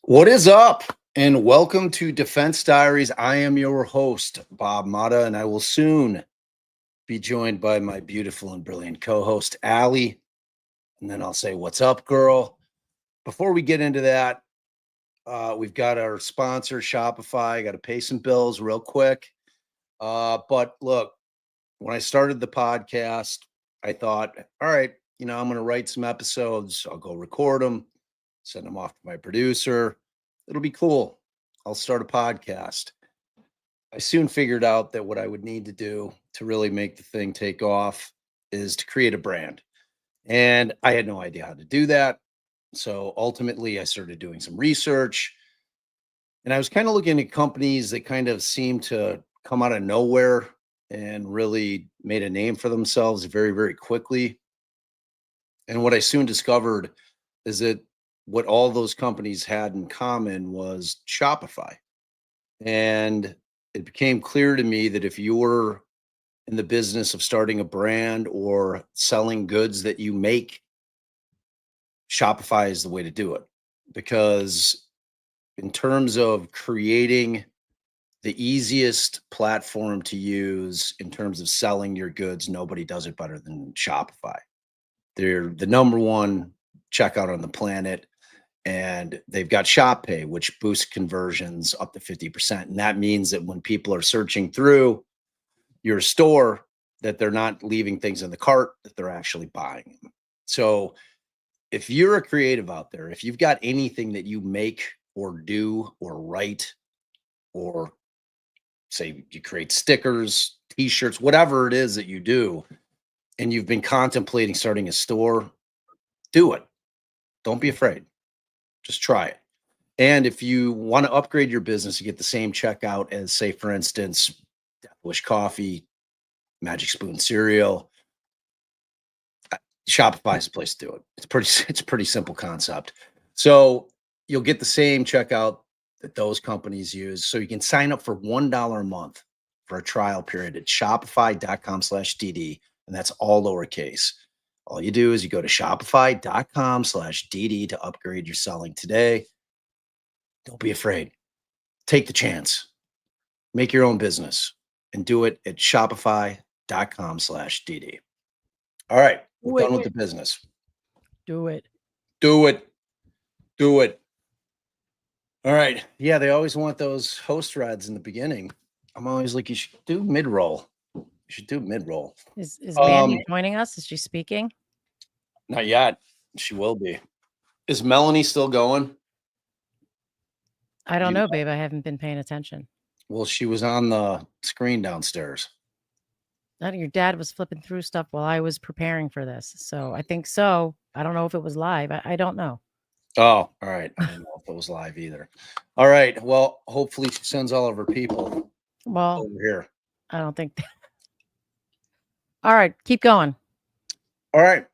What is up? And welcome to Defense Diaries. I am your host, Bob Mata, and I will soon be joined by my beautiful and brilliant co-host, Allie. And then I'll say, what's up, girl? Before we get into that, we've got our sponsor, Shopify. Got to pay some bills real quick. But look, when I started the podcast, I thought, all right, I'm going to write some episodes. I'll go record them, send them off to my producer. It'll be cool. I'll start a podcast. I soon figured out that what I would need to do to really make the thing take off is to create a brand. And I had no idea how to do that. So ultimately, I started doing some research. And I was kind of looking at companies that kind of seemed to come out of nowhere and really made a name for themselves very, very quickly. And what I soon discovered is that what all those companies had in common was Shopify. And it became clear to me that if you were in the business of starting a brand or selling goods that you make, Shopify is the way to do it. Because in terms of creating the easiest platform to use in terms of selling your goods, nobody does it better than Shopify. They're the number one checkout on the planet. And they've got Shop Pay, which boosts conversions up to 50%. And that means that when people are searching through your store, that they're not leaving things in the cart, that they're actually buying them. So if you're a creative out there, if you've got anything that you make or do or write, or say you create stickers, t-shirts, whatever it is that you do, and you've been contemplating starting a store, do it. Don't be afraid. Just try it. And if you want to upgrade your business to get the same checkout as, say, for instance, Wish Coffee, Magic Spoon cereal, Shopify is the place to do it. It's a pretty simple concept. So you'll get the same checkout that those companies use. So you can sign up for $1 a month for a trial period at shopify.com/DD. And that's all lowercase. All you do is you go to shopify.com/DD to upgrade your selling today. Don't be afraid. Take the chance. Make your own business and do it at shopify.com/DD. All right. We're done with the business. Do it. Do it. Do it. All right. Yeah, they always want those host reds in the beginning. I'm always like, you should do mid-roll. You should do mid-roll. Is Mandy joining us? Is she speaking? Not yet. She will be. Is Melanie still going? I don't know, babe. I haven't been paying attention. Well, she was on the screen downstairs. Your dad was flipping through stuff while I was preparing for this. So I think so. I don't know if it was live. I don't know. Oh, all right. I don't know if it was live either. All right. Well, hopefully she sends all of her people over here. I don't think that. All right. Keep going. All right.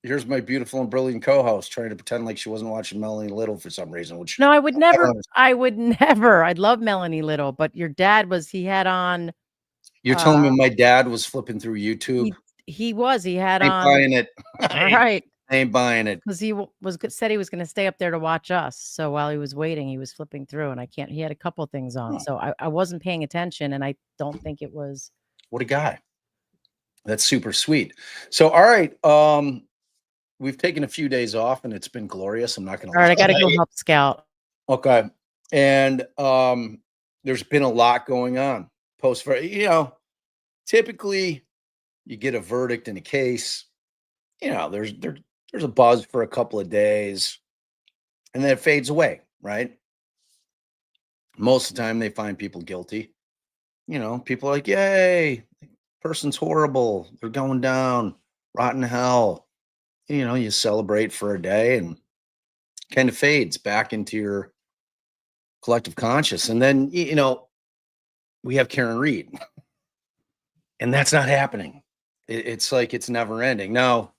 Here's my beautiful and brilliant co-host trying to pretend like she wasn't watching Melanie Little for some reason. Which no, I would never. I would never. I'd love Melanie Little, but your dad was. He had on. You're telling me my dad was flipping through YouTube? He was. He had Ain't on. buying it. All right. Ain't buying it. because he said he was going to stay up there to watch us. So while he was waiting, he was flipping through, and he had a couple things on, so I wasn't paying attention, and I don't think it was. What a guy. That's super sweet. So, all right. We've taken a few days off and it's been glorious. I'm not going to All right, I got to go help Scout. Okay. And there's been a lot going on post for, typically you get a verdict in a case, there's a buzz for a couple of days and then it fades away, right? Most of the time they find people guilty. People are like, yay, person's horrible. They're going down, rotten hell. You celebrate for a day and kind of fades back into your collective conscious. And then, we have Karen Reed, and that's not happening. It's like it's never ending. Now,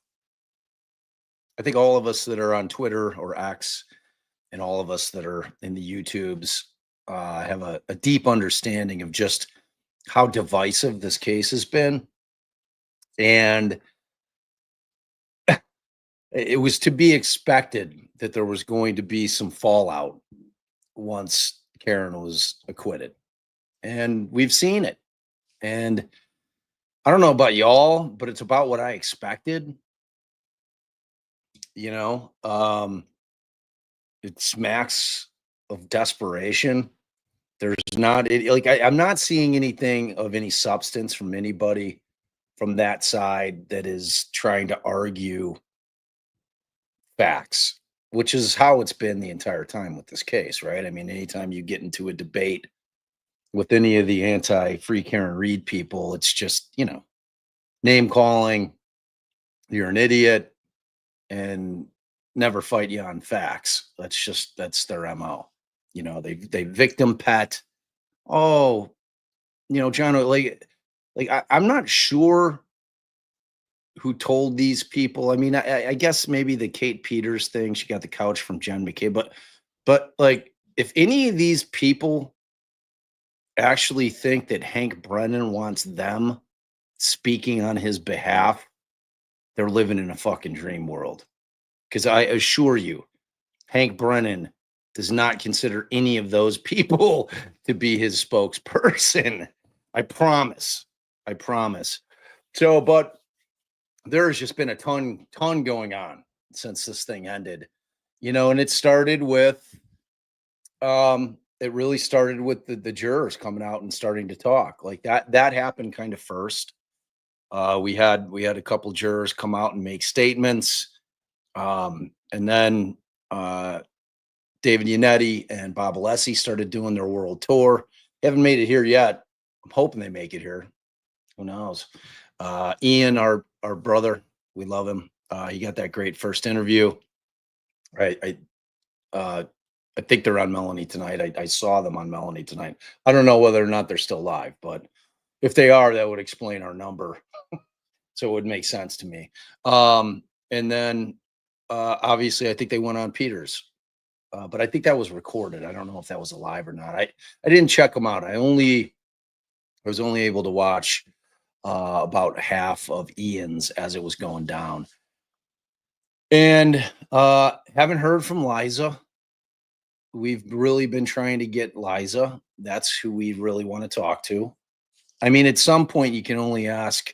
I think all of us that are on Twitter or X and all of us that are in the YouTubes have a deep understanding of just how divisive this case has been. And it was to be expected that there was going to be some fallout once Karen was acquitted. And we've seen it. And I don't know about y'all, but it's about what I expected. It smacks of desperation. There's not I'm not seeing anything of any substance from anybody from that side that is trying to argue facts, which is how it's been the entire time with this case, right? I mean, anytime you get into a debate with any of the anti-free Karen Reed people, it's just, name calling, you're an idiot, and never fight you on facts. That's their MO. They victim pet. Oh, John, I'm not sure who told these people. I mean, I guess maybe the Kate Peters thing, she got the couch from Jen McKay, but like if any of these people actually think that Hank Brennan wants them speaking on his behalf, they're living in a fucking dream world. Because I assure you, Hank Brennan does not consider any of those people to be his spokesperson. I promise. So, but there's just been a ton going on since this thing ended, and it started with, it really started with the jurors coming out and starting to talk like that happened kind of first. We had a couple jurors come out and make statements. And then David Yannetti and Bob Alessi started doing their world tour. They haven't made it here yet. I'm hoping they make it here. Who knows? Ian, our brother, we love him. He got that great first interview. I think they're on Melanie tonight. I saw them on Melanie tonight. I don't know whether or not they're still live, but if they are, that would explain our number. So it would make sense to me. And then obviously, I think they went on Peters, but I think that was recorded. I don't know if that was live or not. I didn't check them out. I was only able to watch about half of Ian's as it was going down, and haven't heard from Liza. We've really been trying to get Liza. That's who we really want to talk to. I mean, at some point, you can only ask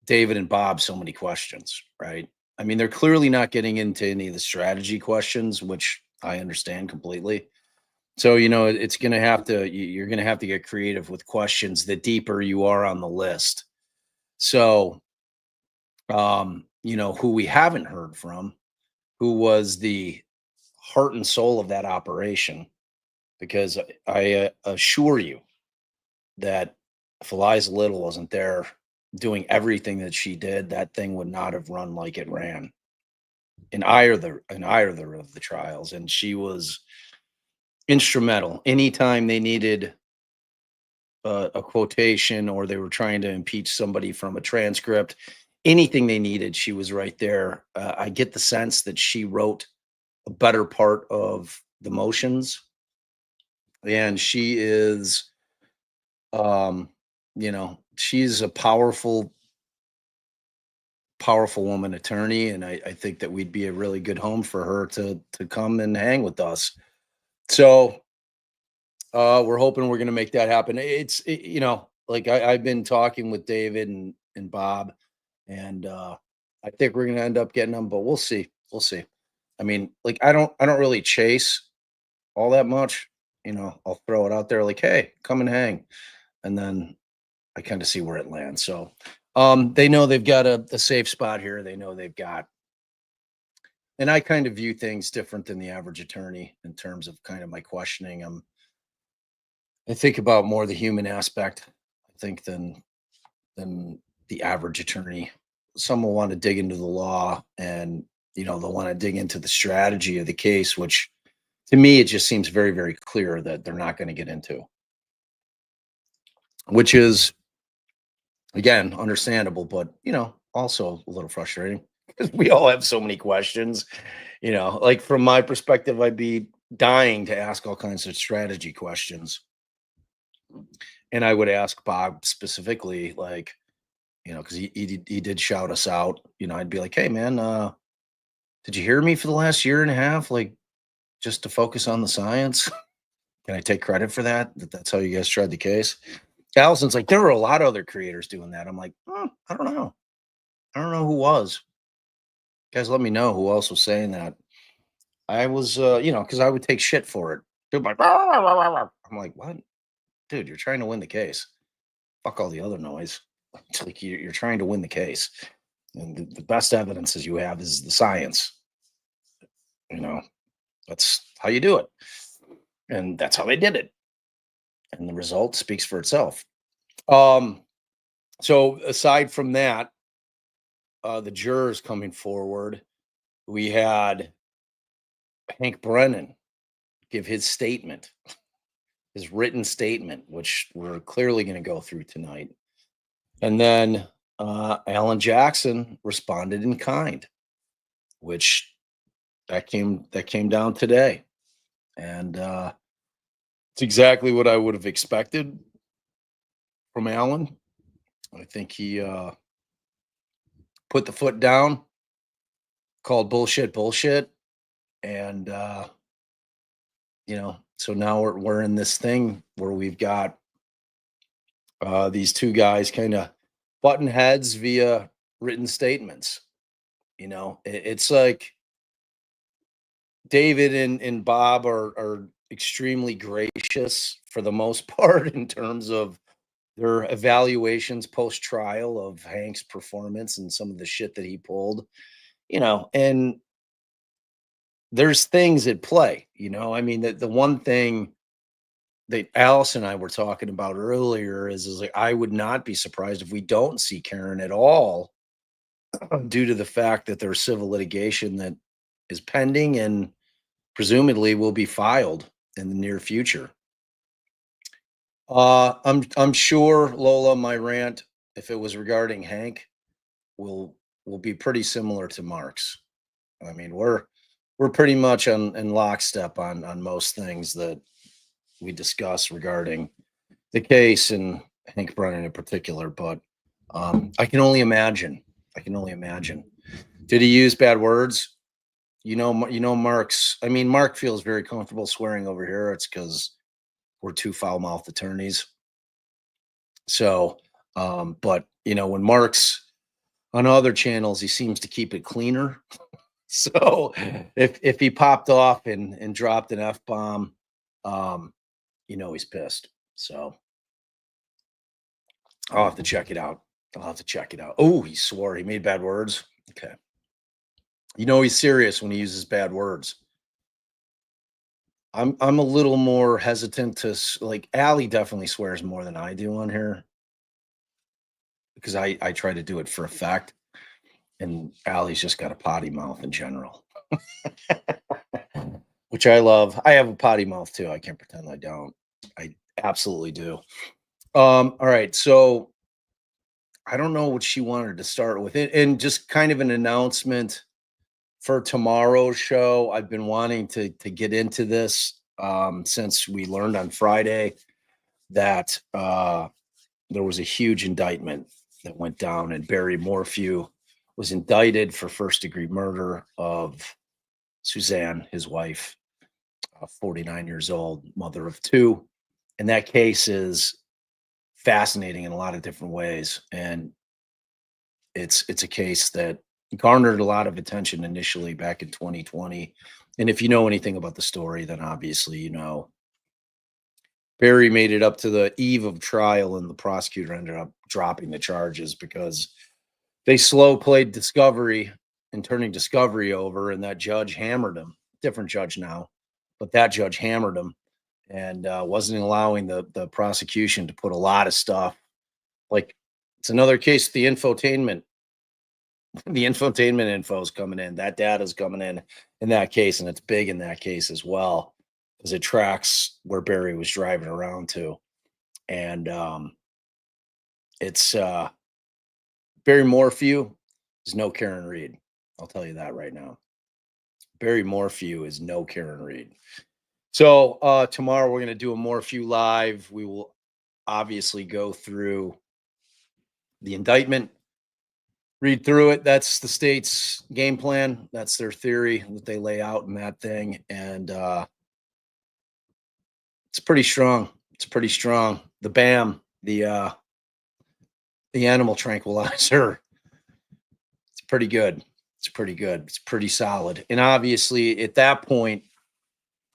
David and Bob so many questions, right? I mean, they're clearly not getting into any of the strategy questions, which I understand completely. So, it's going to have to, you're going to have to get creative with questions the deeper you are on the list. So, who we haven't heard from, who was the heart and soul of that operation, because I assure you that if Eliza Little wasn't there doing everything that she did, that thing would not have run like it ran in either of the trials. And she was instrumental. Anytime they needed a quotation or they were trying to impeach somebody from a transcript, anything they needed, she was right there. I get the sense that she wrote a better part of the motions, and she is, she's a powerful powerful woman attorney, and I think that we'd be a really good home for her to come and hang with us. So we're hoping we're going to make that happen. Like I've been talking with David and Bob, and I think we're going to end up getting them, but we'll see. We'll see. I mean, like I don't really chase all that much. I'll throw it out there like, hey, come and hang, and then I kind of see where it lands. So they know they've got a safe spot here. They know they've got, and I kind of view things different than the average attorney in terms of kind of my questioning. I think about more the human aspect, I think, than the average attorney. Some will want to dig into the law, and they'll want to dig into the strategy of the case, which to me it just seems very, very clear that they're not going to get into, which is again understandable, but also a little frustrating because we all have so many questions. Like from my perspective, I'd be dying to ask all kinds of strategy questions. And I would ask Bob specifically, like, because he did shout us out. I'd be like, hey man, did you hear me for the last year and a half? Like, just to focus on the science. Can I take credit for that? That's how you guys tried the case. Allison's like, there were a lot of other creators doing that. I'm like, I don't know. I don't know who was. Guys, let me know who else was saying that. I was, because I would take shit for it. People like, "Rah, rah, rah, rah, rah." I'm like, what? Dude, you're trying to win the case. Fuck all the other noise. It's like you're trying to win the case. And the best evidences you have is the science. That's how you do it. And that's how they did it. And the result speaks for itself. So aside from that, the jurors coming forward, we had Hank Brennan give his statement, his written statement, which we're clearly going to go through tonight. And then Alan Jackson responded in kind, which that came down today. And it's exactly what I would have expected from Alan. I think he put the foot down, called bullshit, and so now we're in this thing where we've got these two guys kind of button heads via written statements. It's like David and Bob are extremely gracious for the most part in terms of their evaluations post trial of Hank's performance and some of the shit that he pulled, and there's things at play, I mean, the one thing that Alice and I were talking about earlier is like, I would not be surprised if we don't see Karen at all due to the fact that there's civil litigation that is pending and presumably will be filed in the near future. I'm sure, Lola, my rant, if it was regarding Hank, will be pretty similar to Mark's. I mean, we're pretty much in lockstep on most things that we discuss regarding the case and Hank Brennan in particular. But I can only imagine. Did he use bad words? Mark's. I mean, Mark feels very comfortable swearing over here. It's because we're two foul-mouthed attorneys. So, but when Mark's on other channels, he seems to keep it cleaner. So if he popped off and dropped an F-bomb, he's pissed. So I'll have to check it out. Oh, he swore. He made bad words. Okay. He's serious when he uses bad words. I'm a little more hesitant to, like, Allie definitely swears more than I do on here because I try to do it for effect, and Allie's just got a potty mouth in general, which I love. I have a potty mouth too. I can't pretend I don't. I absolutely do. All right, so I don't know what she wanted to start with it, and just kind of an announcement for tomorrow's show. I've been wanting to get into this since we learned on Friday that there was a huge indictment that went down, and Barry Morphew was indicted for first-degree murder of Suzanne, his wife, 49 years old, mother of two. And that case is fascinating in a lot of different ways. And it's a case that garnered a lot of attention initially back in 2020. And if you know anything about the story, then obviously you know Barry made it up to the eve of trial, and the prosecutor ended up dropping the charges because they slow played discovery and turning discovery over, and that judge hammered him. Different judge now, but that judge hammered him and wasn't allowing the prosecution to put a lot of stuff. Like, it's another case. The infotainment, the infotainment info is coming in. That data is coming in that case, and it's big in that case as well because it tracks where Barry was driving around to, and it's Barry Morphew is no Karen Reed. I'll tell you that right now. Barry Morphew is no Karen Reed. So tomorrow we're going to do a Morphew live. We will obviously go through the indictment, read through it. That's the state's game plan. That's their theory that they lay out in that thing. And it's pretty strong. It's pretty strong. The BAM, the animal tranquilizer, it's pretty good. It's pretty good. It's pretty solid. And obviously at that point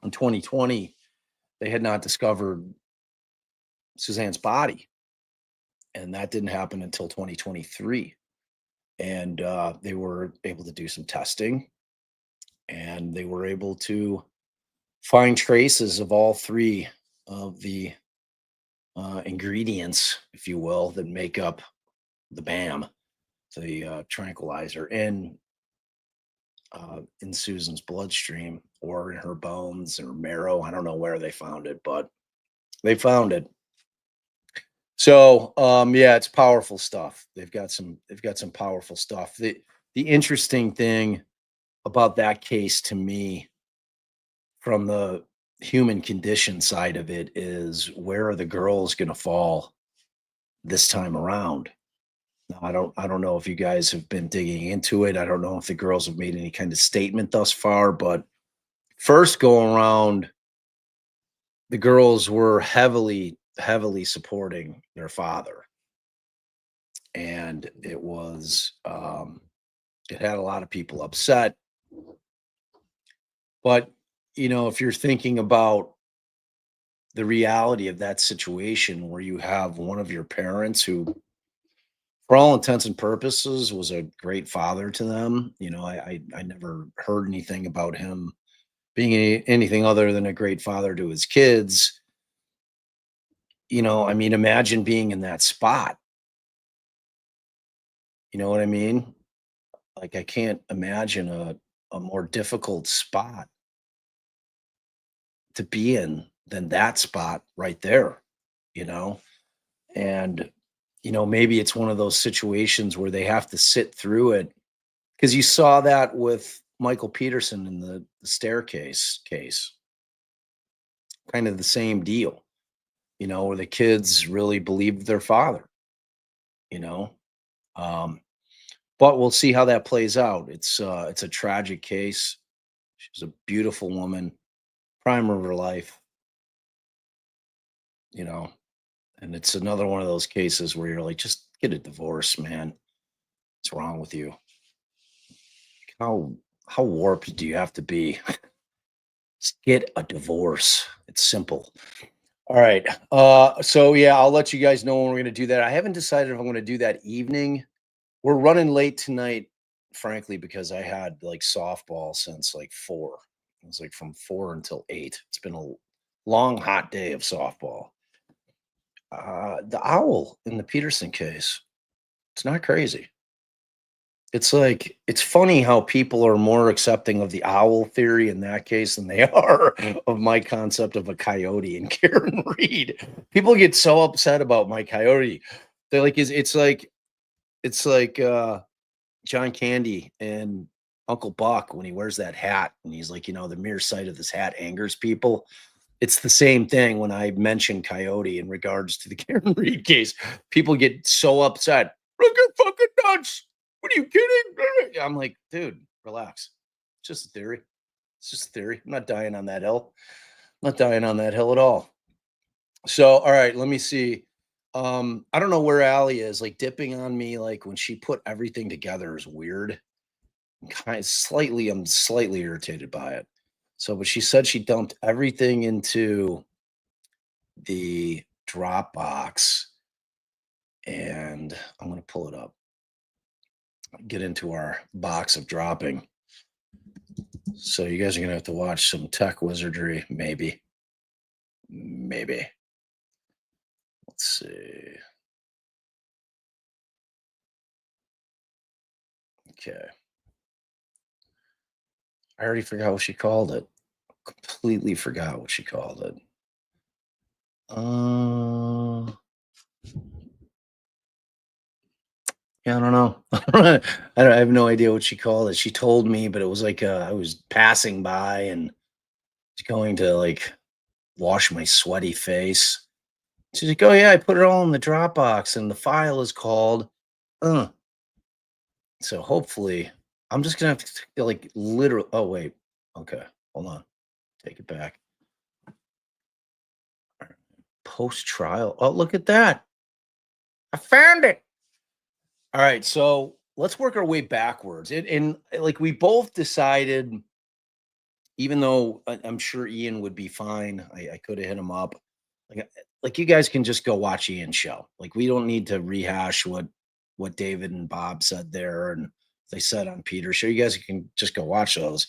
in 2020, they had not discovered Suzanne's body. And that didn't happen until 2023. And they were able to do some testing, and they were able to find traces of all three of the ingredients, if you will, that make up the BAM, the tranquilizer, in Susan's bloodstream or in her bones or marrow. I don't know where they found it, but they found it. So yeah, it's powerful stuff. They've got some powerful stuff. The interesting thing about that case to me, from the human condition side of it, is where are the girls going to fall this time around? Now, I don't know if you guys have been digging into it. I don't know if the girls have made any kind of statement thus far, but first go around, the girls were heavily supporting their father, and it was it had a lot of people upset. But you know, if you're thinking about the reality of that situation where you have one of your parents who, for all intents and purposes, was a great father to them. You know, I never heard anything about him being anything other than a great father to his kids. You know, I mean, imagine being in that spot. You know what I mean? Like, I can't imagine a more difficult spot to be in than that spot right there, you know? And, you know, maybe it's one of those situations where they have to sit through it, because you saw that with Michael Peterson in the staircase case, kind of the same deal, you know, where the kids really believed their father, you know? Um, but we'll see how that plays out. It's a tragic case. She's a beautiful woman, prime of her life, you know, and it's another one of those cases where you're like, just get a divorce, man. What's wrong with you? How warped do you have to be? Just get a divorce. It's simple. All right. So yeah, I'll let you guys know when we're gonna do that. I haven't decided if I'm gonna do that evening. We're running late tonight, frankly, because I had like softball since like 4. It was like from 4 until 8. It's been a long, hot day of softball. The owl in the Peterson case, it's not crazy. It's like, it's funny how people are more accepting of the owl theory in that case than they are of my concept of a coyote and Karen Reed. People get so upset about my coyote. They're like, it's like John Candy and Uncle Buck when he wears that hat and he's like, you know, the mere sight of this hat angers people. It's the same thing when I mention coyote in regards to the Karen Reed case. People get so upset. Look, you're fucking nuts. What are you kidding? I'm like, dude, relax. It's just a theory. It's just a theory. I'm not dying on that hill. I'm not dying on that hill at all. So, all right, let me see. I don't know where Allie is. Like dipping on me, like when she put everything together is weird. I'm slightly irritated by it. So, but she said she dumped everything into the Dropbox, and I'm gonna pull it up. Get into our box of dropping. So you guys are gonna have to watch some tech wizardry, maybe. Maybe. Let's see. Okay. I already forgot what she called it. Completely forgot what she called it. Yeah, I don't know. I have no idea what she called it. She told me, but it was like I was passing by and going to like wash my sweaty face. She's like, "Oh yeah, I put it all in the Dropbox, and the file is called." Uh. So hopefully, I'm just gonna have to like literally. Oh wait, okay, hold on, take it back. Post trial. Oh, look at that! I found it. All right, so let's work our way backwards. And like we both decided, even though I'm sure Ian would be fine, I could have hit him up. Like you guys can just go watch Ian's show. Like we don't need to rehash what David and Bob said there and they said on Peter's show. You guys can just go watch those.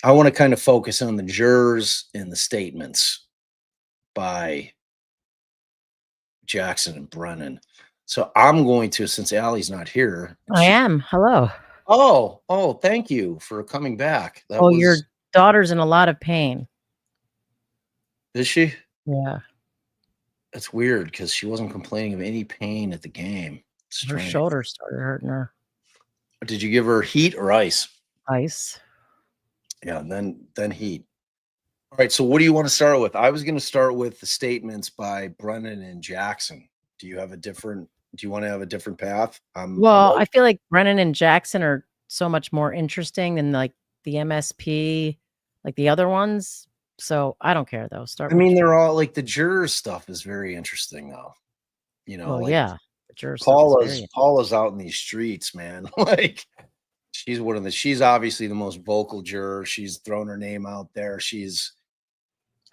I want to kind of focus on the jurors and the statements by Jackson and Brennan. So I'm going to, since Allie's not here. I am. Hello. Oh, thank you for coming back. That Oh, was, your daughter's in a lot of pain. is she? Yeah. That's weird because she wasn't complaining of any pain at the game. Her Strange. shoulder started hurting her. Did you give her heat or ice? Ice. Yeah, then heat. All right, so what do you want to start with? I was going to start with the statements by Brennan and Jackson. Do you want to have a different path? Well, I feel like Brennan and Jackson are so much more interesting than like the MSP, like the other ones. So I don't care though. I mean, they're all like the jurors stuff is very interesting though. You know, well, like yeah. The juror stuff is very Paula's out in these streets, man. Like she's obviously the most vocal juror. She's thrown her name out there.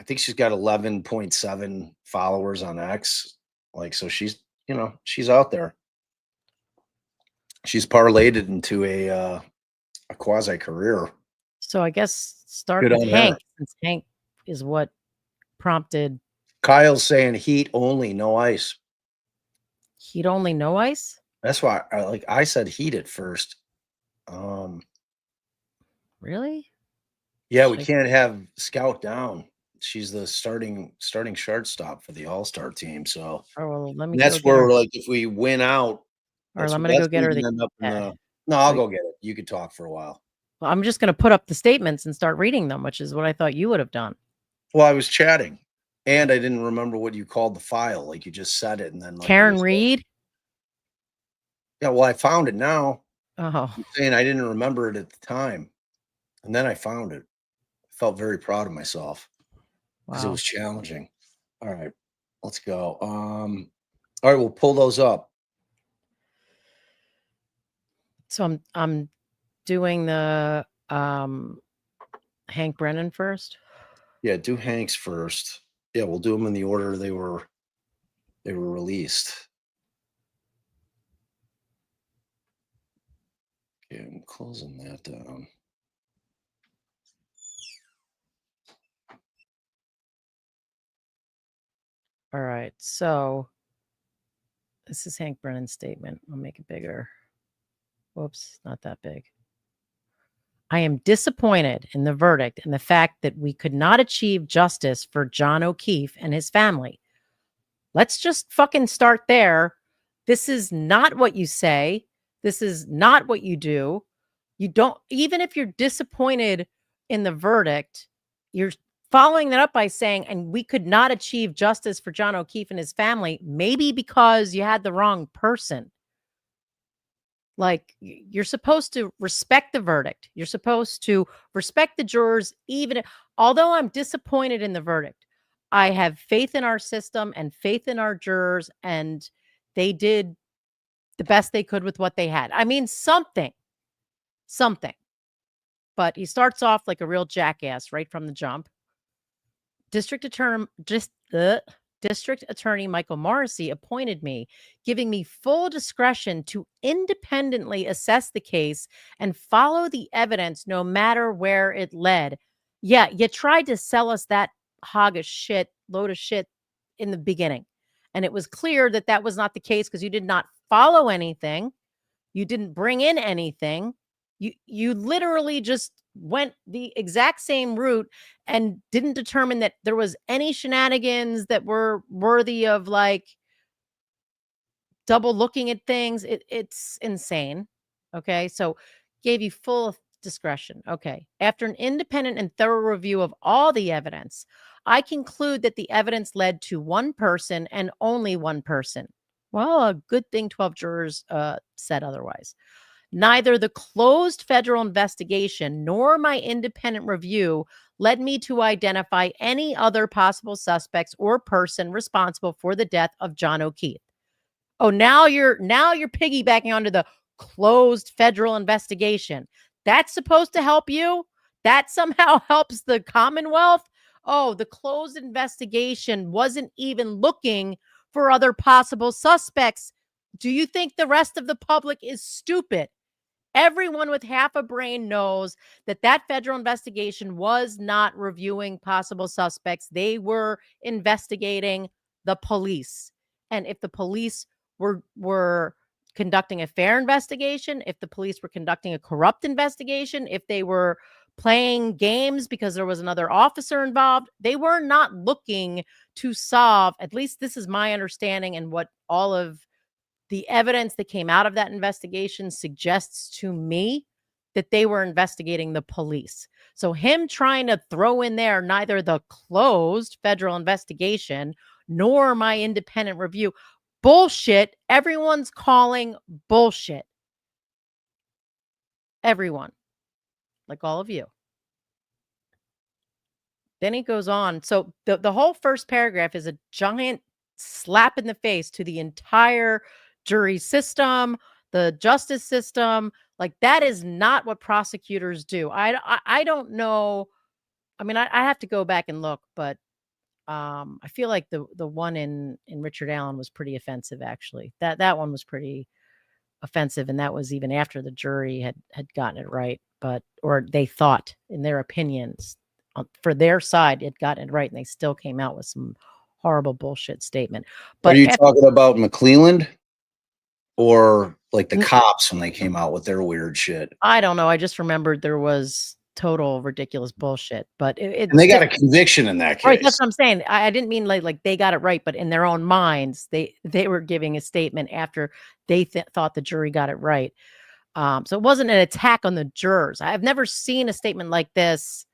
I think she's got 11.7 followers on X. Like, so she's out there. She's parlayed it into a quasi career. So I guess start with Hank, since Hank is what prompted. Kyle's saying heat only, no ice. Heat only, no ice? That's why I said heat at first. Really? Yeah, we can't have Scout down. She's the starting shortstop for the All-Star team. So let me that's where like if we win out, or I'm gonna go get her. No, I'll go get it. You could talk for a while. Well, I'm just gonna put up the statements and start reading them, which is what I thought you would have done. Well, I was chatting, and I didn't remember what you called the file. Like you just said it, and then like Karen Reed. Yeah, well, I found it now. Oh, I'm saying I didn't remember it at the time, and then I found it. I felt very proud of myself because it was challenging. All right, let's go. All right, we'll pull those up. So I'm doing the Hank Brennan first. Yeah, do Hank's first. Yeah, we'll do them in the order they were released. Okay, I'm closing that down. All right, so this is Hank Brennan's statement. I'll make it bigger. Whoops, not that big. I am disappointed in the verdict and the fact that we could not achieve justice for John O'Keefe and his family. Let's just fucking start there. This is not what you say. This is not what you do. You don't, even if you're disappointed in the verdict, you're following that up by saying, and we could not achieve justice for John O'Keefe and his family, maybe because you had the wrong person. Like, you're supposed to respect the verdict. You're supposed to respect the jurors, although I'm disappointed in the verdict. I have faith in our system and faith in our jurors, and they did the best they could with what they had. I mean, something. But he starts off like a real jackass right from the jump. District Attorney Michael Morrissey appointed me, giving me full discretion to independently assess the case and follow the evidence no matter where it led. Yeah, you tried to sell us that load of shit in the beginning. And it was clear that that was not the case because you did not follow anything. You didn't bring in anything. You literally just went the exact same route and didn't determine that there was any shenanigans that were worthy of like double looking at things. It's insane. Okay. So gave you full discretion. Okay. After an independent and thorough review of all the evidence, I conclude that the evidence led to one person and only one person. Well, a good thing 12 jurors said otherwise. Neither the closed federal investigation nor my independent review led me to identify any other possible suspects or person responsible for the death of John O'Keefe. Oh, now you're piggybacking onto the closed federal investigation. That's supposed to help you? That somehow helps the Commonwealth? Oh, the closed investigation wasn't even looking for other possible suspects. Do you think the rest of the public is stupid? Everyone with half a brain knows that that federal investigation was not reviewing possible suspects. They were investigating the police. And if the police were conducting a fair investigation, if the police were conducting a corrupt investigation, if they were playing games because there was another officer involved, they were not looking to solve, at least this is my understanding and what all of the evidence that came out of that investigation suggests to me that they were investigating the police. So him trying to throw in there neither the closed federal investigation nor my independent review, bullshit. Everyone's calling bullshit. Everyone, like all of you. Then he goes on. So the whole first paragraph is a giant slap in the face to the entire jury system, the justice system. Like, that is not what prosecutors do. I don't know. I mean, I have to go back and look, but I feel like the one in Richard Allen was pretty offensive, actually. That one was pretty offensive, and that was even after the jury had gotten it right, or they thought, in their opinions, for their side, it got it right, and they still came out with some horrible bullshit statement. But are you talking about McClelland or like the cops when they came out with their weird shit? I don't know. I just remembered there was total ridiculous bullshit, but and they got a conviction in that case. Right, that's what I'm saying. I didn't mean like they got it right, but in their own minds, they were giving a statement after they thought the jury got it right. So it wasn't an attack on the jurors. I've never seen a statement like this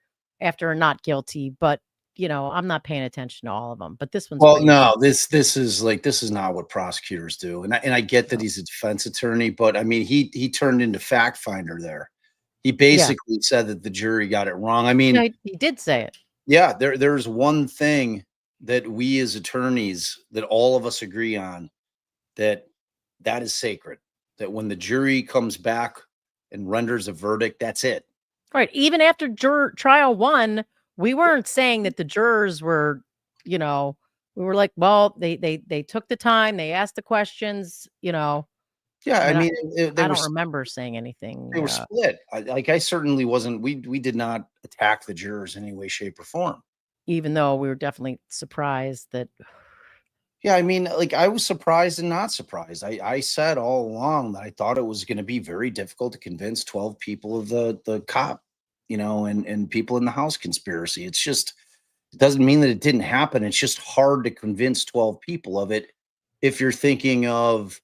after a not guilty, but I'm not paying attention to all of them. But this one's no, this is not what prosecutors do, and I get that he's a defense attorney, but I mean he turned into fact finder there. He basically said that the jury got it wrong. I mean, he did say it. Yeah, there's one thing that we as attorneys, that all of us agree on, that is sacred. That when the jury comes back and renders a verdict, that's it. Right. Even after trial 1, we weren't saying that the jurors were, we were like, well, they took the time, they asked the questions, Yeah, I mean, I don't remember saying anything. They were split. I certainly wasn't. We did not attack the jurors in any way, shape, or form. Even though we were definitely surprised that. Yeah, I mean, like, I was surprised and not surprised. I said all along that I thought it was going to be very difficult to convince 12 people of the cop, and people in the house conspiracy. It's just, it doesn't mean that it didn't happen. It's just hard to convince 12 people of it if you're thinking of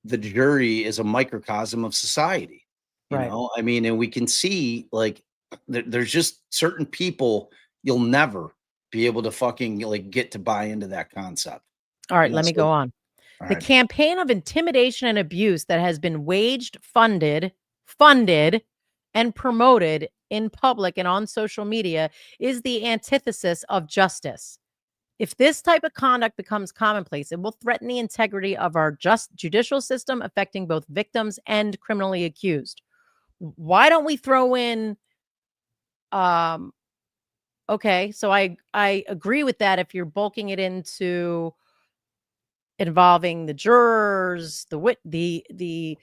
the jury as a microcosm of society. Right. I mean, and we can see, like, there's just certain people you'll never be able to fucking like get to buy into that concept. All right, let me go on. The campaign of intimidation and abuse that has been waged, funded, and promoted in public and on social media is the antithesis of justice. If this type of conduct becomes commonplace, it will threaten the integrity of our judicial system, affecting both victims and criminally accused. Why don't we throw in okay, so I agree with that if you're bulking it into involving the jurors, the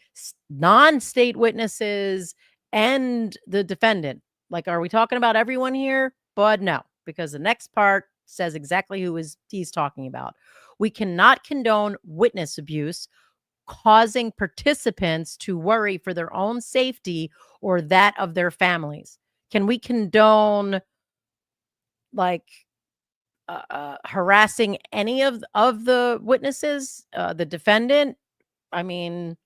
non-state witnesses, and the defendant. Like, are we talking about everyone here? But no, because the next part says exactly who he's talking about. We cannot condone witness abuse, causing participants to worry for their own safety or that of their families. Can we condone like harassing any of the witnesses, the defendant? I mean,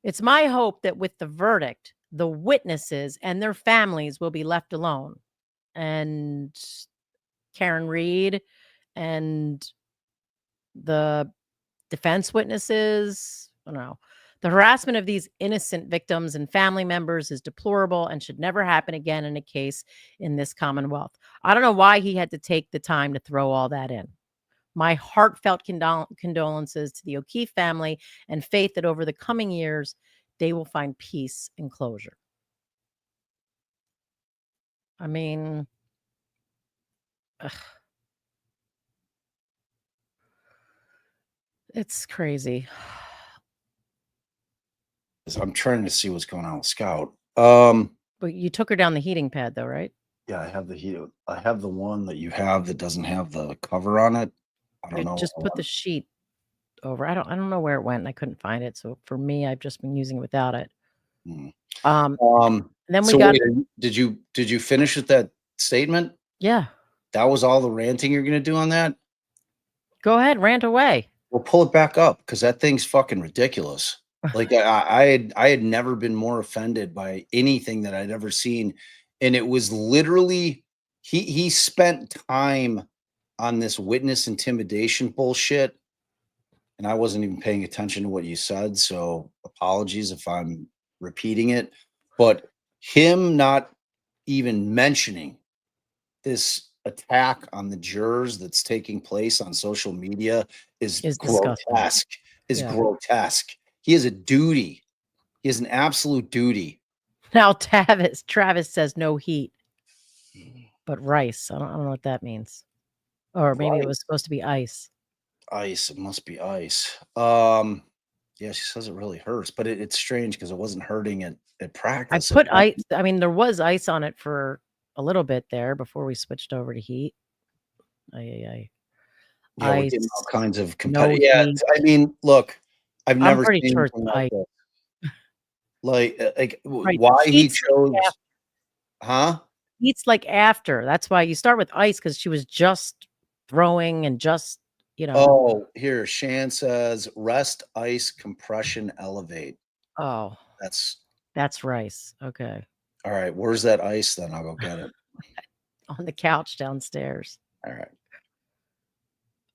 it's my hope that with the verdict, the witnesses and their families will be left alone. And Karen Reed and the defense witnesses, I don't know. The harassment of these innocent victims and family members is deplorable and should never happen again in a case in this Commonwealth. I don't know why he had to take the time to throw all that in. My heartfelt condolences to the O'Keefe family and faith that over the coming years, they will find peace and closure. I mean, it's crazy. I'm trying to see what's going on with Scout. But you took her down the heating pad, though, right? Yeah, I have the heat. I have the one that you have that doesn't have the cover on it. I don't know. Just put the sheet over. I don't know where it went, and I couldn't find it. So for me, I've just been using it without it. Then we so got. Wait, did you finish with that statement? Yeah. That was all the ranting you're gonna do on that? Go ahead, rant away. Well, pull it back up because that thing's fucking ridiculous. Like I had never been more offended by anything that I'd ever seen, and it was literally he spent time on this witness intimidation bullshit, and I wasn't even paying attention to what you said, so apologies if I'm repeating it, but him not even mentioning this attack on the jurors that's taking place on social media is grotesque. Grotesque. He has a duty. He has an absolute duty. Now Travis says no heat, but rice. I don't know what that means. Or maybe it was supposed to be ice. Ice. It must be ice. Yeah, she says it really hurts, but it's strange because it wasn't hurting at practice. I put ice. I mean, there was ice on it for a little bit there before we switched over to heat. Yeah, we're getting all kinds of competitive. Yeah, I mean, look, I'm never pretty seen sure it's anything ice. like that. Like Right. Why he chose, huh? Heat's like after. That's why you start with ice because she was just throwing and just, you know. Oh, here, Shan says rest, ice, compression, elevate. Oh, that's rice. Okay. All right. Where's that ice then? I'll go get it. On the couch downstairs. All right.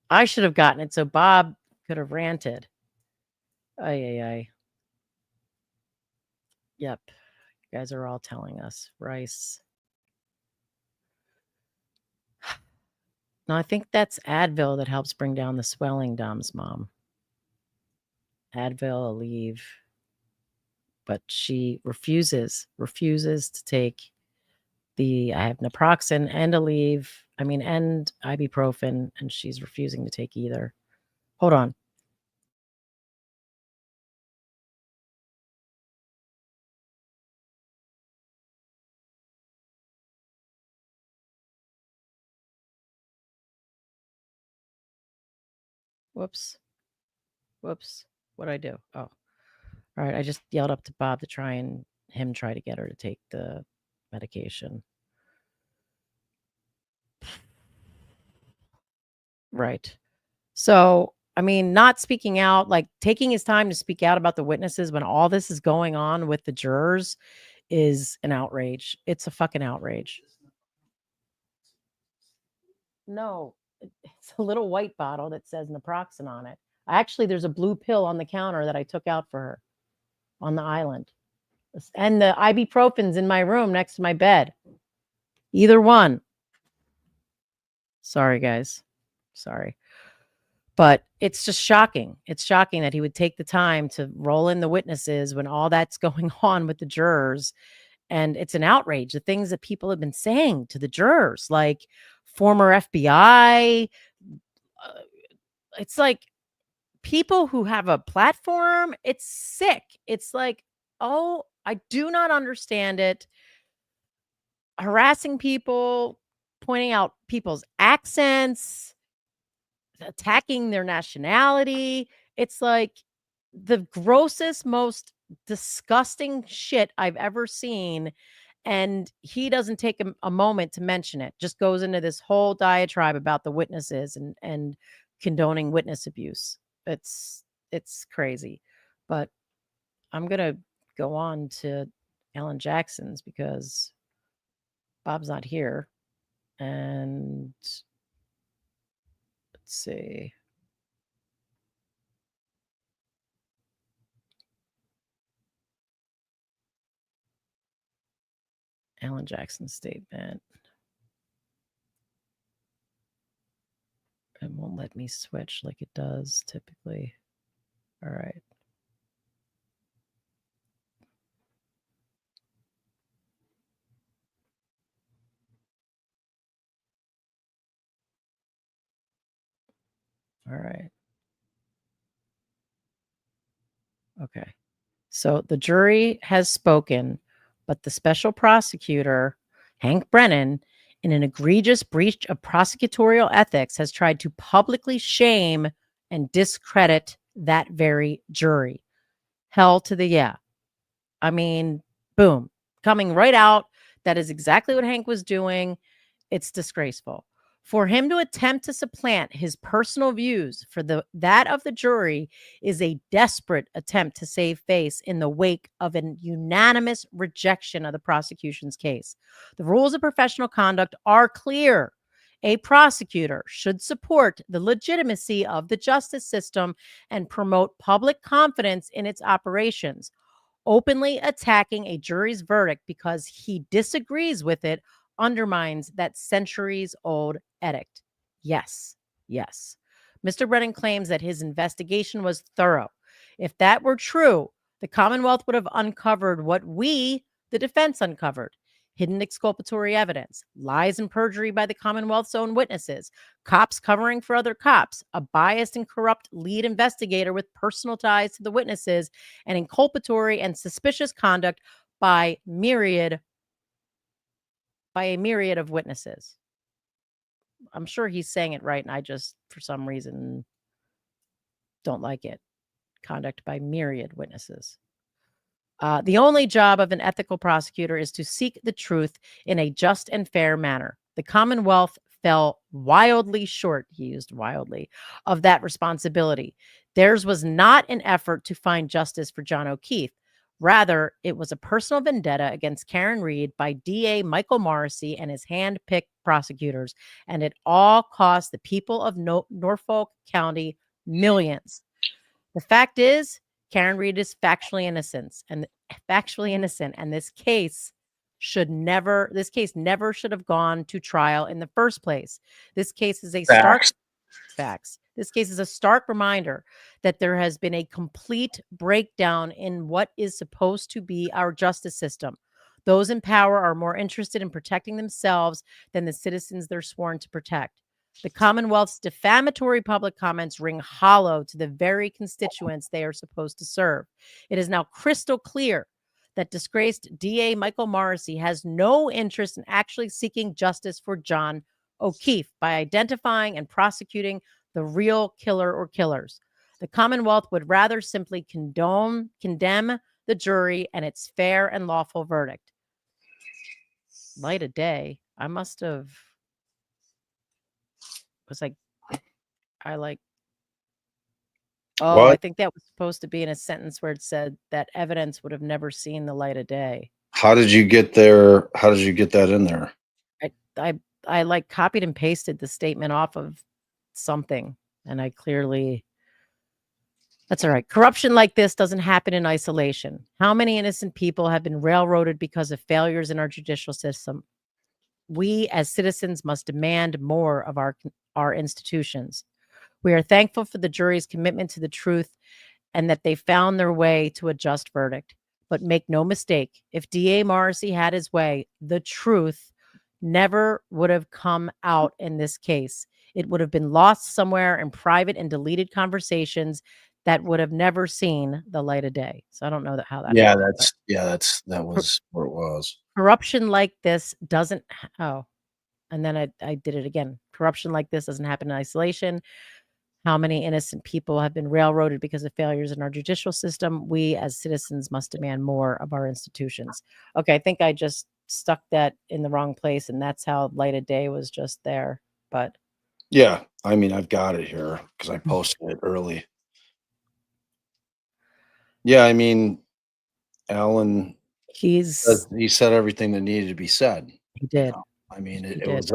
I should have gotten it so Bob could have ranted. Ay. Yep. You guys are all telling us rice. No, I think that's Advil that helps bring down the swelling, Dom's mom. Advil, Aleve. But she refuses to take I have naproxen and Aleve, and ibuprofen, and she's refusing to take either. Hold on. Whoops. What'd I do? Oh, all right. I just yelled up to Bob to try to get her to take the medication. Right. So, not speaking out, like taking his time to speak out about the witnesses when all this is going on with the jurors is an outrage. It's a fucking outrage. No, it's a little white bottle that says naproxen on it. Actually, there's a blue pill on the counter that I took out for her on the island. And the ibuprofen's in my room next to my bed. Either one. Sorry, guys. Sorry. But it's just shocking. It's shocking that he would take the time to roll in the witnesses when all that's going on with the jurors. And it's an outrage. The things that people have been saying to the jurors, like former FBI. It's like people who have a platform. It's sick. It's like, oh, I do not understand it. Harassing people, pointing out people's accents, attacking their nationality. It's like the grossest, most disgusting shit I've ever seen. And he doesn't take a moment to mention it, just goes into this whole diatribe about the witnesses and condoning witness abuse. It's crazy. But I'm going to go on to Alan Jackson's because Bob's not here. And let's see. Alan Jackson's statement. It won't let me switch like it does typically. All right. All right. Okay. So the jury has spoken, but the special prosecutor, Hank Brennan, in an egregious breach of prosecutorial ethics, has tried to publicly shame and discredit that very jury. Hell to the yeah. I mean, boom, coming right out. That is exactly what Hank was doing. It's disgraceful. For him to attempt to supplant his personal views for that of the jury is a desperate attempt to save face in the wake of an unanimous rejection of the prosecution's case. The rules of professional conduct are clear. A prosecutor should support the legitimacy of the justice system and promote public confidence in its operations. Openly attacking a jury's verdict because he disagrees with it undermines that centuries-old edict. Yes, yes. Mr. Brennan claims that his investigation was thorough. If that were true, the Commonwealth would have uncovered what we, the defense, uncovered: hidden exculpatory evidence, lies and perjury by the Commonwealth's own witnesses, cops covering for other cops, a biased and corrupt lead investigator with personal ties to the witnesses, and inculpatory and suspicious conduct by a myriad of witnesses. I'm sure he's saying it right, and I just, for some reason, don't like it. Conduct by myriad witnesses. The only job of an ethical prosecutor is to seek the truth in a just and fair manner. The Commonwealth fell wildly short, he used wildly, of that responsibility. Theirs was not an effort to find justice for John O'Keefe. Rather, it was a personal vendetta against Karen Reed by DA Michael Morrissey and his hand-picked prosecutors, and it all cost the people of Norfolk County millions. The fact is, Karen Reed is factually innocent, and this case never should have gone to trial in the first place. This case is a stark facts. This case is a stark reminder that there has been a complete breakdown in what is supposed to be our justice system. Those in power are more interested in protecting themselves than the citizens they're sworn to protect. The Commonwealth's defamatory public comments ring hollow to the very constituents they are supposed to serve. It is now crystal clear that disgraced DA Michael Morrissey has no interest in actually seeking justice for John O'Keefe by identifying and prosecuting the real killer or killers. The Commonwealth would rather simply condemn the jury and its fair and lawful verdict. Light of day. I must have was like, oh, What? I think that was supposed to be in a sentence where it said that evidence would have never seen the light of day. How did you get there? How did you get that in there? I like copied and pasted the statement off of something, and I clearly That's all right. Corruption like this doesn't happen in isolation. How many innocent people have been railroaded because of failures in our judicial system? We as citizens must demand more of our institutions. We are thankful for the jury's commitment to the truth and that they found their way to a just verdict. But make no mistake, if DA Morrissey had his way, the truth never would have come out in this case. It would have been lost somewhere in private and deleted conversations that would have never seen the light of day. So I don't know how that Yeah, happened. that was what it was. Corruption like this doesn't. Oh, and then I did it again. Corruption like this doesn't happen in isolation. How many innocent people have been railroaded because of failures in our judicial system? We as citizens must demand more of our institutions. Okay, I think I just stuck that in the wrong place, and that's how light of day was just there. But Yeah, I mean, I've got it here because I posted it early. Yeah, I mean, Alan, he's he said everything that needed to be said. he You did. know, I mean, He it did. was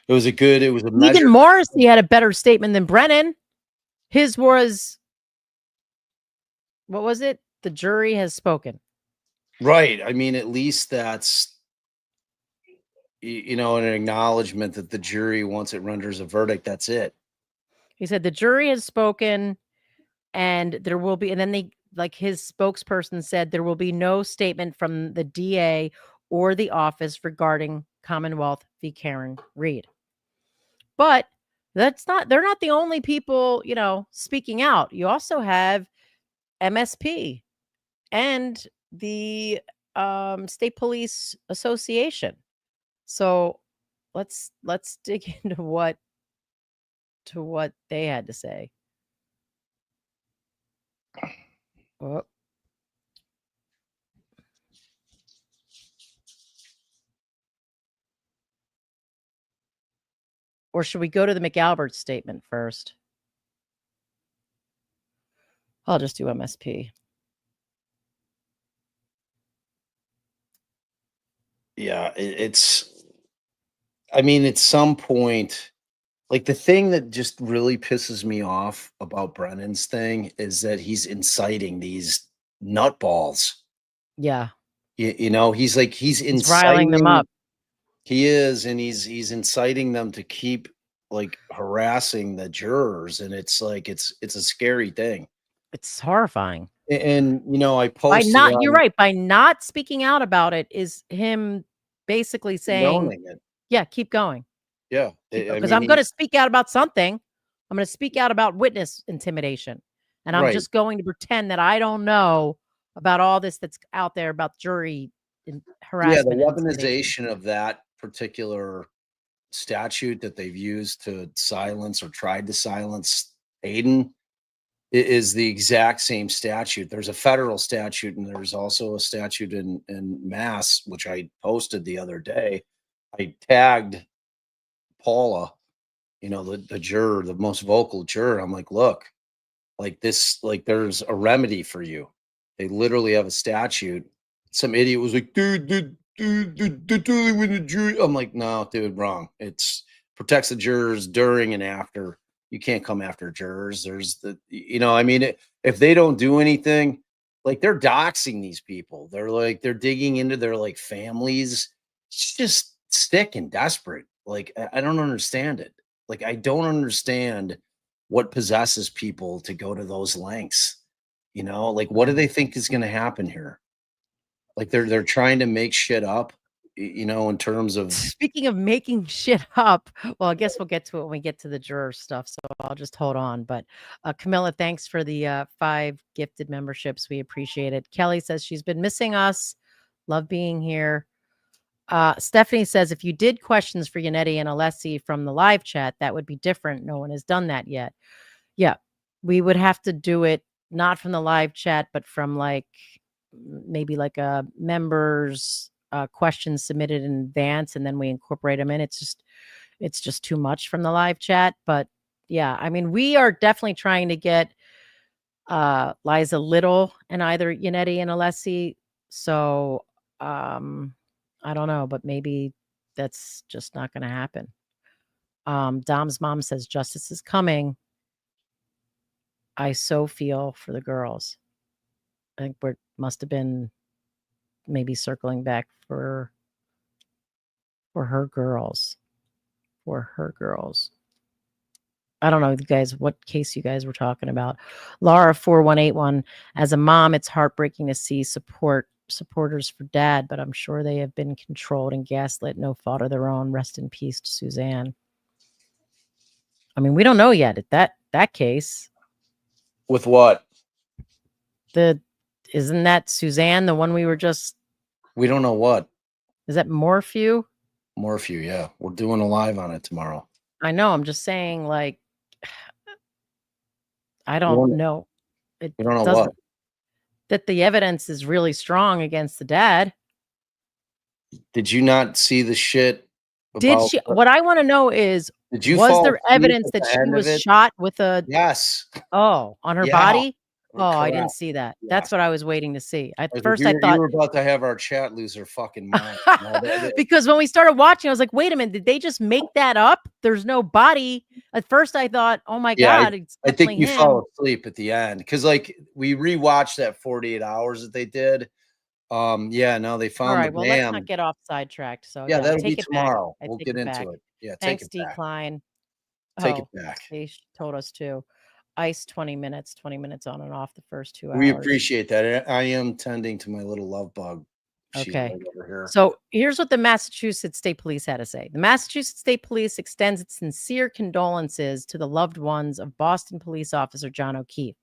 it was a Even measure. Morrissey had a better statement than Brennan. His was, what was it? The jury has spoken. Right. I mean, at least that's an acknowledgement that the jury, once it renders a verdict, that's it. He said the jury has spoken and there will be, and then like his spokesperson said, there will be no statement from the DA or the office regarding Commonwealth v. Karen Reed. But they're not the only people, speaking out. You also have MSP and the State Police Association. So let's dig into what they had to say. Oh. Or should we go to the McAlbert statement first? I'll just do MSP. Yeah, I mean, at some point, like the thing that just really pisses me off about Brennan's thing is that he's inciting these nutballs. Yeah, He's like he's he's riling them inciting. up. He is, and he's inciting them to keep like harassing the jurors, and it's like it's a scary thing. It's horrifying. And I By posted not You're on right, by not speaking out about it is him basically saying, condoning it. "Yeah, keep going. Yeah, Keep going, I because mean, I'm gonna speak out about something. I'm gonna speak out about witness intimidation, and I'm right. just going to pretend that I don't know about all this that's out there about jury Yeah, the harassment and intimidation." weaponization of that particular statute that they've used to silence or tried to silence Aiden is the exact same statute. There's a federal statute and there's also a statute in Mass, which I posted the other day. I tagged Paula, the juror, the most vocal juror. I'm like, look, like this, like there's a remedy for you. They literally have a statute. Some idiot was like, dude, totally win the jury. I'm like, no, dude, wrong. It's protects the jurors during and after. You can't come after jurors. I mean, if they don't do anything, like they're doxing these people. They're digging into their like families. It's just sick and desperate. Like, I don't understand it. Like, I don't understand what possesses people to go to those lengths. Like what do they think is going to happen here? Like they're trying to make shit up, in terms of Speaking of making shit up, well, I guess we'll get to it when we get to the juror stuff. So I'll just hold on. But Camilla, thanks for the 5 gifted memberships. We appreciate it. Kelly says she's been missing us. Love being here. Stephanie says if you did questions for Yannetti and Alessi from the live chat, that would be different. No one has done that yet. Yeah, we would have to do it not from the live chat, but from like maybe like a members questions submitted in advance, and then we incorporate them in. It's just too much from the live chat. But yeah, I mean, we are definitely trying to get Liza Little and either Yannetti and Alessi. So I don't know, but maybe that's just not going to happen. Dom's mom says justice is coming. I so feel for the girls. I think we must have been maybe circling back for her girls. For her girls. I don't know, you guys, what case you guys were talking about. Laura 4181, as a mom, it's heartbreaking to see supporters for dad, but I'm sure they have been controlled and gaslit, no fault of their own. Rest in peace to Suzanne. I mean, we don't know yet at that case. With what? Isn't that Suzanne, the one we were just? We don't know what. Is that Morphew? Morphew, yeah. We're doing a live on it tomorrow. I know. I'm just saying, like, I don't know. You don't know what? That the evidence is really strong against the dad. Did you not see the shit? Did she? What I want to know is, was there evidence that she was shot with a? Yes. Oh, on her body? Oh, correct. I didn't see that. Yes. That's what I was waiting to see. At first, I thought you were about to have our chat lose their fucking mind. Because when we started watching, I was like, "Wait a minute! Did they just make that up? There's no body." At first, I thought, "Oh my god!" I think you fell asleep at the end because, like, we rewatched that 48 hours that they did. Yeah, no, they found. All right, well, let's not get off sidetracked. So yeah, that'll be tomorrow. We'll get into it. Yeah, thanks, Decline. Take it back. They told us to. Ice 20 minutes on and off the first 2 hours. We appreciate that. I am tending to my little love bug. Okay. Right over here. So here's what the Massachusetts State Police had to say. The Massachusetts State Police extends its sincere condolences to the loved ones of Boston police officer John O'Keefe.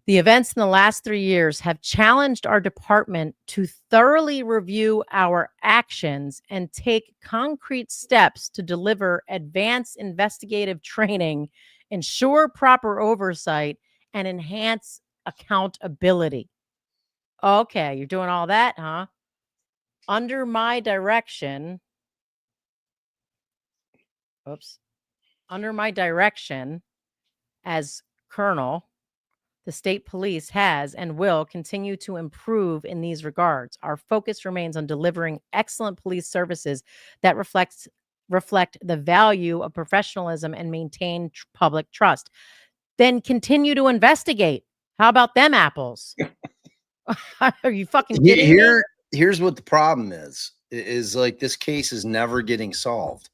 The events in the last 3 years have challenged our department to thoroughly review our actions and take concrete steps to deliver advanced investigative training, ensure proper oversight, and enhance accountability. Okay, you're doing all that, huh? Under my direction, as colonel, the state police has and will continue to improve in these regards. Our focus remains on delivering excellent police services that reflect the value of professionalism and maintain public trust. Then continue to investigate. How about them apples? Are you fucking kidding me? Here's what the problem is like this case is never getting solved.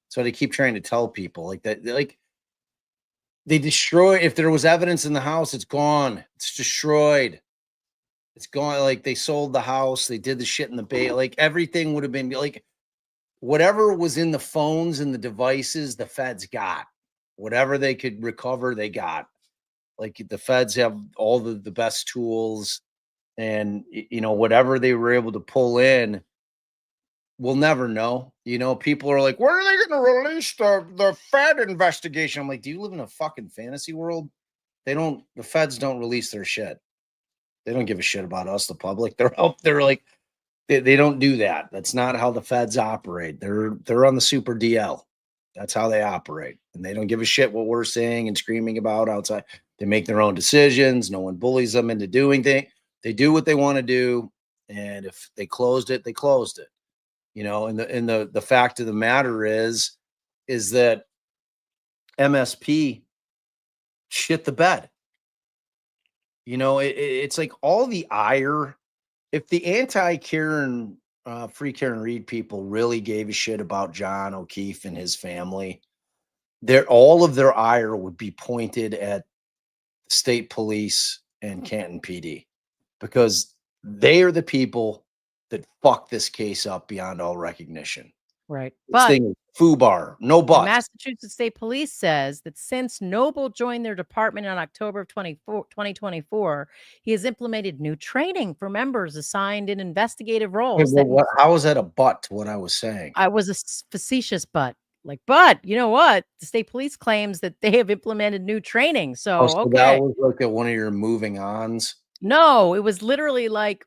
So they keep trying to tell people like that, like they destroy. If there was evidence in the house, it's gone. It's destroyed. It's gone. Like they sold the house. They did the shit in the bay. Like everything would have been like whatever was in the phones and the devices, the feds got. Whatever they could recover, they got. Like the feds have all the best tools. And, you know, whatever they were able to pull in, we'll never know. You know, people are like, when are they going to release the Fed investigation? I'm like, do you live in a fucking fantasy world? The feds don't release their shit. They don't give a shit about us, the public. They're like, they don't do that. That's not how the feds operate. They're on the super DL. That's how they operate. And they don't give a shit what we're saying and screaming about outside. They make their own decisions. No one bullies them into doing things. They do what they want to do, and if they closed it, they closed it. You know, and the fact of the matter is that MSP shit the bed. You know, it's like all the ire. If the anti-Karen, free Karen Reed people really gave a shit about John O'Keefe and his family, all of their ire would be pointed at the state police and Canton PD. Because they are the people that fuck this case up beyond all recognition. Right. This thing is FUBAR, no but. The Massachusetts State Police says that since Noble joined their department in October of 2024, he has implemented new training for members assigned in investigative roles. Okay, well, how is that a but to what I was saying? I was a facetious but. Like, but you know what? The state police claims that they have implemented new training. So, okay. That was like one of your moving ons. No, it was literally like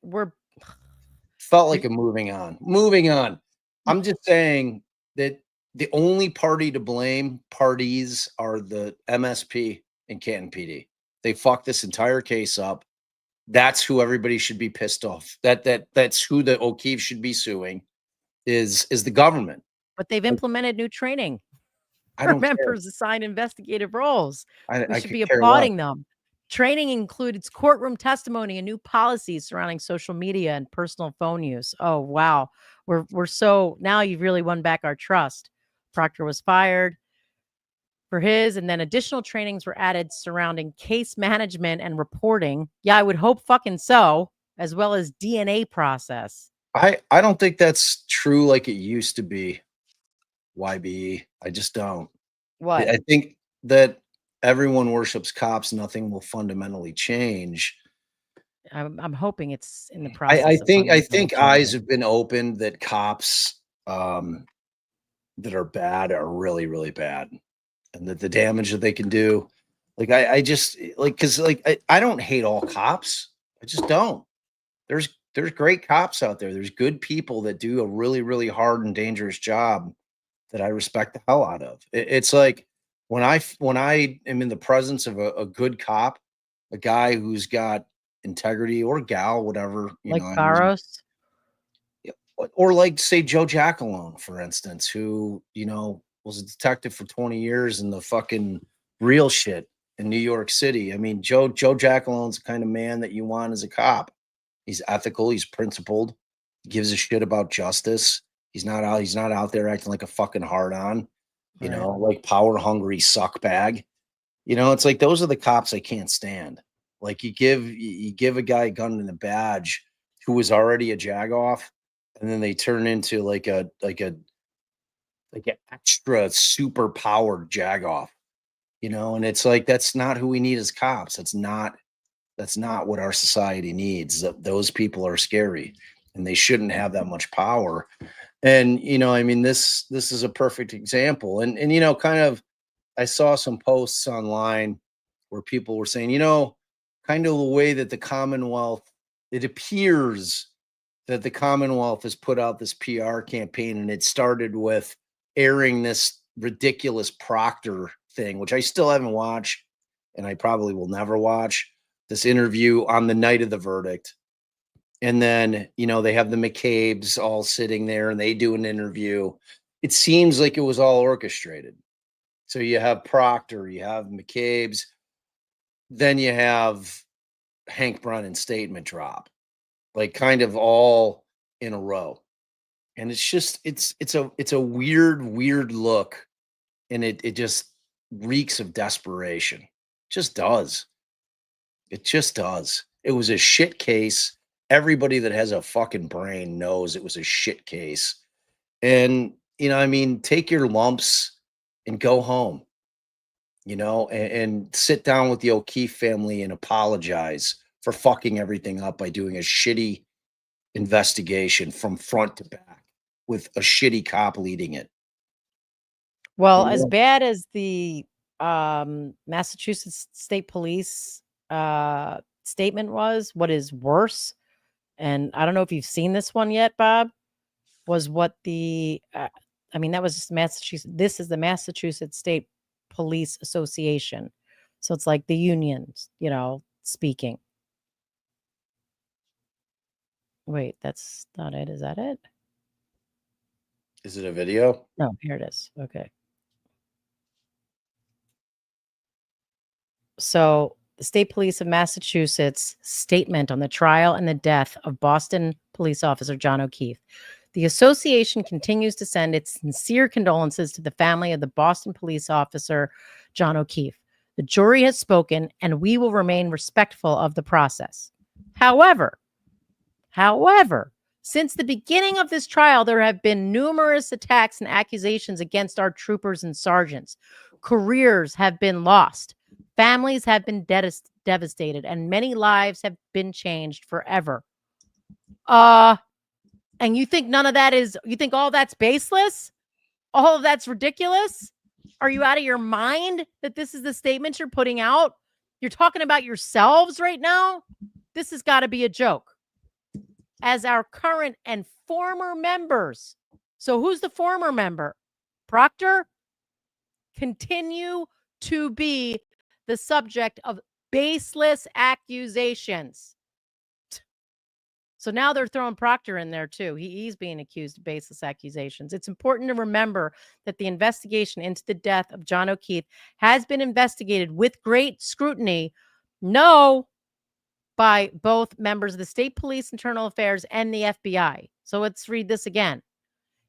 felt like a moving on. Moving on. I'm just saying that the only parties to blame are the MSP and Canton PD. They fucked this entire case up. That's who everybody should be pissed off. That's who the O'Keefe should be suing is the government. But they've implemented new training. I for don't care. members assigned investigative roles. We I should could be care less. applauding them. Training includes courtroom testimony and new policies surrounding social media and personal phone use. Oh, wow. We're so now you've really won back our trust. Proctor was fired for his, and then additional trainings were added surrounding case management and reporting. Yeah, I would hope fucking so, as well as DNA process. I don't think that's true like it used to be. YBE. I just don't. What? I think that everyone worships cops. Nothing will fundamentally change. I'm hoping it's in the process of I fundamentally think eyes changing. have been opened that cops that are bad are really, really bad, and that the damage that they can do. Like I just like because like I don't hate all cops. I just don't. There's great cops out there. There's good people that do a really, really hard and dangerous job that I respect the hell out of. It's like when I am in the presence of a good cop, a guy who's got integrity or gal, whatever, you Like know, Barros? or like say Joe Jackalone, for instance, who, you know, was a detective for 20 years in the fucking real shit in New York City. I mean, Joe Jackalone's the kind of man that you want as a cop. He's ethical, he's principled, he gives a shit about justice. He's not out there acting like a fucking hard on, you Right. know, like power hungry suck bag. You know, it's like those are the cops I can't stand. Like you give a guy a gun and a badge who was already a jagoff, and then they turn into like an extra super powered jagoff, you know, and it's like that's not who we need as cops. That's not what our society needs. Those people are scary and they shouldn't have that much power. And you know, I mean, this is a perfect example. And you know, kind of I saw some posts online where people were saying, you know, kind of the way that the Commonwealth, it appears that the Commonwealth has put out this PR campaign, and it started with airing this ridiculous Proctor thing, which I still haven't watched, and I probably will never watch this interview on the night of the verdict. And then, you know, they have the McCabe's all sitting there and they do an interview. It seems like it was all orchestrated. So you have Proctor, you have McCabe's, then you have Hank Brennan statement drop, like kind of all in a row. And it's just it's a weird look, and it just reeks of desperation. Just does. It just does. It was a shit case. Everybody that has a fucking brain knows it was a shit case. And you know, I mean, take your lumps and go home. You know, and sit down with the O'Keefe family and apologize for fucking everything up by doing a shitty investigation from front to back with a shitty cop leading it. Well, You as know? bad as the Massachusetts State Police statement was, what is worse, and I don't know if you've seen this one yet, Bob, was what the I mean, that was just Massachusetts. This is the Massachusetts State Police Association. So it's like the unions, you know, speaking. Wait, that's not it. Is that it? Is it a video? No, here it is. Okay. So, the State Police of Massachusetts statement on the trial and the death of Boston police officer John O'Keefe. The association continues to send its sincere condolences to the family of the Boston police officer John O'Keefe. The jury has spoken, and we will remain respectful of the process. However, since the beginning of this trial, there have been numerous attacks and accusations against our troopers and sergeants. Careers have been lost. Families have been devastated, and many lives have been changed forever. And you think none of that is, you think all that's baseless? All of that's ridiculous? Are you out of your mind that this is the statement you're putting out? You're talking about yourselves right now? This has got to be a joke. As our current and former members. So who's the former member? Proctor? Continue to be the subject of baseless accusations. So now they're throwing Proctor in there too. He's being accused of baseless accusations. It's important to remember that the investigation into the death of John O'Keefe has been investigated with great scrutiny. No, by both members of the State Police Internal Affairs and the FBI. So let's read this again.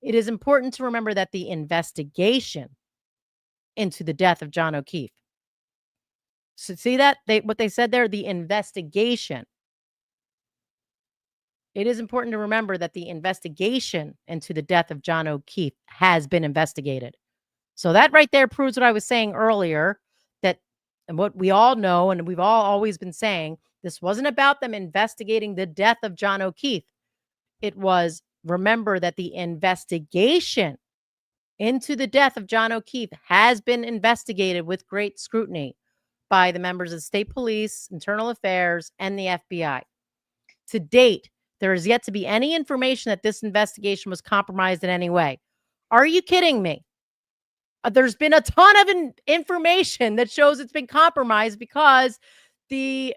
It is important to remember that the investigation into the death of John O'Keefe. So see that? What they said there, the investigation. It is important to remember that the investigation into the death of John O'Keefe has been investigated. So that right there proves what I was saying earlier, that and what we all know and we've all always been saying, this wasn't about them investigating the death of John O'Keefe. It was, remember that the investigation into the death of John O'Keefe has been investigated with great scrutiny by the members of the State Police, Internal Affairs, and the FBI. To date, there is yet to be any information that this investigation was compromised in any way. Are you kidding me? There's been a ton of information that shows it's been compromised because the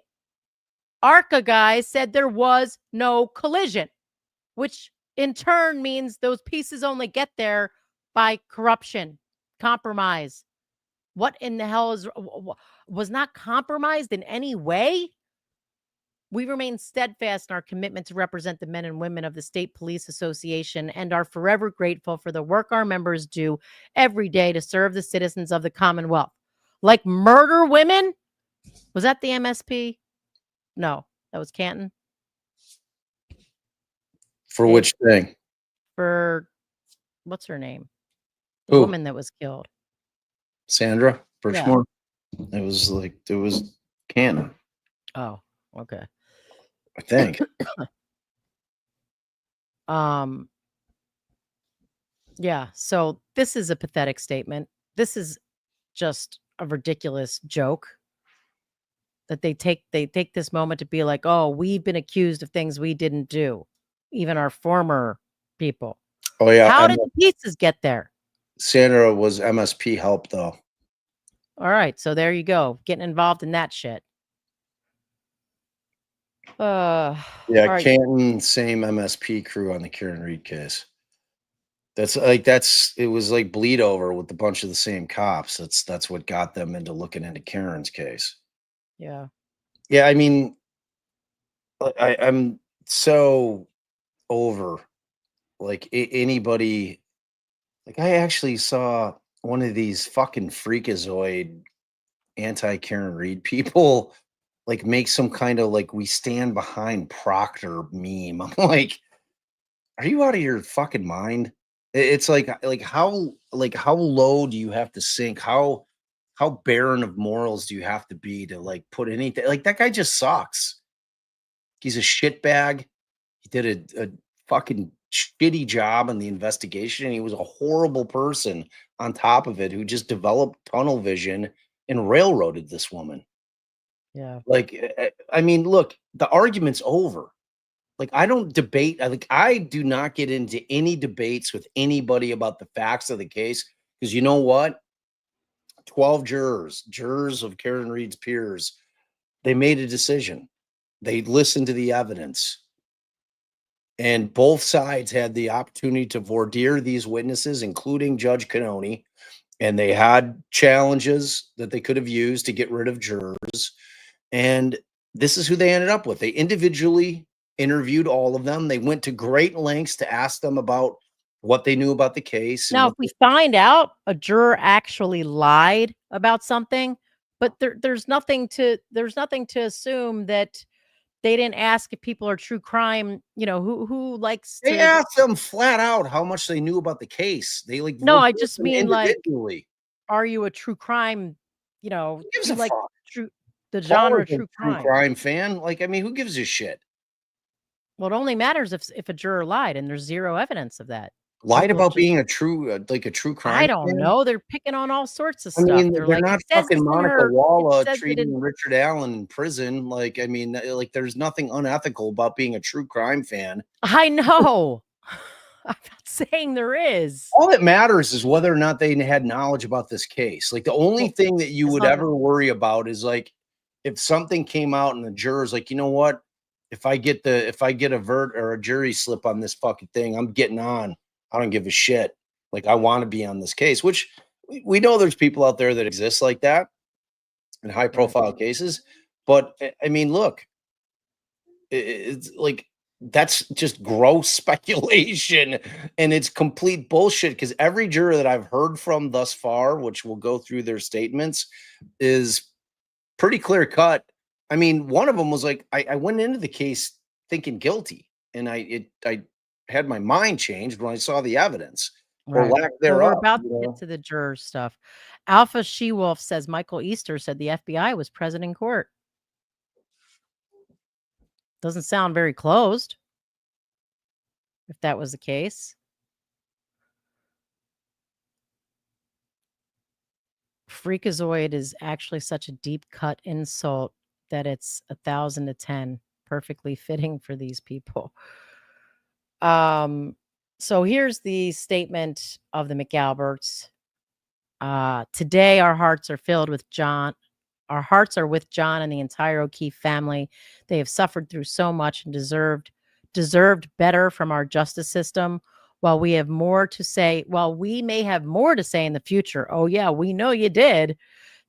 ARCA guy said there was no collision, which in turn means those pieces only get there by corruption, compromise. What in the hell was not compromised in any way? We remain steadfast in our commitment to represent the men and women of the State Police Association and are forever grateful for the work our members do every day to serve the citizens of the Commonwealth. Like murder women? Was that the MSP? No, that was Canton. For which thing? For what's her name? The Who? woman that was killed. Sandra Birchmore. Yeah. It was Canton. Oh, okay. I think. Yeah, so this is a pathetic statement. This is just a ridiculous joke that they take this moment to be like, oh, we've been accused of things we didn't do, even our former people. Oh yeah. How did the pieces get there? Sandra was MSP help though. All right, so there you go, getting involved in that shit. Yeah, right. Canton, same MSP crew on the Karen Reed case. It was like bleed over with a bunch of the same cops. That's what got them into looking into Karen's case. Yeah. Yeah, I mean, I'm so over like anybody. Like I actually saw one of these fucking freakazoid anti-Karen Reed people like make some kind of like we stand behind Proctor meme. I'm like, are you out of your fucking mind? It's like how low do you have to sink? How barren of morals do you have to be to like put anything like that guy just sucks. He's a shitbag. He did a fucking shitty job in the investigation, and he was a horrible person on top of it who just developed tunnel vision and railroaded this woman. Yeah. Like, I mean, look, the argument's over. Like, I don't debate. I do not get into any debates with anybody about the facts of the case because you know what? 12 jurors of Karen Reed's peers, they made a decision. They listened to the evidence. And both sides had the opportunity to voir dire these witnesses, including Judge Cannoni. And they had challenges that they could have used to get rid of jurors. And this is who they ended up with. They individually interviewed all of them. They went to great lengths to ask them about what they knew about the case. Now, if we find out a juror actually lied about something, but there's nothing to assume that they didn't ask if people are true crime, who likes they asked them flat out how much they knew about the case. They like no, I just mean individually. Like, are you a true crime? Who gives a like fuck? The genre true crime fan. Like, I mean, who gives a shit? Well, it only matters if a juror lied, and there's zero evidence of that. Lied about being a true crime. I don't know. They're picking on all sorts of stuff. I mean, they're like, not fucking Monica Walla treating Richard Allen in prison. Like, I mean, like, there's nothing unethical about being a true crime fan. I know. I'm not saying there is. All that matters is whether or not they had knowledge about this case. Like, the only thing that you would ever worry about is like if something came out and the jurors like, you know what? If I get a vert or a jury slip on this fucking thing, I'm getting on. I don't give a shit. Like, I want to be on this case, which we know there's people out there that exist like that in high profile cases. But I mean, look, it's like, that's just gross speculation, and it's complete bullshit, because every juror that I've heard from thus far, which will go through their statements, is pretty clear cut. I mean, one of them was like, I went into the case thinking guilty, and I had my mind changed when I saw the evidence or Right. lack Well, we're thereof. about to get to the juror stuff. Alpha She-Wolf says Michael Easter said the FBI was present in court. Doesn't sound very closed, if that was the case. Freakazoid is actually such a deep cut insult that it's 1,000 to 10, perfectly fitting for these people. So here's the statement of the McAlberts. Today, our hearts are filled with John. Our hearts are with John and the entire O'Keefe family. They have suffered through so much and deserved better from our justice system. While we may have more to say in the future. Oh yeah, we know you did.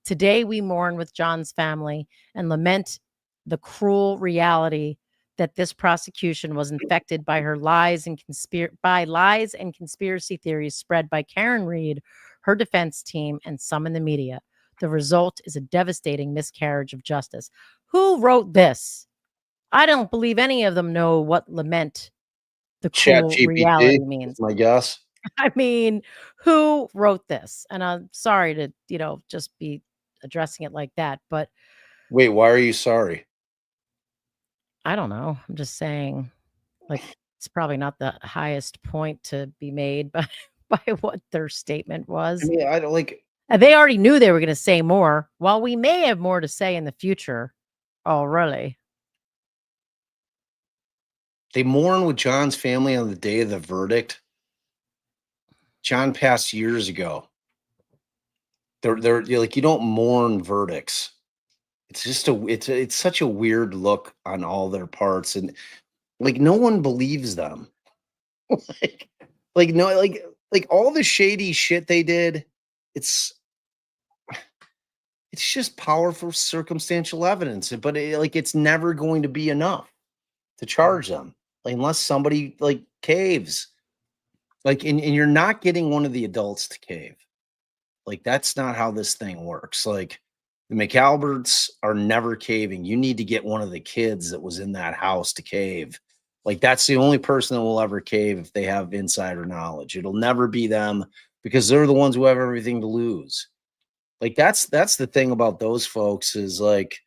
Today we mourn with John's family and lament the cruel reality that this prosecution was infected by lies and conspiracy theories spread by Karen Reed, her defense team, and some in the media. The result is a devastating miscarriage of justice. Who wrote this? I don't believe any of them know what lament the cruel reality means. My guess. I mean, who wrote this? And I'm sorry to, just be addressing it like that, but Wait, why are you sorry? I don't know. I'm just saying, like, it's probably not the highest point to be made by what their statement I was. mean, I don't like. They already knew they were going to say more. While we may have more to say in the future. Oh, really? They mourn with John's family on the day of the verdict. John passed years ago. They're like, you don't mourn verdicts. It's just it's such a weird look on all their parts, and like, no one believes them. like no, like all the shady shit they did. It's just powerful circumstantial evidence, but it's never going to be enough to charge them, like, unless somebody like caves. Like, and you're not getting one of the adults to cave. Like, that's not how this thing works. Like, the McAlberts are never caving. You need to get one of the kids that was in that house to cave. Like, that's the only person that will ever cave if they have insider knowledge. It'll never be them, because they're the ones who have everything to lose. Like, that's the thing about those folks, is like,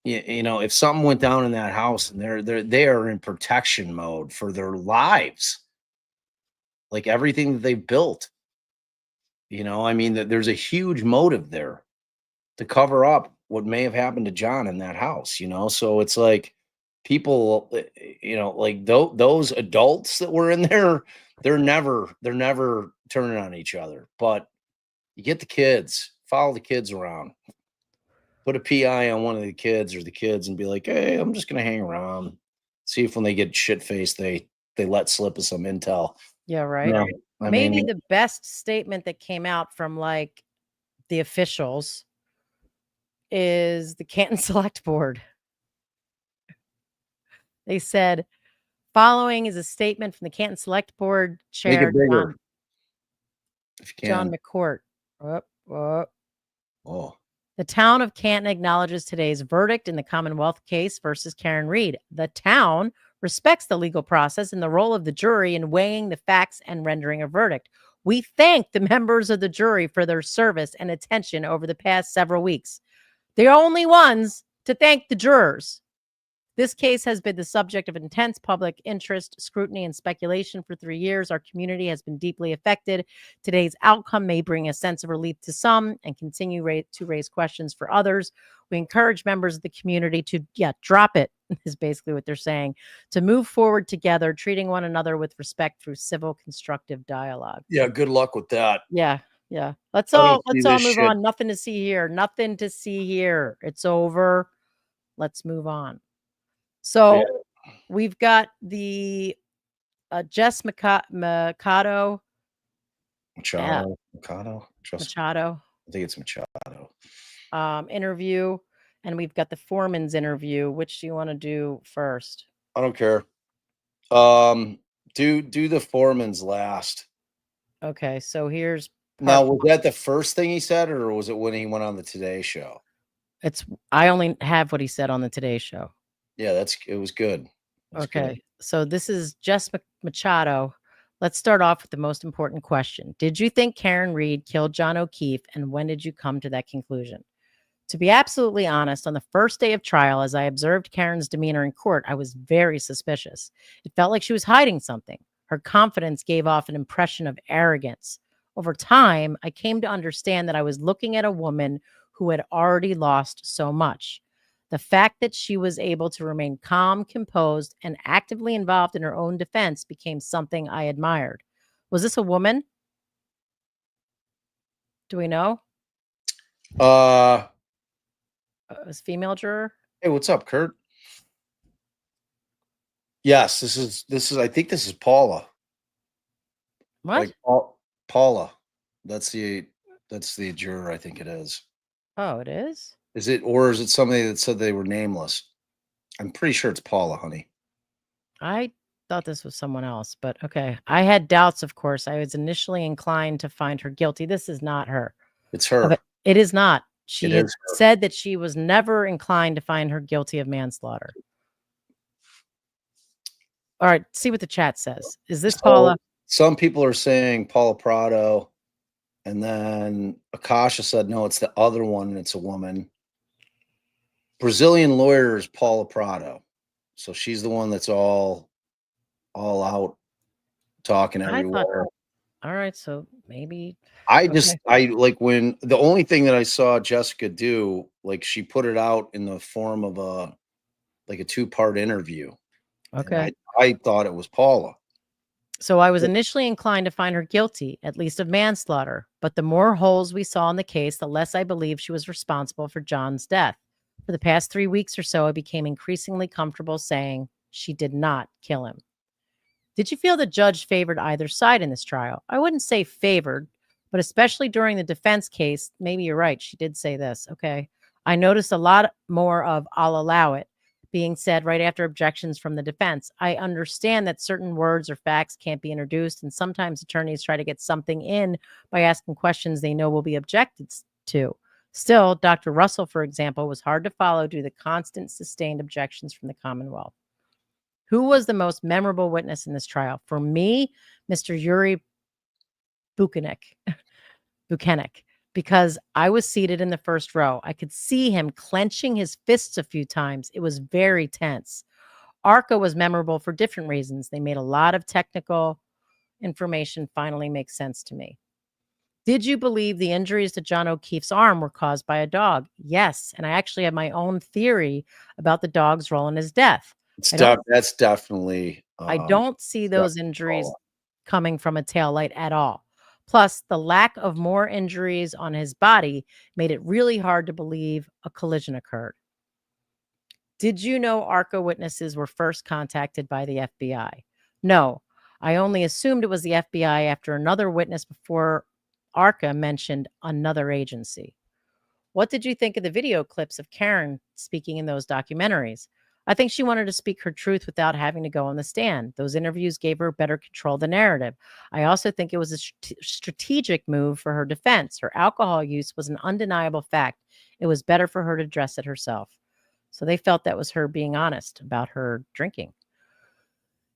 if something went down in that house, and they are in protection mode for their lives. Like, everything that they've built. I mean, that there's a huge motive there to cover up what may have happened to John in that house, So it's like, people, like those adults that were in there, they're never turning on each other. But you get the kids, follow the kids around, put a PI on one of the kids or the kids, and be like, hey, I'm just gonna hang around, see if when they get shit faced, they let slip of some intel. Yeah, right. Maybe the best statement that came out from like the officials is the Canton Select Board. They said, following is a statement from the Canton Select Board Chair John McCourt. Oh. The town of Canton acknowledges today's verdict in the Commonwealth case versus Karen Reed. The town respects the legal process and the role of the jury in weighing the facts and rendering a verdict. We thank the members of the jury for their service and attention over the past several weeks. They're only ones to thank the jurors. This case has been the subject of intense public interest, scrutiny, and speculation for 3 years. Our community has been deeply affected. Today's outcome may bring a sense of relief to some and continue to raise questions for others. We encourage members of the community to, drop it, is basically what they're saying, to move forward together, treating one another with respect through civil, constructive dialogue. Yeah, good luck with that. Yeah. Let's all move on. Nothing to see here. It's over. Let's move on. So Yeah. we've got the Jess Machado. Machado. Machado I think it's Machado. interview, and we've got the Foreman's interview. Which do you want to do first? I don't care. Do the Foreman's last. Okay, so here's Now, part. was that the first thing he said, or was it when he went on the Today Show? I only have what he said on the Today Show. Yeah, it was good. Okay, so this is Jess Machado. Let's start off with the most important question. Did you think Karen Reed killed John O'Keefe, and when did you come to that conclusion? To be absolutely honest, on the first day of trial, as I observed Karen's demeanor in court, I was very suspicious. It felt like she was hiding something. Her confidence gave off an impression of arrogance. Over time, I came to understand that I was looking at a woman who had already lost so much. The fact that she was able to remain calm, composed, and actively involved in her own defense became something I admired. Was this a woman? Do we know? Uh, It was a female juror? hey, what's up, Kurt? Yes, this is. I think this is Paula. What? Like Paula. That's the juror. I think it is. Oh, it is? Is it, or is it somebody that said they were nameless? I'm pretty sure it's Paula, honey. I thought this was someone else, but okay. I had doubts, of course. I was initially inclined to find her guilty. This is not her. It's her. But it is not. She It had is her. said that she was never inclined to find her guilty of manslaughter. All right, see what the chat says. Is this Paula? Some people are saying Paula Prado, and then Akasha said no, it's the other one, and it's a woman. Brazilian lawyer is Paula Prado, so she's the one that's all out talking everywhere. All right, so maybe I like when the only thing that I saw Jessica do, like she put it out in the form of a 2-part interview. Okay. I thought it was Paula. So I was initially inclined to find her guilty, at least of manslaughter. But the more holes we saw in the case, the less I believed she was responsible for John's death. For the past 3 weeks or so, I became increasingly comfortable saying she did not kill him. Did you feel the judge favored either side in this trial? I wouldn't say favored, but especially during the defense case, maybe you're right. She did say this. Okay. I noticed a lot more of "I'll allow it" being said right after objections from the defense. I understand that certain words or facts can't be introduced, and sometimes attorneys try to get something in by asking questions they know will be objected to. Still, Dr. Russell, for example, was hard to follow due to the constant sustained objections from the Commonwealth. Who was the most memorable witness in this trial? For me, Mr. Yuri Buchanek, because I was seated in the first row. I could see him clenching his fists a few times. It was very tense. ARCA was memorable for different reasons. They made a lot of technical information finally make sense to me. Did you believe the injuries to John O'Keefe's arm were caused by a dog? Yes. And I actually have my own theory about the dog's role in his death. That's definitely. I don't see those injuries coming from a taillight at all. Plus, the lack of more injuries on his body made it really hard to believe a collision occurred. Did you know ARCA witnesses were first contacted by the FBI? No, I only assumed it was the FBI after another witness before ARCA mentioned another agency. What did you think of the video clips of Karen speaking in those documentaries? I think she wanted to speak her truth without having to go on the stand. Those interviews gave her better control of the narrative. I also think it was a strategic move for her defense. Her alcohol use was an undeniable fact. It was better for her to address it herself. So they felt that was her being honest about her drinking.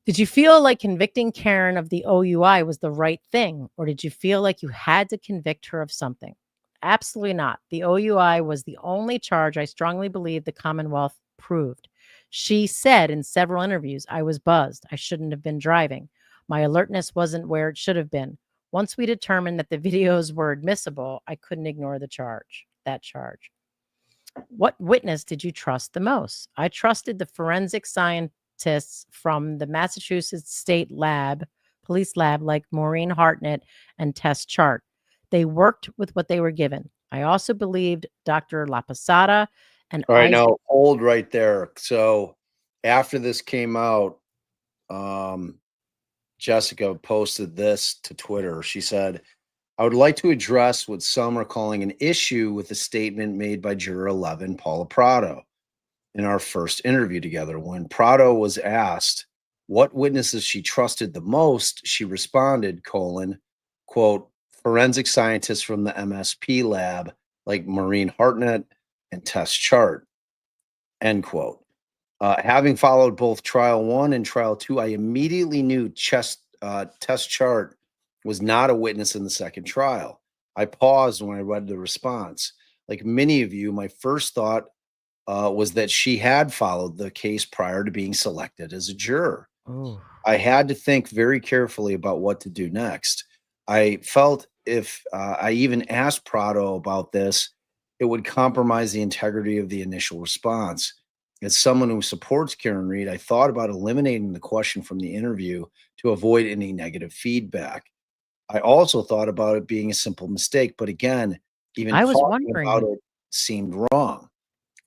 Did you feel like convicting Karen of the OUI was the right thing, or did you feel like you had to convict her of something? Absolutely not. The OUI was the only charge I strongly believe the Commonwealth proved. She said in several interviews, I was buzzed. I shouldn't have been driving. My alertness wasn't where it should have been. Once we determined that the videos were admissible, I couldn't ignore that charge. What witness did you trust the most? I trusted the forensic scientists from the Massachusetts State Police Lab, like Maureen Hartnett and Tess Chart. They worked with what they were given. I also believed Dr. La Posada and All right, now hold right there. So after this came out, Jessica posted this to Twitter. She said, I would like to address what some are calling an issue with the statement made by Juror 11, Paula Prado, in our first interview together. When Prado was asked what witnesses she trusted the most, she responded, quote, forensic scientists from the MSP lab like Maureen Hartnett and Tess Chart, end quote. Having followed both trial 1 and trial 2, I immediately knew Tess Chart was not a witness in the second trial. I paused when I read the response. Like many of you, my first thought was that she had followed the case prior to being selected as a juror. Ooh. I had to think very carefully about what to do next. I felt if I even asked Prado about this, it would compromise the integrity of the initial response. As someone who supports Karen Reed, I thought about eliminating the question from the interview to avoid any negative feedback. I also thought about it being a simple mistake, but again, even I was talking about wondering. it seemed wrong.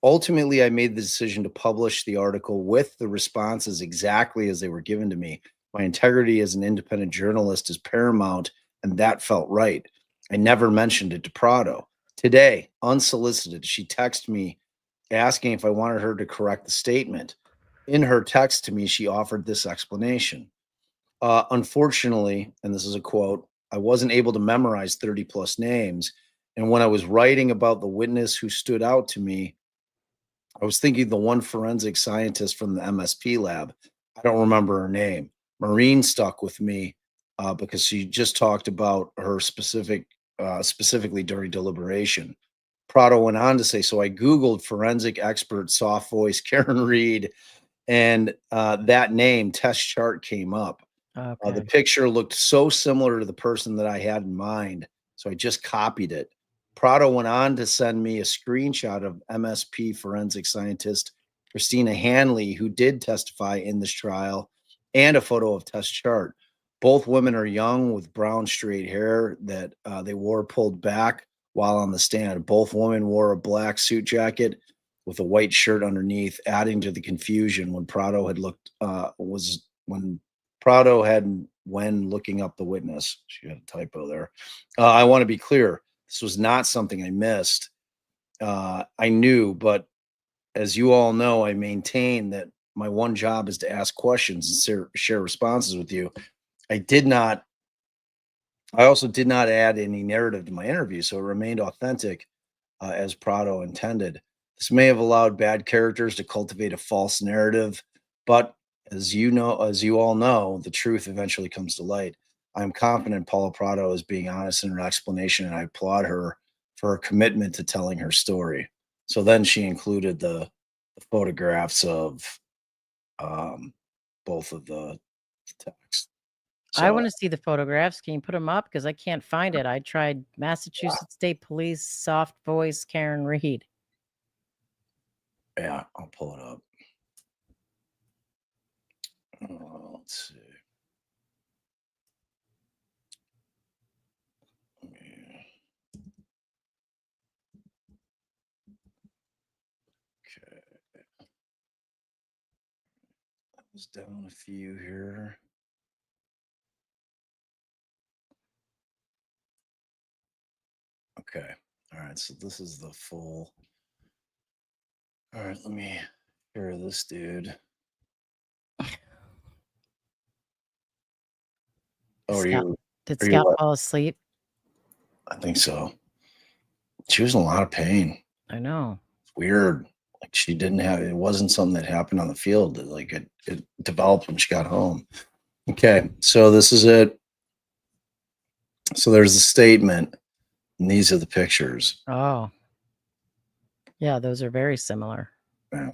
Ultimately, I made the decision to publish the article with the responses exactly as they were given to me. My integrity as an independent journalist is paramount, and that felt right. I never mentioned it to Prado. Today, unsolicited, she texted me asking if I wanted her to correct the statement. In her text to me, she offered this explanation. Unfortunately, and this is a quote, I wasn't able to memorize 30 plus names. And when I was writing about the witness who stood out to me, I was thinking the one forensic scientist from the MSP lab. I don't remember her name. Maureen stuck with me because she just talked about her specifically during deliberation. Prado went on to say, so I Googled forensic expert soft voice Karen Reed, and that name, Tess Chart, came up. The Okay. picture looked so similar to the person that I had in mind, so I just copied it. Prado went on to send me a screenshot of MSP forensic scientist Christina Hanley, who did testify in this trial, and a photo of Tess Chart. Both women are young with brown straight hair that they wore pulled back while on the stand. Both women wore a black suit jacket with a white shirt underneath, adding to the confusion when Prado had looked was when Prado had when looking up the witness. She had a typo there. I want to be clear. This was not something I missed. I knew, but as you all know, I maintain that my one job is to ask questions and share responses with you. I also did not add any narrative to my interview, so it remained authentic as Prado intended. This may have allowed bad characters to cultivate a false narrative, but as you all know, the truth eventually comes to light. I'm confident Paula Prado is being honest in her explanation, and I applaud her for her commitment to telling her story. So then she included the photographs of both of the texts. I So want to see the photographs. Can you put them up? Because I can't find it. I tried Massachusetts State Police soft voice Karen Reed. yeah, I'll pull it up. Let's see. Okay. I was down a few here. Okay. All right. So this is the full. All right. Let me hear this dude. Oh, Did are you Scout what? fall asleep? I think so. She was in a lot of pain. I know. It's weird. Like she didn't have, it wasn't something that happened on the field. It developed when she got home. Okay. So this is it. So there's the statement, and these are the pictures. Oh. Yeah, those are very similar. Yeah.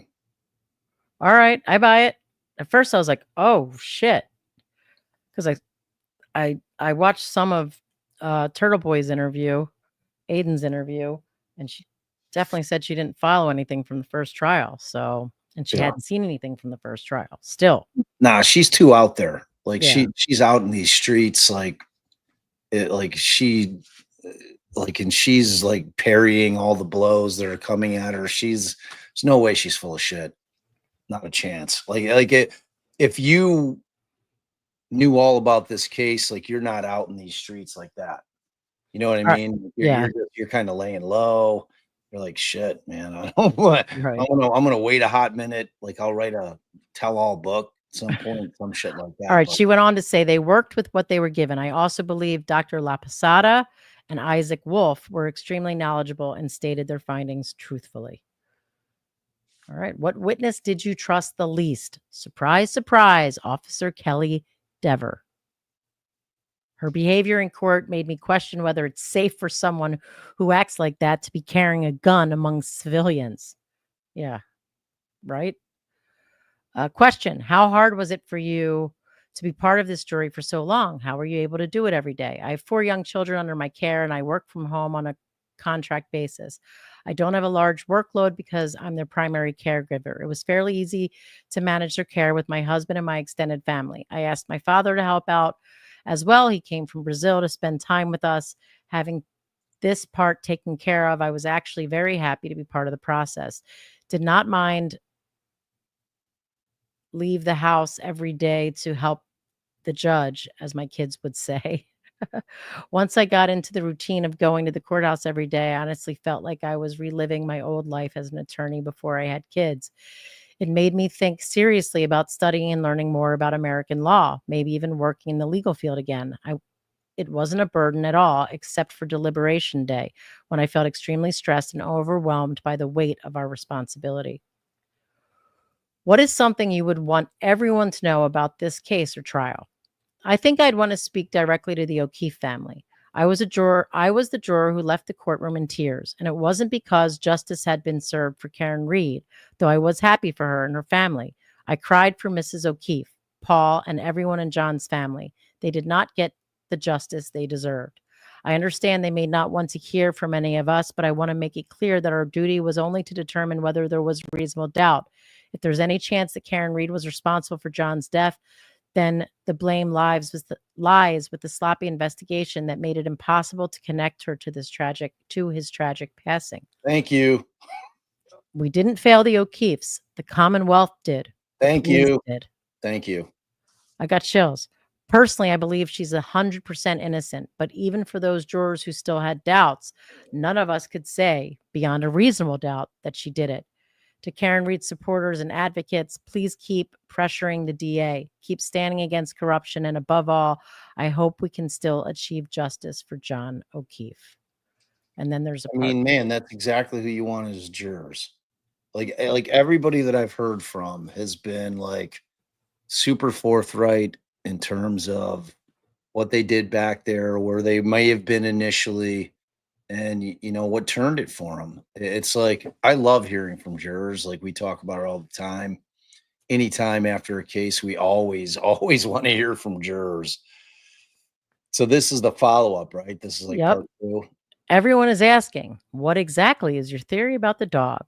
All right, I buy it. At first I was like, oh shit. Because I watched some of Turtle Boy's interview, Aiden's interview, and she definitely said she didn't follow anything from the first trial. So, and she Yeah. hadn't seen anything from the first trial. Still. Nah, she's too out there. Like Yeah. she's out in these streets, like and she's like parrying all the blows that are coming at her. There's no way she's full of shit. not a chance. If you knew all about this case, like you're not out in these streets like that. You know what I Alright. mean? Yeah, You're kind of laying low. You're like, shit, man. I don't want. right. I'm gonna wait a hot minute. Like I'll write a tell-all book at some point, some shit like All that. right, But she went on to say they worked with what they were given. I also believe Dr. La Posada and Isaac Wolf were extremely knowledgeable and stated their findings truthfully. All right, what witness did you trust the least? Surprise, surprise, Officer Kelly Dever. Her behavior in court made me question whether it's safe for someone who acts like that to be carrying a gun among civilians. Yeah, right? Question: how hard was it for you to be part of this jury for so long? How were you able to do it every day? I have 4 young children under my care, and I work from home on a contract basis. I don't have a large workload because I'm their primary caregiver. It was fairly easy to manage their care with my husband and my extended family. I asked my father to help out as well. He came from Brazil to spend time with us. Having this part taken care of, I was actually very happy to be part of the process. Did not mind leave the house every day to help the judge, as my kids would say. Once I got into the routine of going to the courthouse every day, I honestly felt like I was reliving my old life as an attorney before I had kids. It made me think seriously about studying and learning more about American law, maybe even working in the legal field again. It wasn't a burden at all, except for deliberation day, when I felt extremely stressed and overwhelmed by the weight of our responsibility. What is something you would want everyone to know about this case or trial? I think I'd want to speak directly to the O'Keefe family. I was a juror. I was the juror who left the courtroom in tears, and it wasn't because justice had been served for Karen Reed, though I was happy for her and her family. I cried for Mrs. O'Keefe, Paul, and everyone in John's family. They did not get the justice they deserved. I understand they may not want to hear from any of us, but I want to make it clear that our duty was only to determine whether there was reasonable doubt. If there's any chance that Karen Reed was responsible for John's death, then the blame lies with the sloppy investigation that made it impossible to connect her to his tragic passing. thank you. We didn't fail the O'Keefes. The Commonwealth did. The Thank police you. did. Thank you. I got chills. Personally, I believe she's 100% innocent, but even for those jurors who still had doubts, none of us could say beyond a reasonable doubt that she did it. To Karen Reed supporters and advocates, please keep pressuring the DA, keep standing against corruption, and above all, I hope we can still achieve justice for John O'Keefe. And then there's a I part. mean, man, that's exactly who you want as jurors. Like everybody that I've heard from has been like super forthright in terms of what they did back there, where they may have been initially, and you know what turned it for them. It's like I love hearing from jurors. Like we talk about it all the time. Anytime after a case, we always always want to hear from jurors. So this is the follow up, right? This is like Yep. part 2. Everyone is asking, what exactly is your theory about the dog?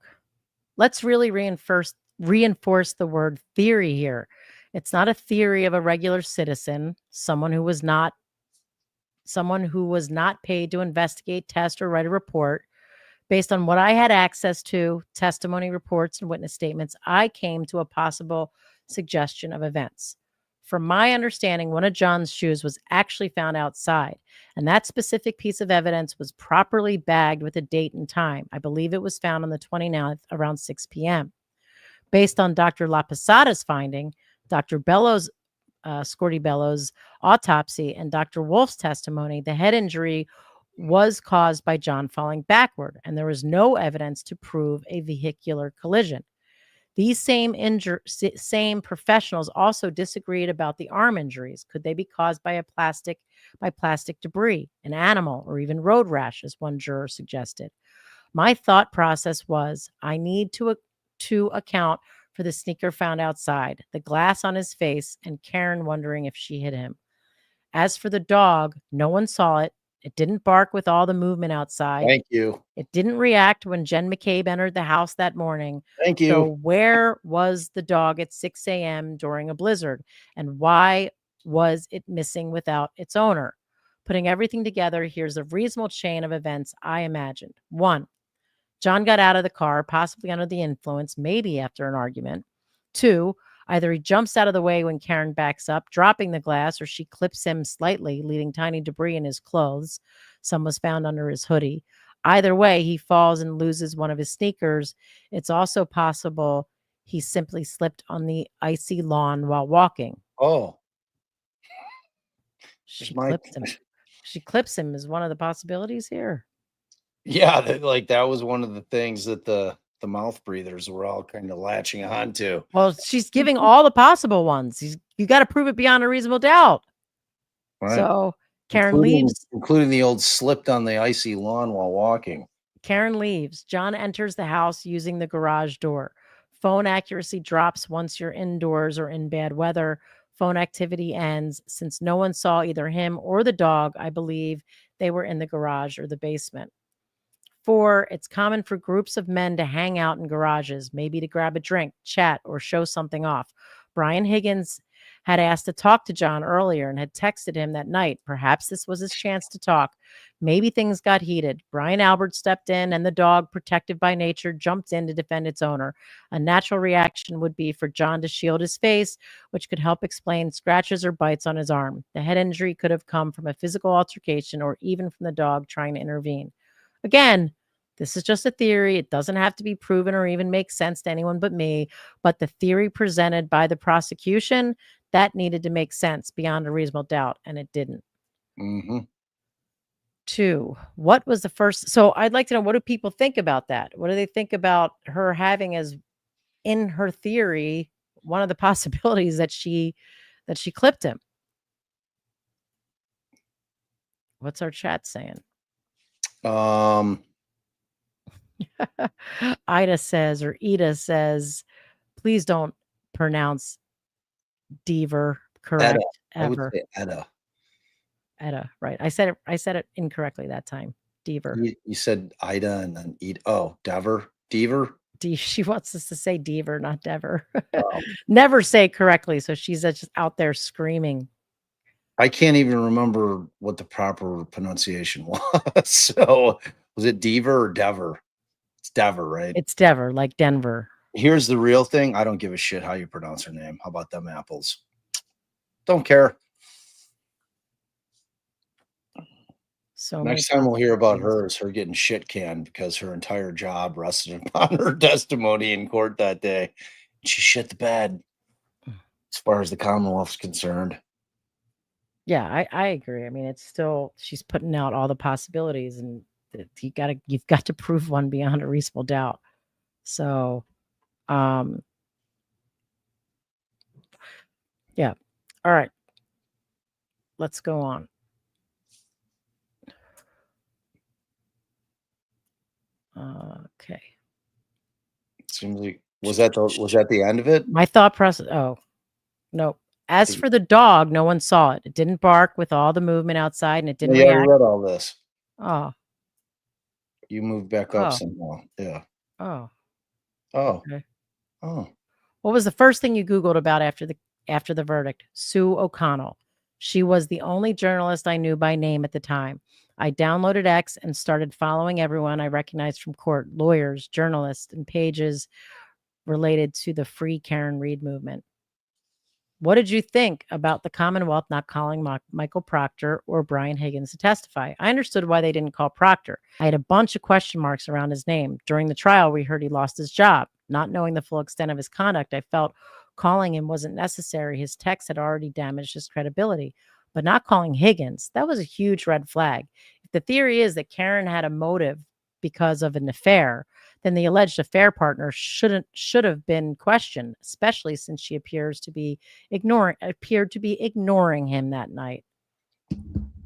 Let's really reinforce the word theory here. It's not a theory of a regular citizen, someone who was not paid to investigate, test, or write a report. Based on what I had access to, testimony reports and witness statements, I came to a possible suggestion of events. From my understanding, one of John's shoes was actually found outside, and that specific piece of evidence was properly bagged with a date and time. I believe it was found on the 29th around 6 p.m. Based on Dr. La Posada's finding, Dr. Scorty Bellows' autopsy, and Dr. Wolf's testimony, the head injury was caused by John falling backward, and there was no evidence to prove a vehicular collision. These same professionals also disagreed about the arm injuries. Could they be caused by plastic debris, an animal, or even road rash, as one juror suggested? My thought process was, I need to account for the sneaker found outside, the glass on his face, and Karen wondering if she hit him. As for the dog, no one saw it. It didn't bark with all the movement outside. Thank you. It didn't react when Jen McCabe entered the house that morning. Thank you. So where was the dog at 6 a.m. during a blizzard? And why was it missing without its owner? Putting everything together, here's a reasonable chain of events I imagined. 1, John got out of the car, possibly under the influence, maybe after an argument. 2, either he jumps out of the way when Karen backs up, dropping the glass, or she clips him slightly, leaving tiny debris in his clothes. Some was found under his hoodie. Either way, he falls and loses one of his sneakers. It's also possible he simply slipped on the icy lawn while walking. Oh, She my clips him. She clips him is one of the possibilities here. yeah, that was one of the things that the mouth breathers were all kind of latching on to. Well, she's giving all the possible ones. You got to prove it beyond a reasonable doubt. Right. So Karen leaves. Including the old slipped on the icy lawn while walking. Karen leaves. John enters the house using the garage door. Phone accuracy drops once you're indoors or in bad weather. Phone activity ends. Since no one saw either him or the dog, I believe they were in the garage or the basement. 4, it's common for groups of men to hang out in garages, maybe to grab a drink, chat, or show something off. Brian Higgins had asked to talk to John earlier and had texted him that night. Perhaps this was his chance to talk. Maybe things got heated. Brian Albert stepped in, and the dog, protected by nature, jumped in to defend its owner. A natural reaction would be for John to shield his face, which could help explain scratches or bites on his arm. The head injury could have come from a physical altercation or even from the dog trying to intervene. Again, this is just a theory. It doesn't have to be proven or even make sense to anyone but me. But the theory presented by the prosecution, that needed to make sense beyond a reasonable doubt, and it didn't. Mm-hmm. 2, what was the first? So I'd like to know, what do people think about that? What do they think about her having as in her theory one of the possibilities that she clipped him? What's our chat saying? Ida says, or Ida says, please don't pronounce Deaver correct Etta. I would ever. say Etta. Etta, right. I said it incorrectly that time. Deaver. You said Ida and then Dever. Deaver. She wants us to say Deaver, not Dever. Oh. Never say correctly. So she's just out there screaming. I can't even remember what the proper pronunciation was. So was it Dever or Dever? It's Dever, right? It's Dever, like Denver. Here's the real thing. I don't give a shit how you pronounce her name. How about them apples? Don't care. So next time we'll hear about her is her getting shit canned because her entire job rested upon her testimony in court that day. She shit the bed as far as the Commonwealth's concerned. Yeah, I agree. I mean, it's still, she's putting out all the possibilities, and you've got to prove one beyond a reasonable doubt. So, yeah. All right. Let's go on. Okay. Seems like was that the end of it? My thought process. Oh, no. As for the dog, no one saw it. It didn't bark with all the movement outside, and it didn't react. I read all this. Oh. You moved back up somehow. Yeah. Oh. Oh. Okay. Oh. What was the first thing you Googled about after the verdict? Sue O'Connell. She was the only journalist I knew by name at the time. I downloaded X and started following everyone I recognized from court, lawyers, journalists, and pages related to the Free Karen Read movement. What did you think about the Commonwealth not calling Michael Proctor or Brian Higgins to testify? I understood why they didn't call Proctor. I had a bunch of question marks around his name. During the trial, we heard he lost his job. Not knowing the full extent of his conduct, I felt calling him wasn't necessary. His text had already damaged his credibility. But not calling Higgins, that was a huge red flag. If the theory is that Karen had a motive because of an affair, then the alleged affair partner should have been questioned, especially since she appeared to be ignoring him that night.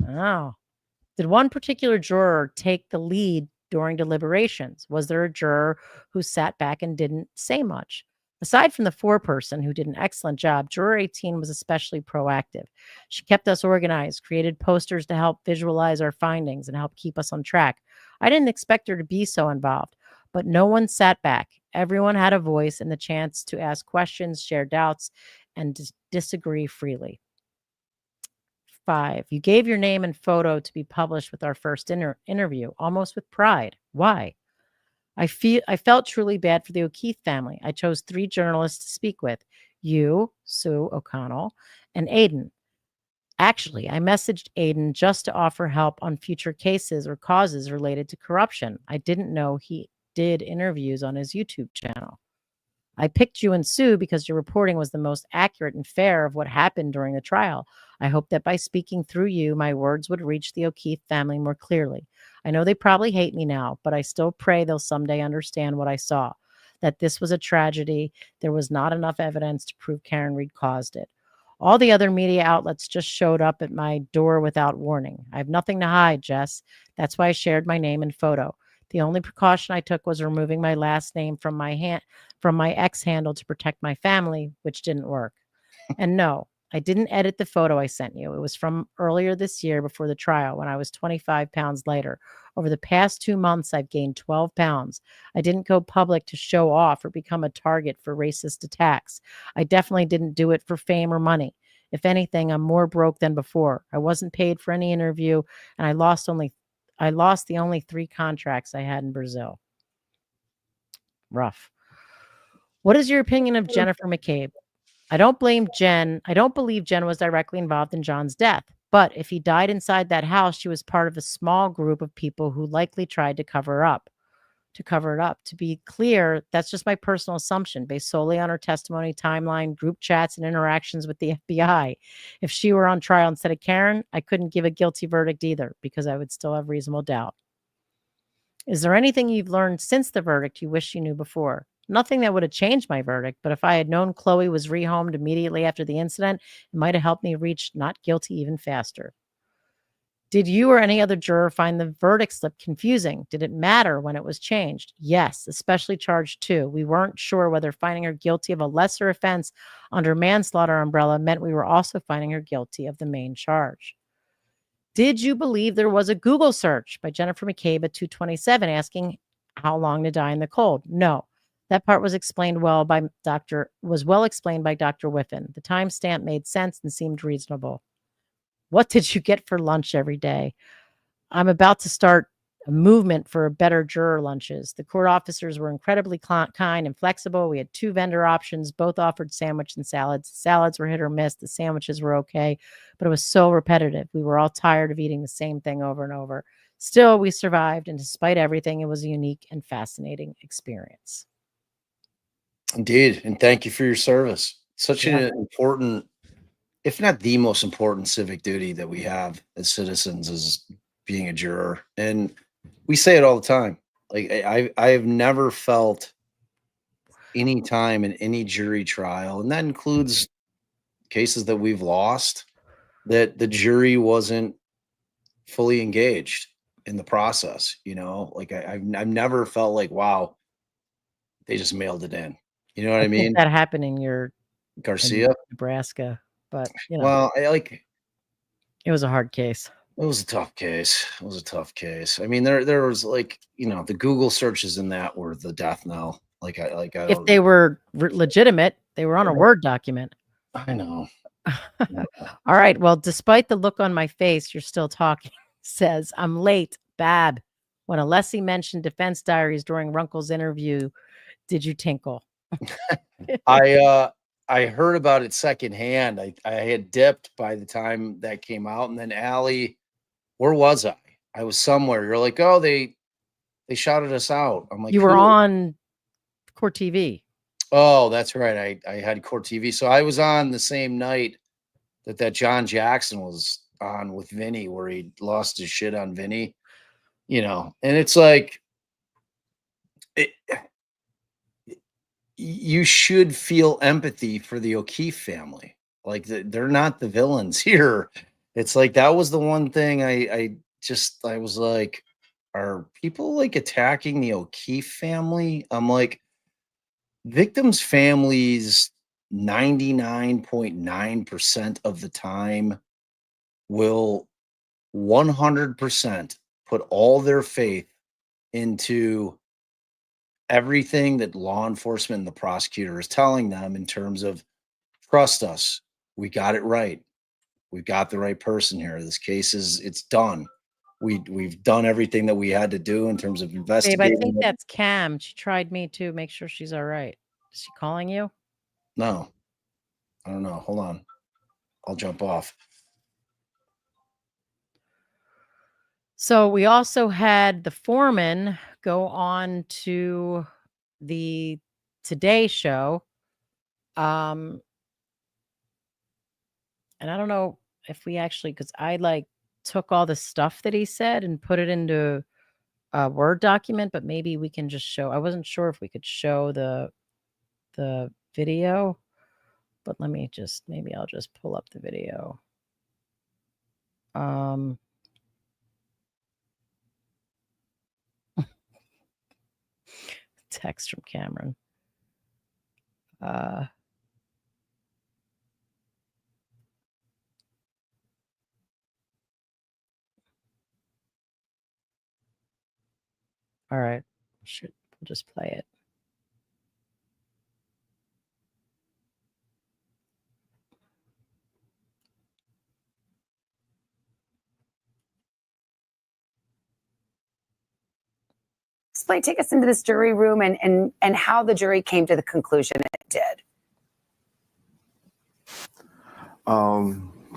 Oh. Did one particular juror take the lead during deliberations? Was there a juror who sat back and didn't say much? Aside from the foreperson who did an excellent job, Juror 18 was especially proactive. She kept us organized, created posters to help visualize our findings and help keep us on track. I didn't expect her to be so involved, but no one sat back. Everyone had a voice and the chance to ask questions, share doubts, and disagree freely. 5, you gave your name and photo to be published with our first interview, almost with pride. Why? I felt truly bad for the O'Keefe family. I chose 3 journalists to speak with: you, Sue O'Connell, and Aiden. Actually, I messaged Aiden just to offer help on future cases or causes related to corruption. I didn't know he did interviews on his YouTube channel. I picked you and Sue because your reporting was the most accurate and fair of what happened during the trial. I hope that by speaking through you, my words would reach the O'Keefe family more clearly. I know they probably hate me now, but I still pray they'll someday understand what I saw, that this was a tragedy. There was not enough evidence to prove Karen Reed caused it. All the other media outlets just showed up at my door without warning. I have nothing to hide, Jess. That's why I shared my name and photo. The only precaution I took was removing my last name from my ex handle to protect my family, which didn't work. And no, I didn't edit the photo I sent you. It was from earlier this year before the trial when I was 25 pounds lighter. Over the past 2 months, I've gained 12 pounds. I didn't go public to show off or become a target for racist attacks. I definitely didn't do it for fame or money. If anything, I'm more broke than before. I wasn't paid for any interview, and I lost the only 3 contracts I had in Brazil. Rough. What is your opinion of Jennifer McCabe? I don't blame Jen. I don't believe Jen was directly involved in John's death. But if he died inside that house, she was part of a small group of people who likely tried to cover it up. To be clear, that's just my personal assumption based solely on her testimony, timeline, group chats, and interactions with the FBI. If she were on trial instead of Karen, I couldn't give a guilty verdict either because I would still have reasonable doubt. Is there anything you've learned since the verdict you wish you knew before? Nothing that would have changed my verdict, but if I had known Chloe was rehomed immediately after the incident, it might have helped me reach not guilty even faster. Did you or any other juror find the verdict slip confusing? Did it matter when it was changed? Yes, especially charge 2. We weren't sure whether finding her guilty of a lesser offense under manslaughter umbrella meant we were also finding her guilty of the main charge. Did you believe there was a Google search by Jennifer McCabe at 2:27 asking how long to die in the cold? No. That part was well explained by Dr. Whiffen. The timestamp made sense and seemed reasonable. What did you get for lunch every day? I'm about to start a movement for better juror lunches. The court officers were incredibly kind and flexible. We had 2 vendor options. Both offered sandwich and salads. The salads were hit or miss. The sandwiches were okay, but it was so repetitive. We were all tired of eating the same thing over and over. Still, we survived, and despite everything, it was a unique and fascinating experience. Indeed. And thank you for your service. Such Yeah. an important, if not the most important civic duty that we have as citizens is being a juror. And we say it all the time. Like I have never felt any time in any jury trial, and that includes cases that we've lost, that the jury wasn't fully engaged in the process. Like I've never felt like, wow, they just mailed it in. You know what I I think mean? that happened in Garcia. Nebraska, but, Well, it was a hard case. it was a tough case. It was a tough case. I mean, there was the Google searches in that were the death knell. I If don't. they were legitimate, they were on a Word document. I know. All right. Well, despite the look on my face, you're still talking. Says, I'm late. Bab. When Alessi mentioned defense diaries during Runkle's interview, did you tinkle? I heard about it secondhand. I had dipped by the time that came out, and then Allie, where was I? I was somewhere. You're like, oh, they shouted us out. I'm like, You were who? on Court TV. Oh, that's right. I had Court TV, so I was on the same night that John Jackson was on with Vinny, where he lost his shit on Vinny. And it's like, you should feel empathy for the O'Keefe family. Like they're not the villains here. It's like that was the one thing I was like, are people like attacking the O'Keefe family? I'm like, victims' families 99.9% of the time will 100% put all their faith into everything that law enforcement and the prosecutor is telling them in terms of, trust us, we got it right. We've got the right person here. This case it's done. we've done everything that we had to do in terms of Babe, I investigating. think that's Cam. She tried me too. Make sure she's all right. Is she calling you? No, I don't know. Hold on. I'll jump off. So we also had the Foreman go on to the Today Show. And I don't know if we actually, because I like took all the stuff that he said and put it into a Word document, but maybe we can just show. I wasn't sure if we could show the video, but let me just, maybe I'll just pull up the video. Text from Cameron. All right, we'll just play it. Explain, take us into this jury room and how the jury came to the conclusion it did.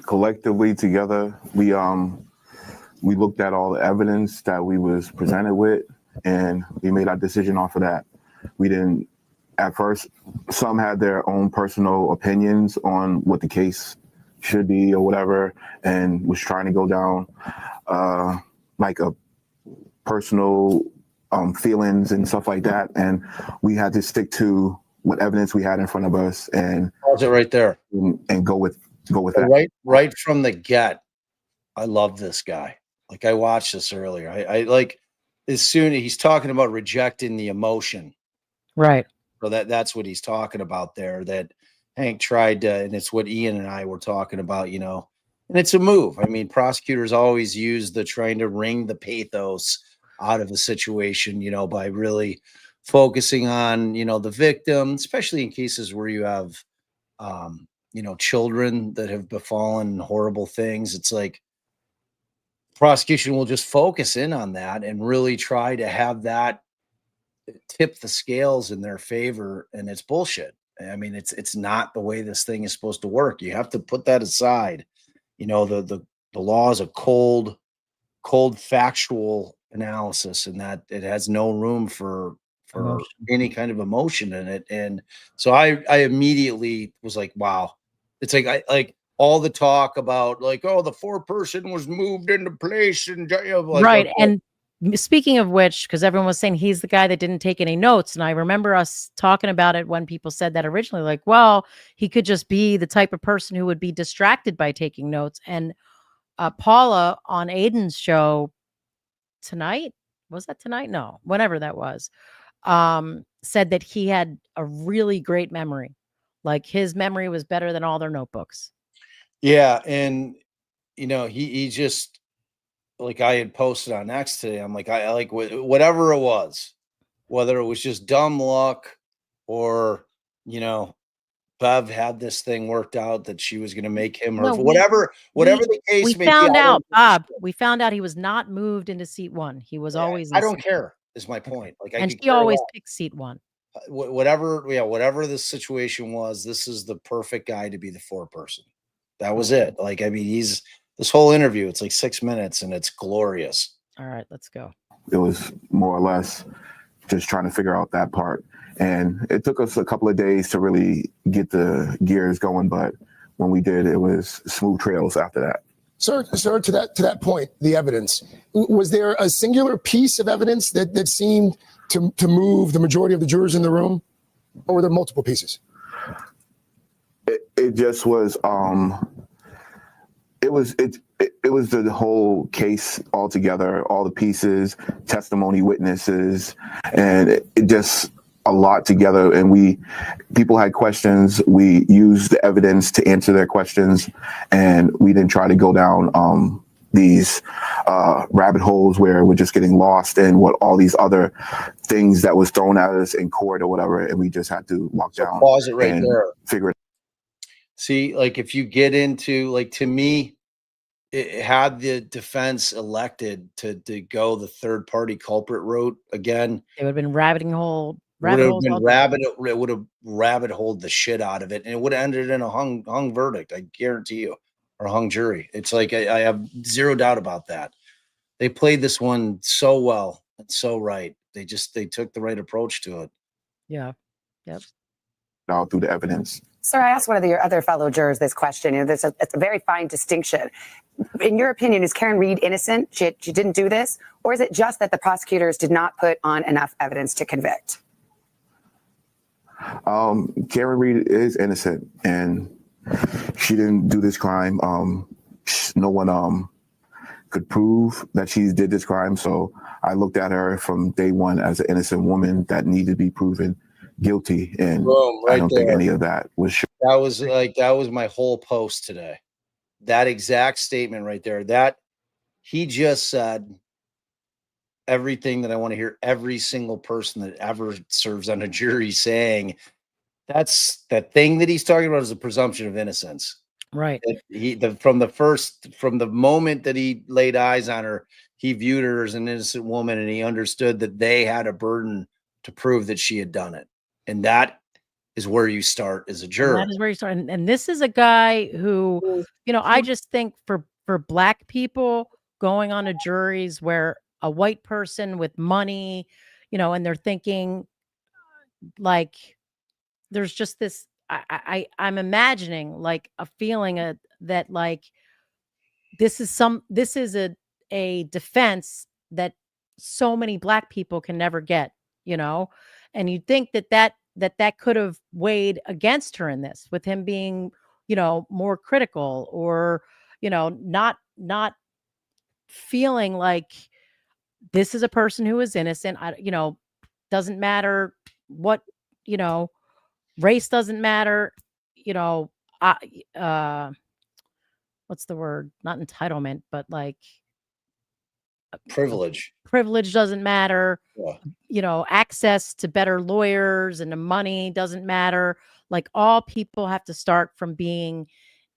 Collectively together, we looked at all the evidence that we was presented with, and we made our decision off of that. We didn't, at first, some had their own personal opinions on what the case should be or whatever, and was trying to go down like a personal feelings and stuff like that. And we had to stick to what evidence we had in front of us and pause it right there and go with that. Right from the get. I love this guy. Like, I watched this earlier. I like, as soon as he's talking about rejecting the emotion. Right. So that's what he's talking about there, that Hank tried to, and it's what Ian and I were talking about, you know, and it's a move. I mean, prosecutors always use the trying to wring the pathos out of a situation, you know, by really focusing on, you know, the victim, especially in cases where you have, you know, children that have befallen horrible things. It's like prosecution will just focus in on that and really try to have that tip the scales in their favor. And it's bullshit. I mean, it's not the way this thing is supposed to work. You have to put that aside. You know, the law is a cold factual analysis, and that it has no room for Emotion. any kind of emotion in it. And so I immediately was like, wow. It's like I like all the talk about like, oh, the foreperson was moved into place, and you know, like, Right. okay. And speaking of which, because everyone was saying he's the guy that didn't take any notes. And I remember us talking about it when people said that originally, like, well, he could just be the type of person who would be distracted by taking notes. And Paula on Aiden's show tonight, was that tonight? No, whenever that was, said that he had a really great memory. Like his memory was better than all their notebooks. Yeah. And you know, he just, like, I had posted on X today. I'm like, I like whatever it was, whether it was just dumb luck or, you know, Bev had this thing worked out that she was going to make him her, No, whatever the case we may be. found out, Bob, we found out he was not moved into seat 1. He was always in I don't seat care, is my point. Like, I and could she care always less. picks seat 1. Whatever the situation was, this is the perfect guy to be the foreperson. That was it. Like, I mean, he's this whole interview, it's like 6 minutes and it's glorious. All right, let's go. It was more or less just trying to figure out that part. And it took us a couple of days to really get the gears going. But when we did, it was smooth trails after that. Sir, to that point, the evidence, was there a singular piece of evidence that seemed to move the majority of the jurors in the room, or were there multiple pieces? It just was, it was the whole case altogether, all the pieces, testimony, witnesses, and it just a lot together. And people had questions. We used the evidence to answer their questions, and we didn't try to go down these rabbit holes where we're just getting lost in what all these other things that was thrown at us in court or whatever. And we just had to walk down. Pause it right there. Figure it. See, like, if you get into, like, to me, had the defense elected to go the third party culprit route again, It would have been rabbit would have holes. been all day. it would have rabbit holed the shit out of it, and it would have ended in a hung verdict. I guarantee you, or hung jury. It's like I have zero doubt about that. They played this one so well and so right. They took the right approach to it. Yeah. Yep. Out through the evidence. Sir, I asked one of your other fellow jurors this question. It's a very fine distinction. In your opinion, is Karen Reed innocent? She didn't do this? Or is it just that the prosecutors did not put on enough evidence to convict? Karen Reed is innocent, and she didn't do this crime. No one could prove that she did this crime, so I looked at her from day one as an innocent woman that needed to be proven guilty, and Boom, I right don't think there. any of that was true. That was my whole post today. That exact statement right there. That he just said everything that I want to hear every single person that ever serves on a jury saying. That's that thing that he's talking about is a presumption of innocence. Right. From the moment that he laid eyes on her, he viewed her as an innocent woman, and he understood that they had a burden to prove that she had done it. And that is where you start as a juror. That is where you start. And this is a guy who, I just think for Black people going on to juries where a white person with money, and they're thinking like, there's just this, I'm imagining like a feeling that like, this is a defense that so many Black people can never get, and you'd think that could have weighed against her in this, with him being, more critical, or, not feeling like this is a person who is innocent. Doesn't matter what, race doesn't matter, what's the word? Not entitlement, but like Privilege. Privilege doesn't matter. Yeah. Access to better lawyers and the money doesn't matter. Like, all people have to start from being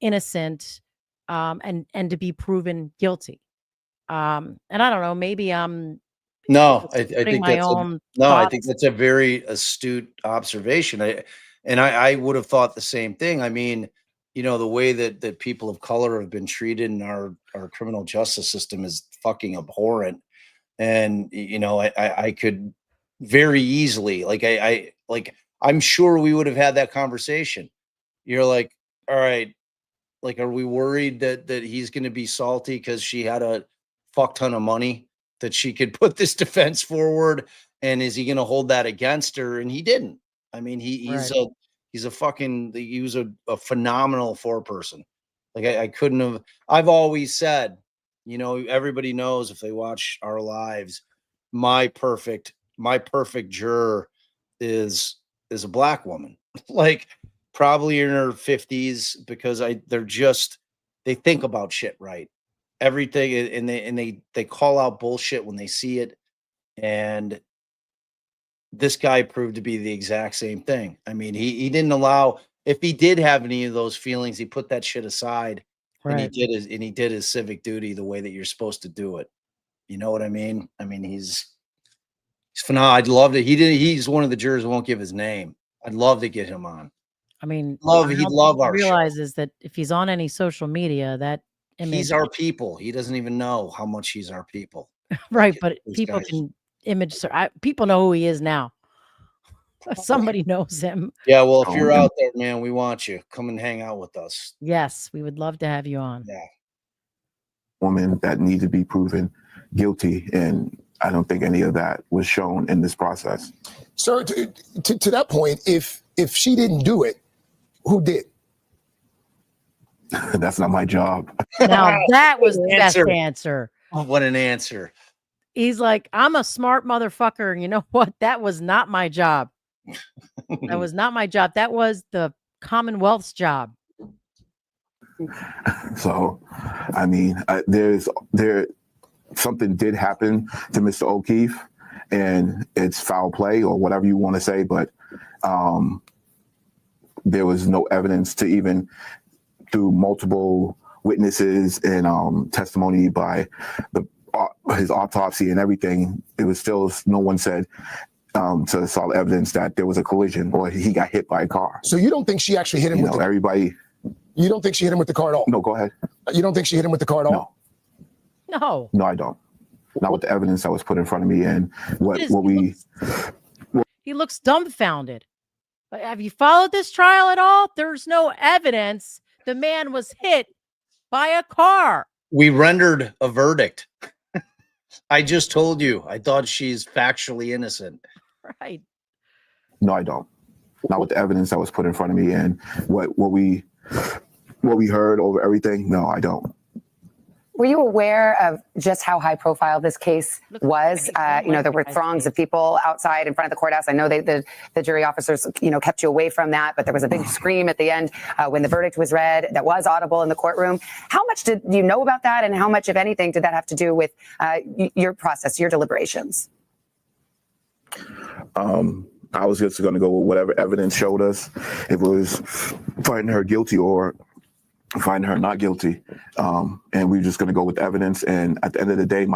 innocent, and to be proven guilty. And I don't know, maybe No, I putting think my that's own I think thoughts. that's a very astute observation. I would have thought the same thing. I mean, the way that people of color have been treated in our criminal justice system is fucking abhorrent. And I could very easily, I'm sure we would have had that conversation. You're like, all right, like, are we worried that he's going to be salty because she had a fuck ton of money that she could put this defense forward, and is he going to hold that against her? And he didn't. I mean, he's Right. he was a phenomenal foreperson. Like, I couldn't have. I've always said, everybody knows if they watch our lives, my perfect juror is a Black woman. Like, probably in her 50s, because they think about shit right. Everything, and they call out bullshit when they see it. And this guy proved to be the exact same thing. I mean, he didn't allow, if he did have any of those feelings, he put that shit aside. And Right. he did his civic duty the way that you're supposed to do it. You know what I mean? I mean, he's phenomenal. I'd love to. He's one of the jurors who won't give his name. I'd love to get him on. I mean, He'd I don't love think he our show. realizes that if he's on any social media, that image, He's our people. He doesn't even know how much he's our people. right? But These people guys. can people know who he is now. Somebody knows him. Yeah, well, if you're out there, man, we want you. Come and hang out with us. Yes, we would love to have you on. Yeah. Woman that need to be proven guilty, and I don't think any of that was shown in this process. So to that point, if she didn't do it, who did? That's not my job. Now that was the best Answer. answer. Oh, what an answer. He's like, I'm a smart motherfucker. And you know what? That was not my job. That was not my job. That was the Commonwealth's job. So, I mean, something did happen to Mr. O'Keefe, and it's foul play or whatever you want to say, but there was no evidence to even, through multiple witnesses and testimony by his autopsy and everything, it was still no one said to solid evidence that there was a collision or he got hit by a car. So you don't think she actually hit him You with know, the everybody. You don't think she hit him with the car at all? No, go ahead. You don't think she hit him with the car at all? No. No, I don't. Not with the evidence that was put in front of me and He looks dumbfounded. Have you followed this trial at all? There's no evidence the man was hit by a car. We rendered a verdict. I just told you. I thought she's factually innocent. Right. No, I don't. Not with the evidence that was put in front of me and what we heard over everything. No, I don't. Were you aware of just how high profile this case was? There were throngs of people outside in front of the courthouse. I know the jury officers, kept you away from that, but there was a big scream at the end when the verdict was read that was audible in the courtroom. How much did you know about that, and how much, if anything, did that have to do with your process, your deliberations? I was just going to go with whatever evidence showed us. If it was finding her guilty or finding her not guilty, and we were just going to go with evidence. And at the end of the day,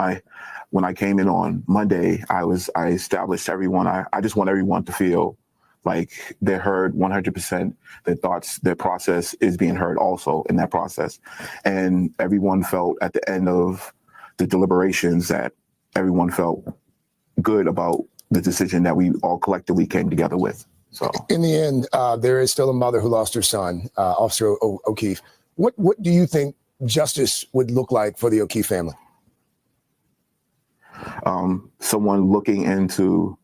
when I came in on Monday, I established everyone. I just want everyone to feel like they're heard 100%. Their thoughts, their process is being heard also in that process. And everyone felt at the end of the deliberations that everyone felt good about the decision that we all collectively came together with. So in the end, there is still a mother who lost her son, Officer O'Keefe. What do you think justice would look like for the O'Keefe family? Someone looking into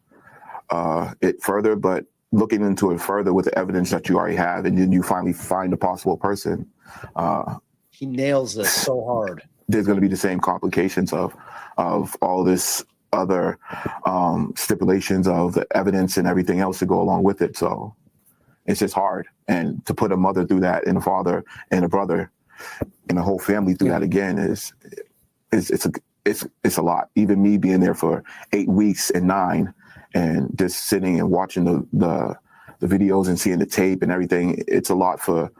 it further, but looking into it further with the evidence that you already have, and then you finally find a possible person. He nails this so hard. There's going to be the same complications of all this other stipulations of the evidence and everything else to go along with it. So it's just hard. And to put a mother through that and a father and a brother and a whole family through that again it's a lot. Even me being there for 8 weeks and 9 and just sitting and watching the videos and seeing the tape and everything, it's a lot to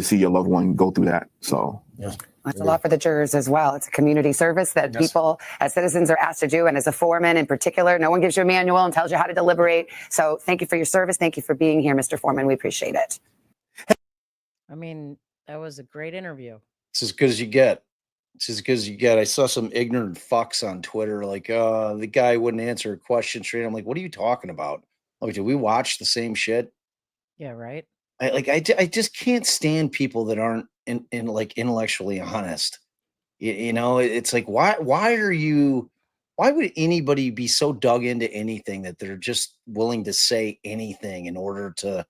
see your loved one go through that. So yeah. It's a lot for the jurors as well. It's a community service that people as citizens are asked to do. And as a foreman in particular, no one gives you a manual and tells you how to deliberate. So thank you for your service. Thank you for being here, Mr. Foreman. We appreciate it. I mean, that was a great interview. It's as good as you get. It's as good as you get. I saw some ignorant fucks on Twitter, like, the guy wouldn't answer a question straight. I'm like, what are you talking about? Like, did we watch the same shit? Yeah, right. I just can't stand people that aren't in like intellectually honest. It's like, why would anybody be so dug into anything that they're just willing to say anything in order to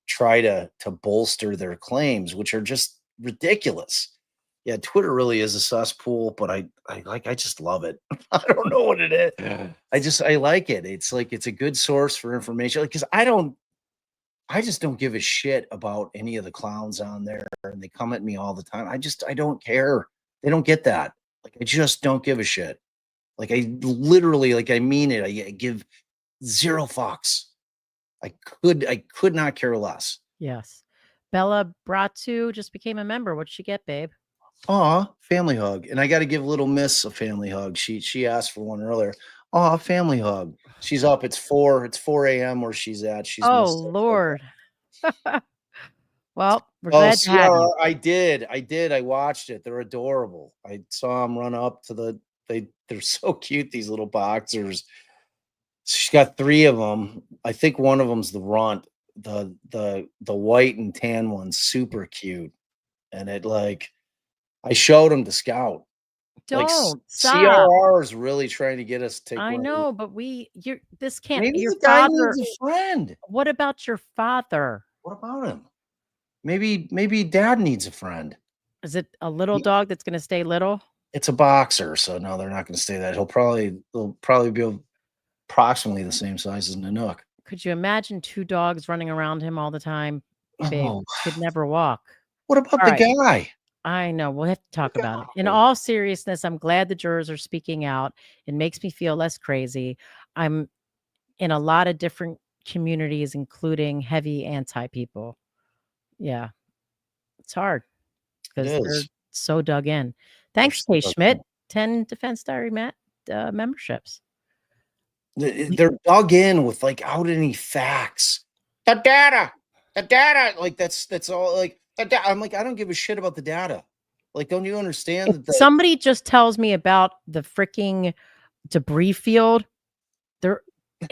try to bolster their claims, which are just ridiculous. Yeah, Twitter really is a cesspool, but I just love it. I don't know what it is. Yeah. I like it. It's like, it's a good source for information. Like, 'cause I just don't give a shit about any of the clowns on there, and they come at me all the time. I don't care. They don't get that. Like, I just don't give a shit. Like, I literally, like, I mean it. I give zero fucks. I could not care less. Yes. Bella Bratu just became a member. What'd she get, babe? Aw, family hug. And I got to give little Miss a family hug. She asked for one earlier. Aw, family hug. She's up. It's 4 a.m. where she's at. She's Lord. Well, we're glad to have you. I did. I watched it. They're adorable. I saw them run up to they're so cute, these little boxers. She's got 3 of them. I think one of them's the runt. The white and tan one's super cute. And I showed him to Scout. Don't stop. CRR is really trying to get us to take. I know, but this can't. Maybe Your the guy father needs a friend. What about your father? What about him? Maybe Dad needs a friend. Is it a little dog that's going to stay little? It's a boxer, so no, they're not going to stay that. They'll probably be approximately the same size as Nanook. Could you imagine 2 dogs running around him all the time? Babe, could never walk. What about the guy? I know. We'll have to talk about it. In all seriousness, I'm glad the jurors are speaking out. It makes me feel less crazy. I'm in a lot of different communities, including heavy anti people. Yeah. It's hard because so dug in. Thanks, so Kay dug Schmidt. in. 10 Defense Diary memberships. They're dug in without any facts. The data, like that's all. Like I'm like, I don't give a shit about the data. Like, don't you understand If somebody just tells me about the freaking debris field,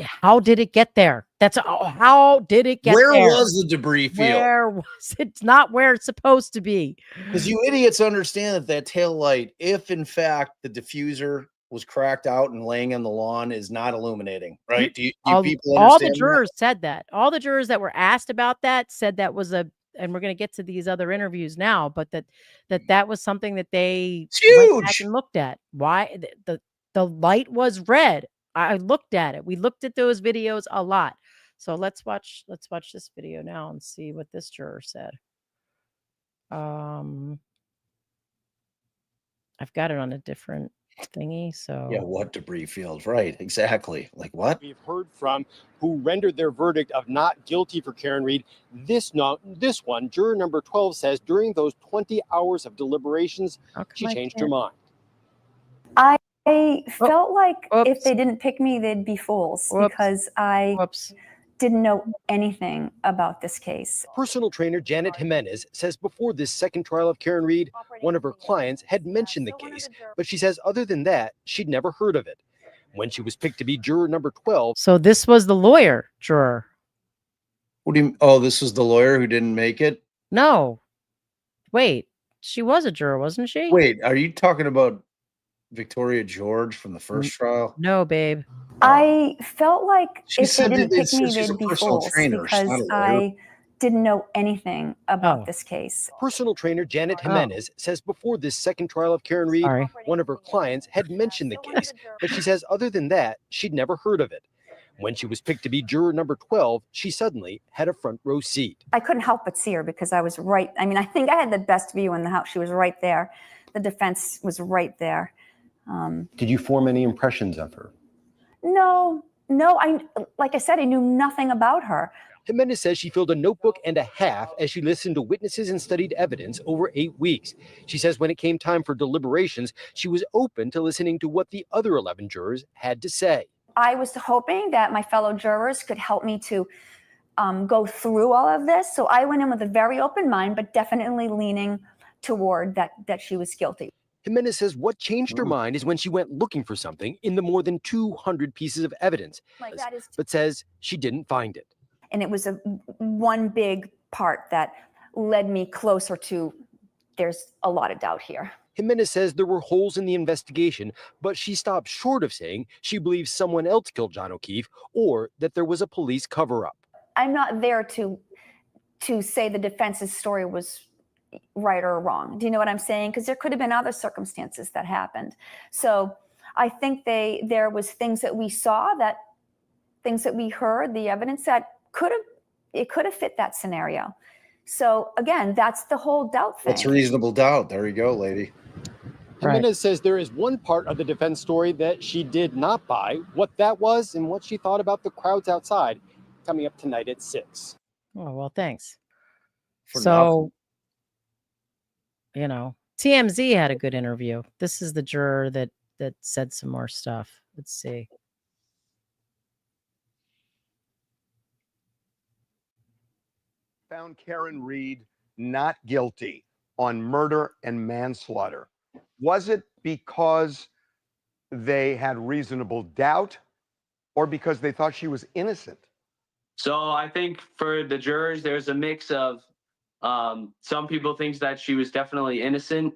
how did it get there? How did it get where there? was the debris field? Where was it? It's not where it's supposed to be. Because you idiots understand that tail light, if in fact the diffuser was cracked out and laying on the lawn, is not illuminating, right? Do you people understand? All the jurors said that. All the jurors that were asked about that said that was and we're going to get to these other interviews now, but that was something that they went back and looked at. Why the light was red. I looked at it. We looked at those videos a lot. So let's watch this video now and see what this juror said. I've got it on a different thingy. So yeah, what debris field? Right, exactly. Like what? We've heard from who rendered their verdict of not guilty for Karen Reed. This one, juror number 12, says during those 20 hours of deliberations, she changed her mind. I felt like if they didn't pick me, they'd be fools because I didn't know anything about this case. Personal trainer Janet Jimenez says before this second trial of Karen Reed, one of her clients had mentioned the case, but she says other than that, she'd never heard of it. When she was picked to be juror number 12. So this was the lawyer juror. What do you? Oh, this was the lawyer who didn't make it? No. Wait, she was a juror, wasn't she? Wait, are you talking about Victoria George from the first trial? No, babe. I felt like She if they said didn't that pick me, she's a they'd be personal fools trainer. She's not because a lawyer. I didn't know anything about this case. Personal trainer Janet Jimenez says before this second trial of Karen Reed, one of her clients had mentioned the case, but she says other than that, she'd never heard of it. When she was picked to be juror number 12, she suddenly had a front row seat. I couldn't help but see her because I was right. I mean, I think I had the best view in the house. She was right there. The defense was right there. Did you form any impressions of her? No. Like I said, I knew nothing about her. Jimenez says she filled a notebook and a half as she listened to witnesses and studied evidence over 8 weeks. She says when it came time for deliberations, she was open to listening to what the other 11 jurors had to say. I was hoping that my fellow jurors could help me to go through all of this. So I went in with a very open mind, but definitely leaning toward that she was guilty. Jimenez says what changed her mind is when she went looking for something in the more than 200 pieces of evidence, but says she didn't find it. And it was one big part that led me closer to there's a lot of doubt here. Jimenez says there were holes in the investigation, but she stopped short of saying she believes someone else killed John O'Keefe or that there was a police cover-up. I'm not there to say the defense's story was right or wrong. Do you know what I'm saying? Because there could have been other circumstances that happened. So I think there was things that we saw, that things that we heard, the evidence that could have fit that scenario. So again, that's the whole doubt thing. That's reasonable doubt. There you go, lady. Jimenez says there is one part of the defense story that she did not buy, what that was and what she thought about the crowds outside, coming up tonight at 6. Oh, well, thanks. For nothing. TMZ had a good interview. This is the juror that said some more stuff. Let's see. Found Karen Reed not guilty on murder and manslaughter. Was it because they had reasonable doubt or because they thought she was innocent? So I think for the jurors, there's a mix of some people think that she was definitely innocent,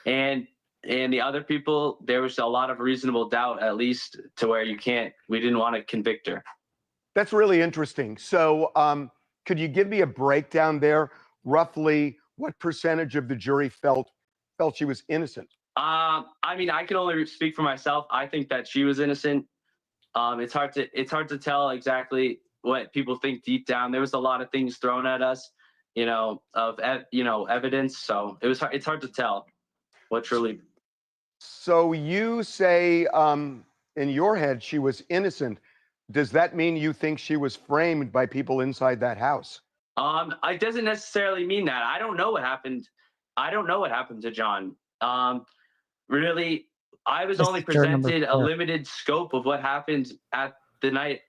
and the other people, there was a lot of reasonable doubt, at least to where we didn't want to convict her. That's really interesting. So could you give me a breakdown there? Roughly what percentage of the jury felt she was innocent? I mean, I can only speak for myself. I think that she was innocent. It's hard to tell exactly what people think deep down. There was a lot of things thrown at us, of evidence. So it's hard to tell what truly. So you say in your head she was innocent. Does that mean you think she was framed by people inside that house? It doesn't necessarily mean that. I don't know what happened I don't know what happened to John. Really, I was This only is juror number presented a 4. limited scope of what happened at the night,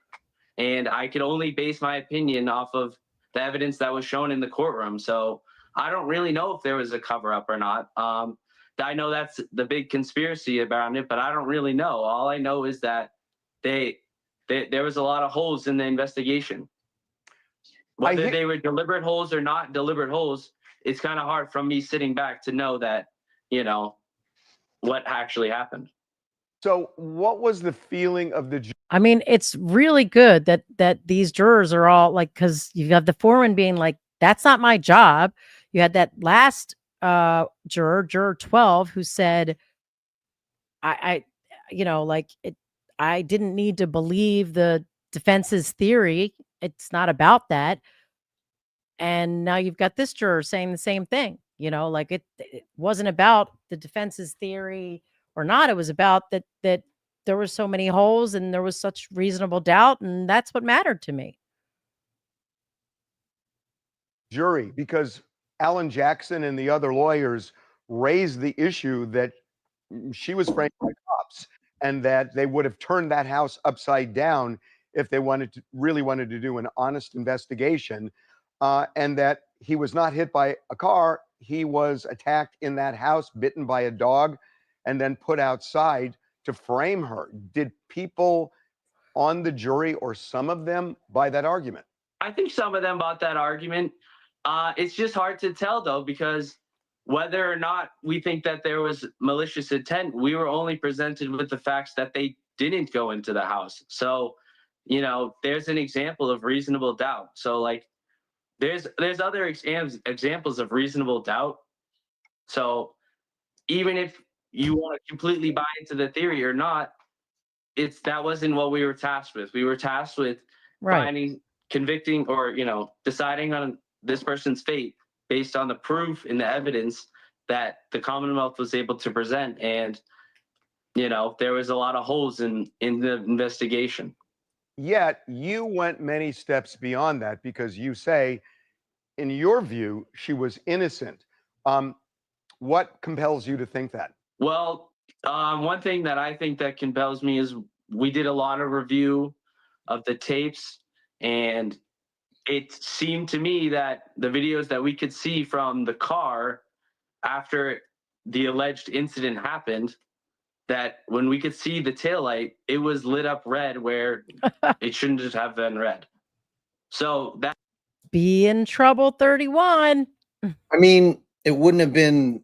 and I could only base my opinion off of the evidence that was shown in the courtroom. So I don't really know if there was a cover up or not. I know that's the big conspiracy about it, but I don't really know. All I know is that there was a lot of holes in the investigation. Whether they were deliberate holes or not deliberate holes, it's kind of hard from me sitting back to know that, you know, what actually happened. So what was the feeling of the I mean, it's really good that these jurors are all like, because you have the foreman being like, that's not my job. You had that last juror 12, who said, I you know, like I didn't need to believe the defense's theory. It's not about that. And now you've got this juror saying the same thing, you know, like it wasn't about the defense's theory or not. It was about that there were so many holes and there was such reasonable doubt, and that's what mattered to me. jury? Because Alan Jackson and the other lawyers raised the issue that she was framed by cops and that they would have turned that house upside down if they really wanted to do an honest investigation, and that he was not hit by a car. He was attacked in that house, bitten by a dog, and then put outside to frame her. Did people on the jury, or some of them, buy that argument? I think some of them bought that argument. It's just hard to tell, though, because whether or not we think that there was malicious intent, we were only presented with the facts that they didn't go into the house. So, you know, there's an example of reasonable doubt. So, like, there's other examples of reasonable doubt. So, even if you want to completely buy into the theory or not, that wasn't what we were tasked with. We were tasked with finding, convicting, or, you know, deciding on this person's fate based on the proof and the evidence that the Commonwealth was able to present. And, you know, there was a lot of holes in the investigation. Yet you went many steps beyond that, because you say, in your view, she was innocent. What compels you to think that? Well, one thing that I think that compels me is we did a lot of review of the tapes, and it seemed to me that the videos that we could see from the car after the alleged incident happened, that when we could see the taillight, it was lit up red where it shouldn't just have been red. So that Be in trouble 31. I mean, it wouldn't have been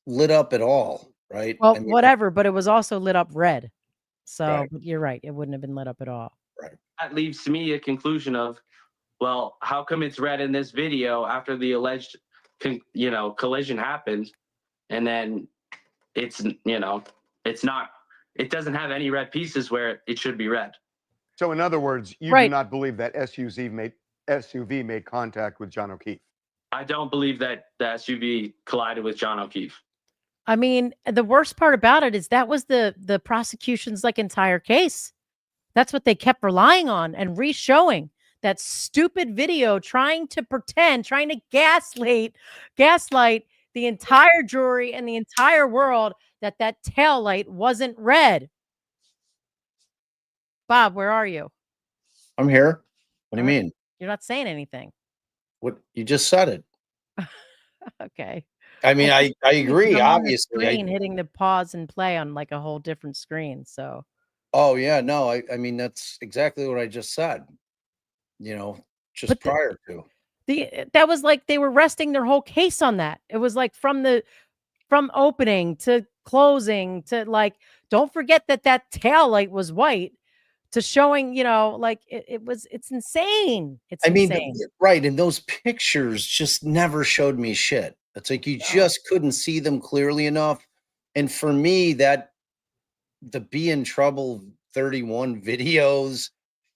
lit up at all, right? Well, I mean, whatever, but it was also lit up red. So Right. you're right. It wouldn't have been lit up at all. that leaves to me a conclusion of, well, how come it's red in this video after the alleged, collision happened, and then it's, it's not, it doesn't have any red pieces where it should be red. So in other words, you do not believe that SUV made contact with John O'Keefe? I don't believe that the SUV collided with John O'Keefe. I mean, the worst part about it is that was the prosecution's like entire case. That's what they kept relying on and re-showing that stupid video, trying to gaslight the entire jury and the entire world that tail light wasn't red. Bob, where are you? I'm here. What do you mean? You're not saying anything. What you just said it. Okay. I mean, I agree. Obviously, hitting the pause and play on like a whole different screen. So. Oh yeah, no, I mean that's exactly what I just said. Just prior to that was like they were resting their whole case on that. It was like from opening to closing to like, don't forget that tail light was white, to showing, it's insane. It's insane. Right. And those pictures just never showed me shit. It's like you just couldn't see them clearly enough. And for me, that the Be in Trouble 31 videos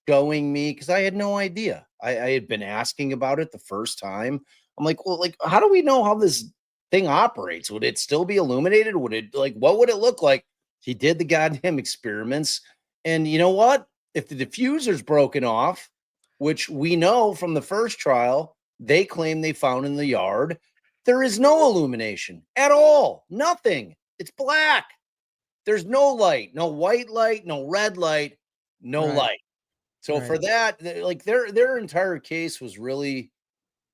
showing me, because I had no idea. I had been asking about it the first time. I'm like, well, like, how do we know how this thing operates? Would it still be illuminated? Would it, like, what would it look like? He did the goddamn experiments. And you know what? If the diffuser's broken off, which we know from the first trial, they claim they found in the yard, There is no illumination at all. Nothing. It's black. There's no light, no white light, no red light, no light. So for that, like their entire case was really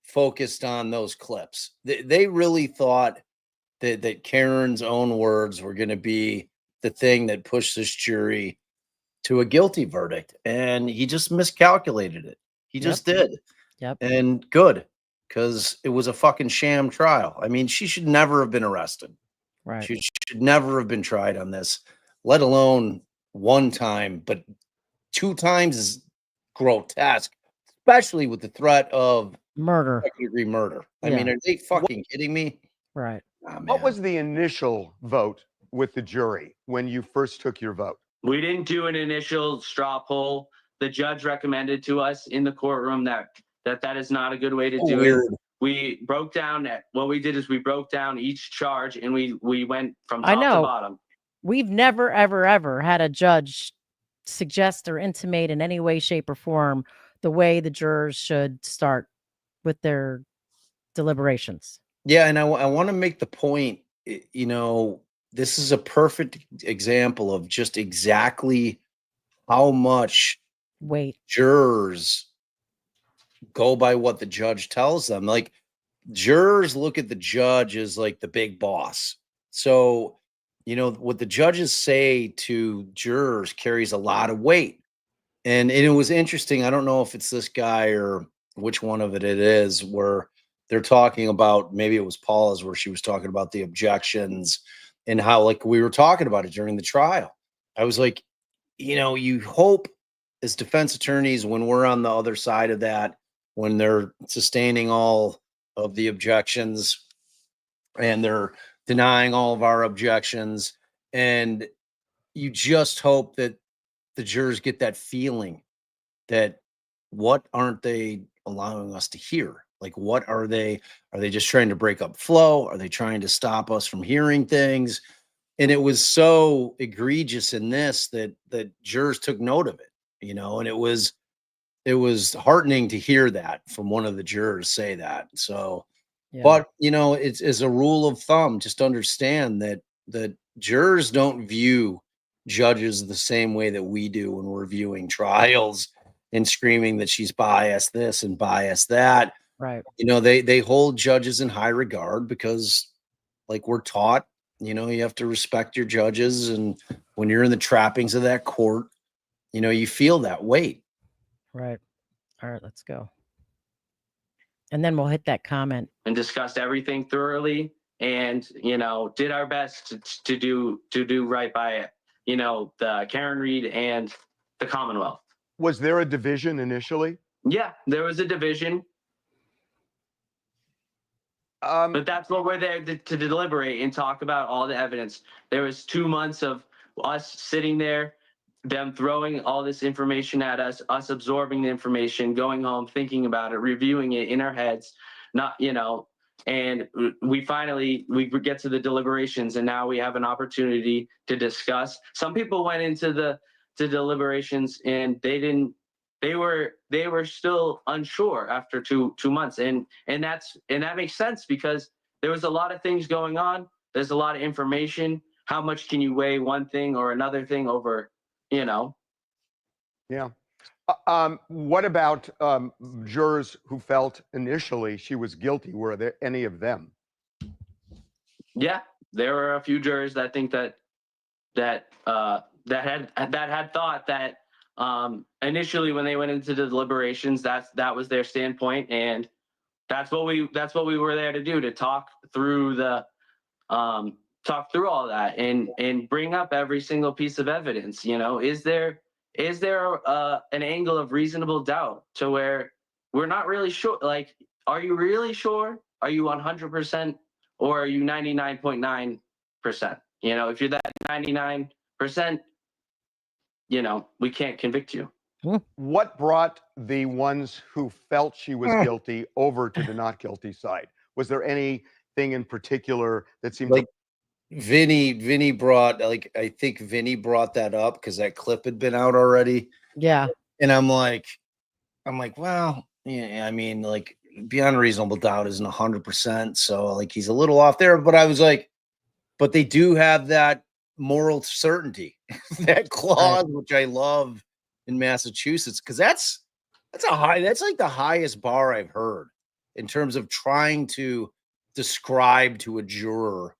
focused on those clips. They really thought that Karen's own words were going to be the thing that pushed this jury to a guilty verdict. And he just miscalculated it. He just did. Yep. And good, because it was a fucking sham trial. I mean, she should never have been arrested. Right. She should never have been tried on this, let alone one time, but 2 times is grotesque, especially with the threat of murder, second-degree murder. I mean, are they fucking kidding me? Right. Oh, What was the initial vote with the jury when you first took your vote? We didn't do an initial straw poll. The judge recommended to us in the courtroom that is not a good way to do it. We broke down what we did is we broke down each charge and we went from top to bottom. We've never, ever, ever had a judge suggest or intimate in any way, shape, or form the way the jurors should start with their deliberations. Yeah, and I want to make the point, you know, this is a perfect example of just exactly how much jurors go by what the judge tells them. Like, jurors look at the judge as like the big boss. So, you know, what the judges say to jurors carries a lot of weight. And it was interesting. I don't know if it's this guy or which one of it is, where they're talking about, maybe it was Paula's, where she was talking about the objections and how, like, we were talking about it during the trial. I was like, you know, you hope as defense attorneys, when we're on the other side of that, when they're sustaining all of the objections and they're denying all of our objections, and you just hope that the jurors get that feeling that what aren't they allowing us to hear? Like, what are they just trying to break up flow? Are they trying to stop us from hearing things? And it was so egregious in this that jurors took note of it, you know, and it was heartening to hear that from one of the jurors say that. So, but you know, it's as a rule of thumb, just understand that jurors don't view judges the same way that we do when we're viewing trials and screaming that she's biased this and biased that. Right. You know, they hold judges in high regard because, like, we're taught, you know, you have to respect your judges. And when you're in the trappings of that court, you know, you feel that weight. Right. All right, let's go. And then we'll hit that comment. And discussed everything thoroughly and, you know, did our best to do right by, you know, the Karen Reed and the Commonwealth. Was there a division initially? Yeah, there was a division. But that's what we're there to deliberate and talk about all the evidence. There was 2 months of us sitting there, them throwing all this information at us absorbing the information, going home, thinking about it, reviewing it in our heads, not, you know, and we get to the deliberations, and now we have an opportunity to discuss. Some people went into the deliberations and they were still unsure after two months. And that makes sense because there was a lot of things going on. There's a lot of information. How much can you weigh one thing or another thing over, you know? Yeah. What about jurors who felt initially she was guilty? Were there any of them? Yeah, there were a few jurors that think that had thought that initially when they went into the deliberations, that was their standpoint, and that's what we were there to do, to talk through all that and bring up every single piece of evidence. You know, is there an angle of reasonable doubt to where we're not really sure? Like, are you really sure? Are you 100%, or are you 99.9%? You know, if you're that 99%, you know, we can't convict you. What brought the ones who felt she was guilty over to the not guilty side? Was there anything in particular that seemed like Vinny brought, like, I think Vinny brought that up because that clip had been out already. Yeah. And I'm like, well, yeah, I mean, like, beyond reasonable doubt isn't 100%. So like he's a little off there, but I was like, but they do have that moral certainty, that clause, which I love in Massachusetts, because that's like the highest bar I've heard in terms of trying to describe to a juror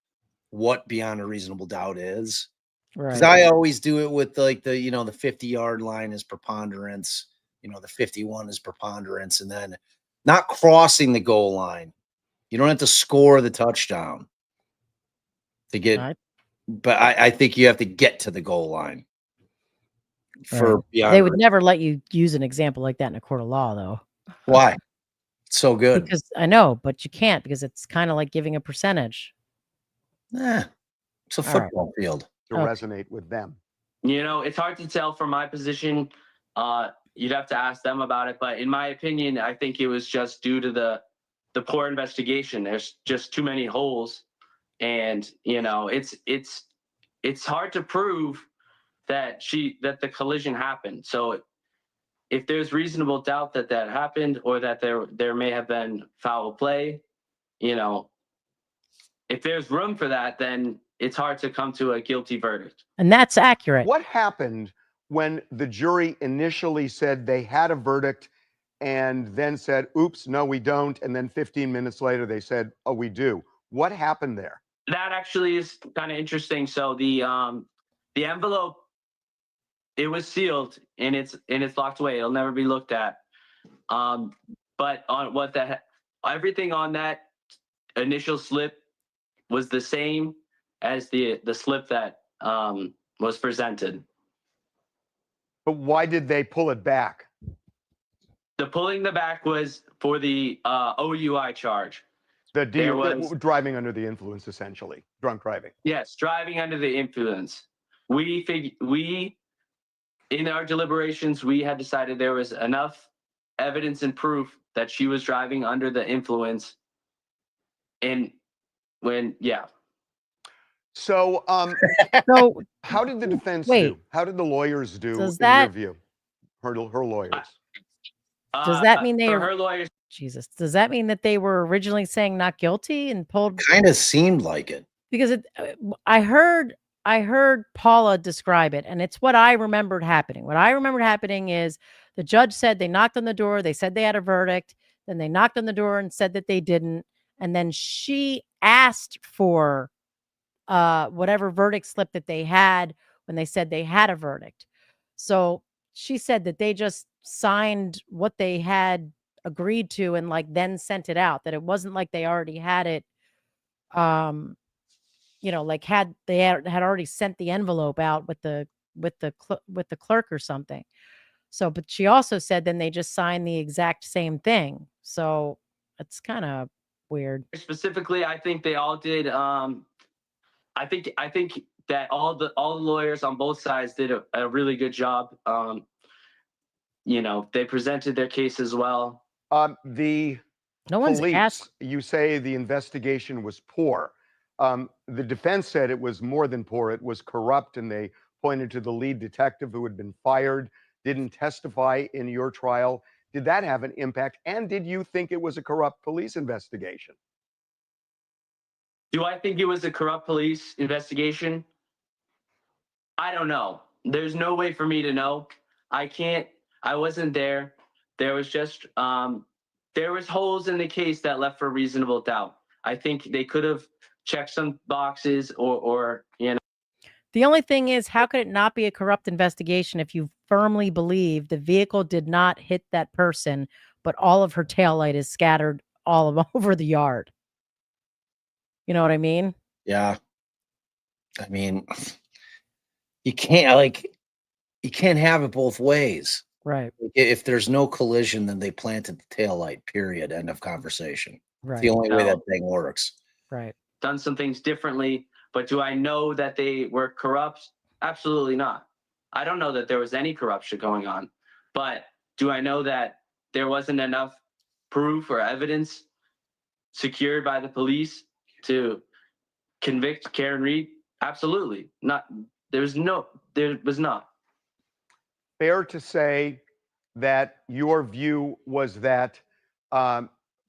what beyond a reasonable doubt is. Because I always do it with like the 50-yard line is preponderance, the 51 is preponderance, and then not crossing the goal line. You don't have to score the touchdown to get, but I think you have to get to the goal line. For beyond they would never let you use an example like that in a court of law, though. Why? It's so good. Because I know, but you can't, because it's kind of like giving a percentage. It's a football field. To resonate with them. It's hard to tell from my position. You'd have to ask them about it. But in my opinion, I think it was just due to the poor investigation. There's just too many holes. And, it's hard to prove that the collision happened. So if there's reasonable doubt that happened, or that there may have been foul play, if there's room for that, then it's hard to come to a guilty verdict. And that's accurate. What happened when the jury initially said they had a verdict and then said, oops, no, we don't. And then 15 minutes later, they said, oh, we do. What happened there? That actually is kind of interesting. So the envelope, it was sealed and it's locked away. It'll never be looked at. But on everything on that initial slip was the same as the slip that was presented. But why did they pull it back? The pulling the back was for the OUI charge. Driving under the influence, essentially. Drunk driving. Yes, driving under the influence. We in our deliberations, we had decided there was enough evidence and proof that she was driving under the influence. So, how did the defense do? How did the lawyers do, in your view? Her lawyers. Does that mean they for her lawyers? Jesus. Does that mean that they were originally saying not guilty and pulled? Kind of seemed like it. Because I heard Paula describe it, and it's what I remembered happening. What I remembered happening is the judge said they knocked on the door. They said they had a verdict. Then they knocked on the door and said that they didn't. And then she asked for whatever verdict slip that they had when they said they had a verdict. So she said that they just signed what they had agreed to and then sent it out, that it wasn't like they already had it, had already sent the envelope out with the clerk or something. So, but she also said then they just signed the exact same thing. So it's kind of weird. Specifically, I think they all did. I think that all the lawyers on both sides did a really good job. They presented their case as well. The no one's police, asked. You say the investigation was poor. The defense said it was more than poor. It was corrupt, and they pointed to the lead detective who had been fired, didn't testify in your trial. Did that have an impact? And did you think it was a corrupt police investigation? Do I think it was a corrupt police investigation? I don't know. There's no way for me to know. I wasn't there. There was just, there was holes in the case that left for reasonable doubt. I think they could have checked some boxes or. The only thing is, how could it not be a corrupt investigation if you firmly believe the vehicle did not hit that person, but all of her taillight is scattered all over the yard? You know what I mean? Yeah. I mean, you can't have it both ways. Right. If there's no collision, then they planted the taillight, period. End of conversation. Right. It's the only way that thing works. Right. Done some things differently, but do I know that they were corrupt? Absolutely not. I don't know that there was any corruption going on, but do I know that there wasn't enough proof or evidence secured by the police to convict Karen Reed? Absolutely not. There was not. Fair to say that your view was that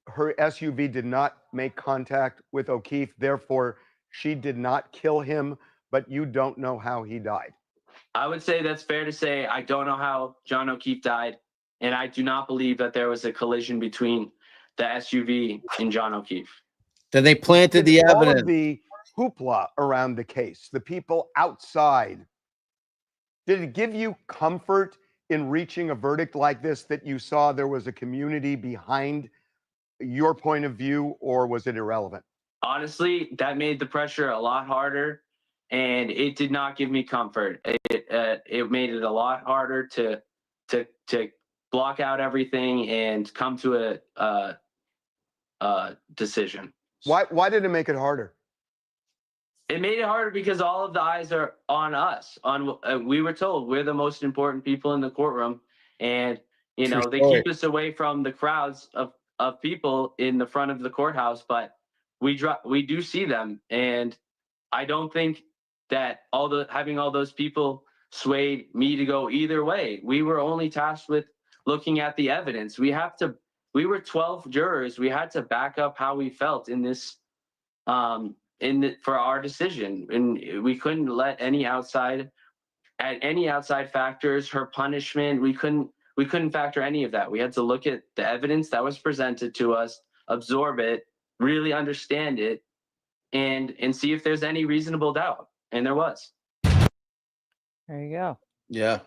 her SUV did not make contact with O'Keefe, therefore she did not kill him, but you don't know how he died. I would say that's fair to say. I don't know how John O'Keefe died, and I do not believe that there was a collision between the SUV and John O'Keefe. Then they planted the All evidence. of the hoopla around the case, the people outside, did it give you comfort in reaching a verdict like this that you saw there was a community behind your point of view, or was it irrelevant? Honestly, that made the pressure a lot harder, and it did not give me comfort. It made it a lot harder to block out everything and come to a decision. Why did it make it harder? It made it harder because all of the eyes are on us. We were told we're the most important people in the courtroom, and they keep us away from the crowds of people in the front of the courthouse. But we do see them, and I don't think that having all those people swayed me to go either way. We were only tasked with looking at the evidence. We were 12 jurors. We had to back up how we felt in this. For our decision, and we couldn't let any outside factors, her punishment, we couldn't factor any of that. We had to look at the evidence that was presented to us, absorb it, really understand it, and see if there's any reasonable doubt, and there was. There you go. Yeah.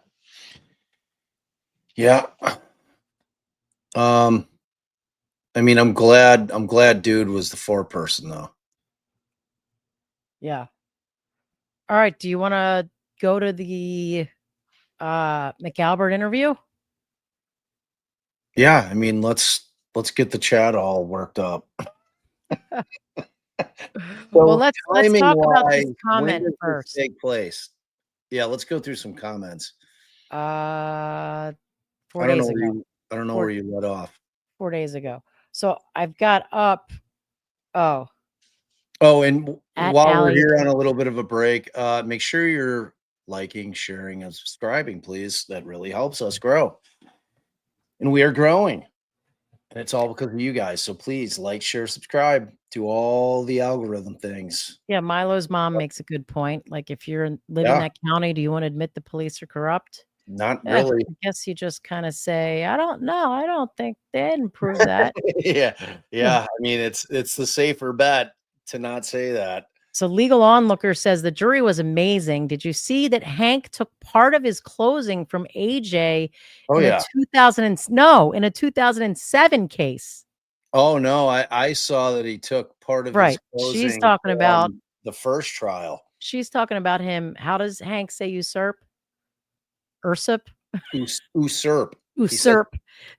I mean, I'm glad dude was the foreperson though. Yeah. All right. Do you want to go to the McAlbert interview? Yeah. I mean, let's get the chat all worked up. Well, let's talk about this when comment does this first. take place? Yeah, let's go through some comments. 4 days ago. I don't know where you let off. 4 days ago. So I've got up. And while we're Allie. here on a little bit of a break, make sure you're liking, sharing, and subscribing, please. That really helps us grow. And we are growing. And it's all because of you guys. So please like, share, subscribe to all the algorithm things. Yeah, Milo's mom makes a good point. Like, if you're living in that county, do you want to admit the police are corrupt? Not really. I guess you just kind of say, I don't know. I don't think they didn't prove that. Yeah. I mean, it's the safer bet to not say that. So Legal Onlooker says the jury was amazing. Did you see that Hank took part of his closing from AJ in a 2007 case? Oh no, I saw that he took part of his closing. She's talking about the first trial. She's talking about him. How does Hank say usurp? Usurp.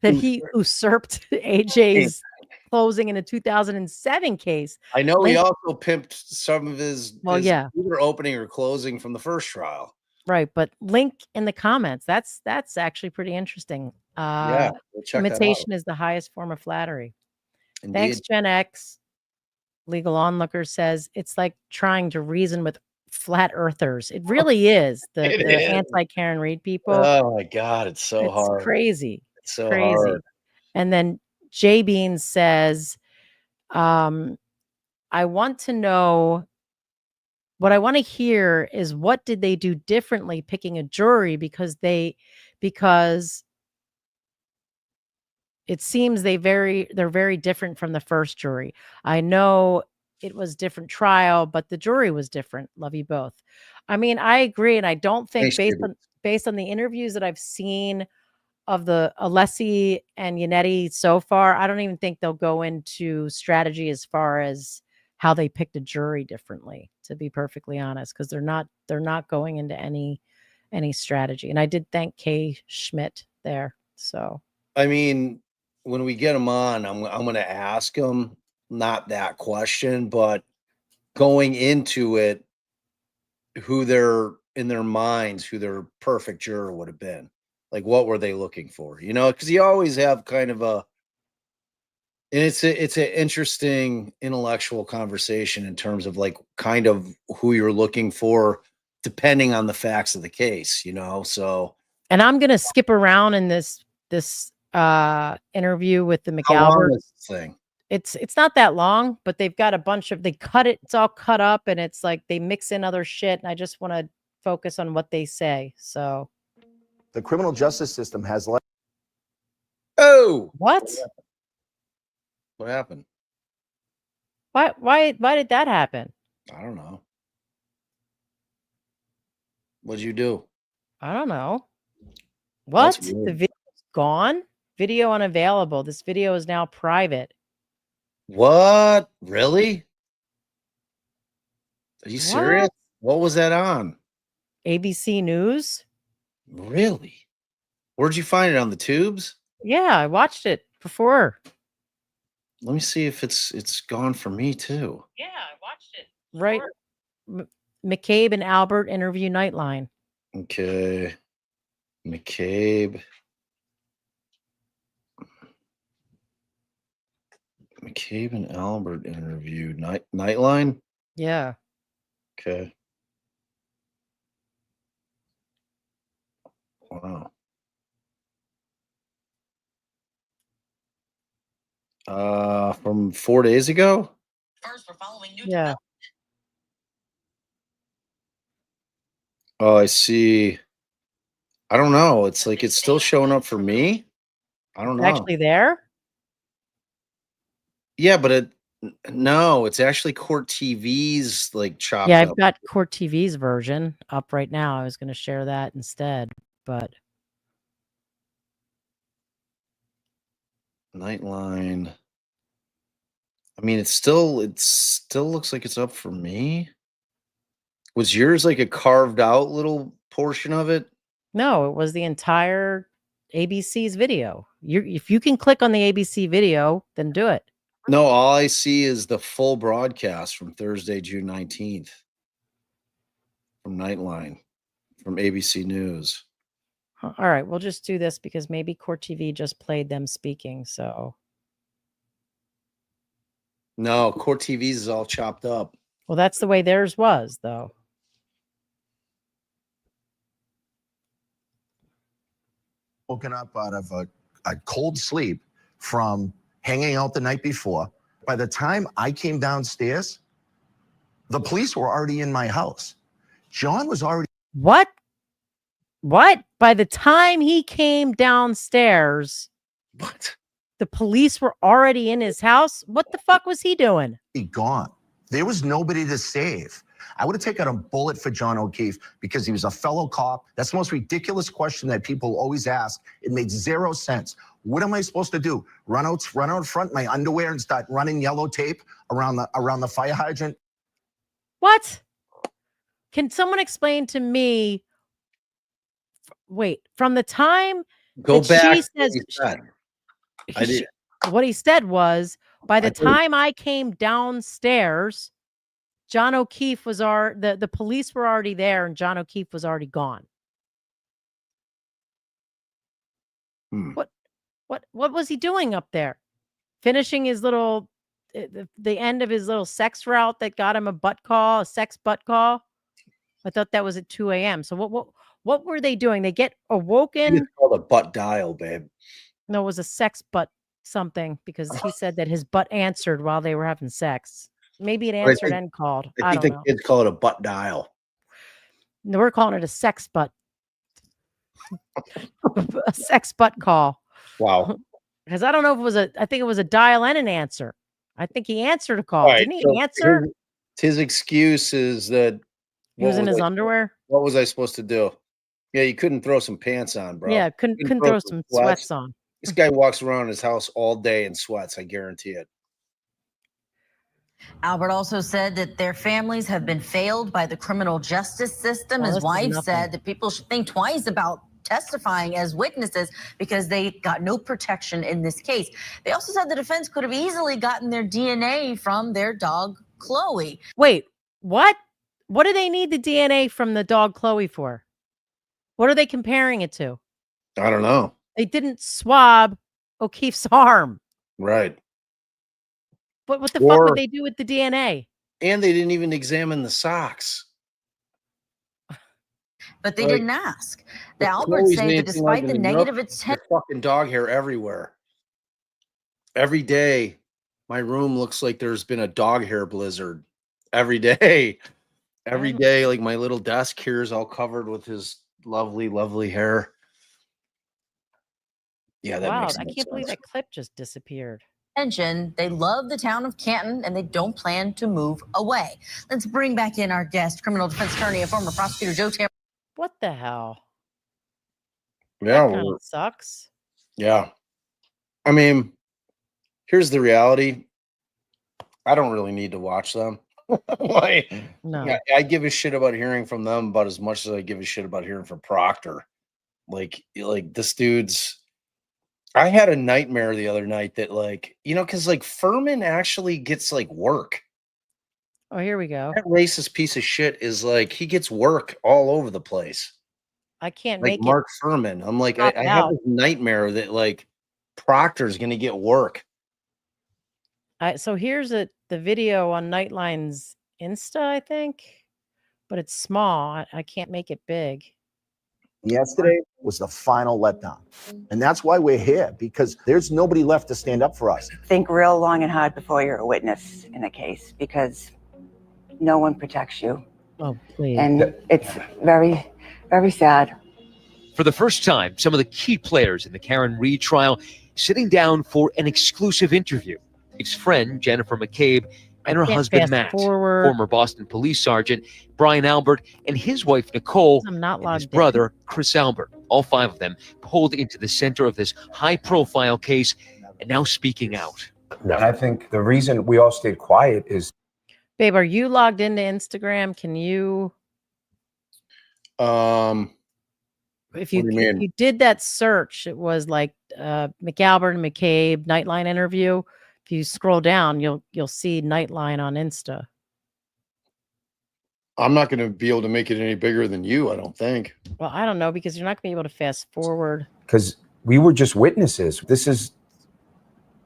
That he usurped AJ's closing in a 2007 case. I know he also pimped some of his either opening or closing from the first trial. Right, but link in the comments. That's actually pretty interesting. We'll check imitation is the highest form of flattery. Indeed. Thanks, Gen X. Legal Onlooker says it's like trying to reason with flat earthers. It really is. The anti-Karen Reed people. Oh my God, it's hard. It's crazy. It's so hard. And then J Bean says, I want to know, what I want to hear is, what did they do differently picking a jury? Because it seems they're very different from the first jury. I know it was different trial, but the jury was different. Love you both. I mean, I agree. And I don't think based on the interviews that I've seen of the Alessi and Yannetti so far, I don't even think they'll go into strategy as far as how they picked a jury differently, to be perfectly honest, because they're not going into any strategy. And I did thank Kay Schmidt there. So, I mean, when we get him on, I'm going to ask him not that question, but going into it, who in their minds, who their perfect juror would have been. Like, what were they looking for? Because you always have kind of and it's an interesting intellectual conversation in terms of like kind of who you're looking for, depending on the facts of the case, So, and I'm going to skip around in this interview with the McAlbert thing. It's not that long, but they've got a bunch of, they cut it, it's all cut up, and it's like they mix in other shit, and I just want to focus on what they say. So The criminal justice system has Oh, what? what happened? Why did that happen? I don't know. What'd you do? I don't know. That's What? The weird. video's gone? Video unavailable. This video is now private. What? Really? Are you What? serious? What was that on? ABC News? Really? Where'd you find it, on the tubes? Yeah, I watched it before. Let me see if it's gone for me too. Yeah, I watched it. Right. McCabe and Albert interview Nightline. Okay. McCabe and Albert interview Nightline. Yeah. Okay. Wow. From 4 days ago. First, we're following new Yeah. Oh, I see. I don't know. It's like it's still showing up for me. I don't know. Actually there? Yeah, but no, it's actually Court TV's like chopped Yeah, up. I've got Court TV's version up right now. I was going to share that instead, but Nightline. I mean, it still looks like it's up for me. Was yours like a carved out little portion of it? no, it was the entire ABC's video. If you can click on the ABC video, then do it. No, all I see is the full broadcast from Thursday, June 19th from Nightline, from ABC News. All right, we'll just do this because maybe Court TV just played them speaking. So, No, Court TV's is all chopped up. well, that's the way theirs was, though. woken up out of a cold sleep from hanging out the night before. By the time I came downstairs, the police were already in my house. John was already. What? By the time he came downstairs, What? the police were already in his house? What the fuck was he doing? Gone. There was nobody to save. I would have taken a bullet for John O'Keefe because he was a fellow cop. That's the most ridiculous question that people always ask. It made zero sense. What am I supposed to do? Run out front in my underwear and start running yellow tape around the fire hydrant? What? Can someone explain to me? Wait, from the time Go that back. she says, I did. what he said was, by the I did. time I came downstairs, John O'Keefe was the police were already there, and John O'Keefe was already gone. What was he doing up there? Finishing his little the end of his little sex route that got him a sex butt call. I thought that was at 2 a.m. So what were they doing? They get awoken. It's called a butt dial, babe. No, it was a sex butt something because he said that his butt answered while they were having sex. Maybe it answered and called. I don't know. Kids call it a butt dial. No, we're calling it a sex butt. A sex butt call. Wow. Because I don't know if it was I think it was a dial and an answer. I think he answered a call. Right, Didn't he so answer? His excuse is that He was in his I- underwear. What was I supposed to do? Yeah, you couldn't throw some pants on, bro. Yeah, couldn't throw some sweats on. This guy walks around his house all day in sweats. I guarantee it. Albert also said that their families have been failed by the criminal justice system. Oh, His this is wife nothing. said that people should think twice about testifying as witnesses because they got no protection in this case. They also said the defense could have easily gotten their DNA from their dog, Chloe. Wait, what? What do they need the DNA from the dog Chloe for? What are they comparing it to? I don't know. They didn't swab O'Keefe's arm. Right. What the fuck would they do with the DNA? And they didn't even examine the socks. But they Like, didn't ask. The if Albert Chloe's saying that anything like despite the in the negative Nook, attention. there's fucking dog hair everywhere. Every day My room looks like there's been a dog hair blizzard every day. Every day, like my little desk here is all covered with his lovely, lovely hair. Yeah, that Wow, makes I no can't believe sense. that clip just disappeared. They love the town of Canton and they don't plan to move away. Let's bring back in our guest, criminal defense attorney and former prosecutor Joe Tam. What the hell? Yeah, That kind of sucks. yeah. I mean, here's the reality. I don't really need to watch them. Like, No. yeah, I give a shit about hearing from them about as much as I give a shit about hearing from Proctor. Like this dude's. I had a nightmare the other night that, like, you know, because like Foreman actually gets like work. Oh, here we go. That racist piece of shit is like he gets work all over the place. I can't Like make Mark Foreman. I'm like, pop I have out. this nightmare that like Proctor's gonna get work. So here's the video on Nightline's Insta, I think, but it's small. I can't make it big. Yesterday was the final letdown. And that's why we're here, because there's nobody left to stand up for us. Think real long and hard before you're a witness in a case, because no one protects you. Oh, please. And it's very, very sad. For the first time, some of the key players in the Karen Reed trial sitting down for an exclusive interview. His friend, Jennifer McCabe, and her husband, Matt, former Boston police sergeant, Brian Albert, and his wife, Nicole, and his brother, Chris Albert. All five of them pulled into the center of this high-profile case and now speaking out. And I think the reason we all stayed quiet is... Babe, are you logged into Instagram? Can you... If you did that search, it was like McAlbert and McCabe Nightline interview. If you scroll down, you'll see Nightline on Insta. I'm not going to be able to make it any bigger than you, I don't think. Well, I don't know, because you're not going to be able to fast forward. Because we were just witnesses. This is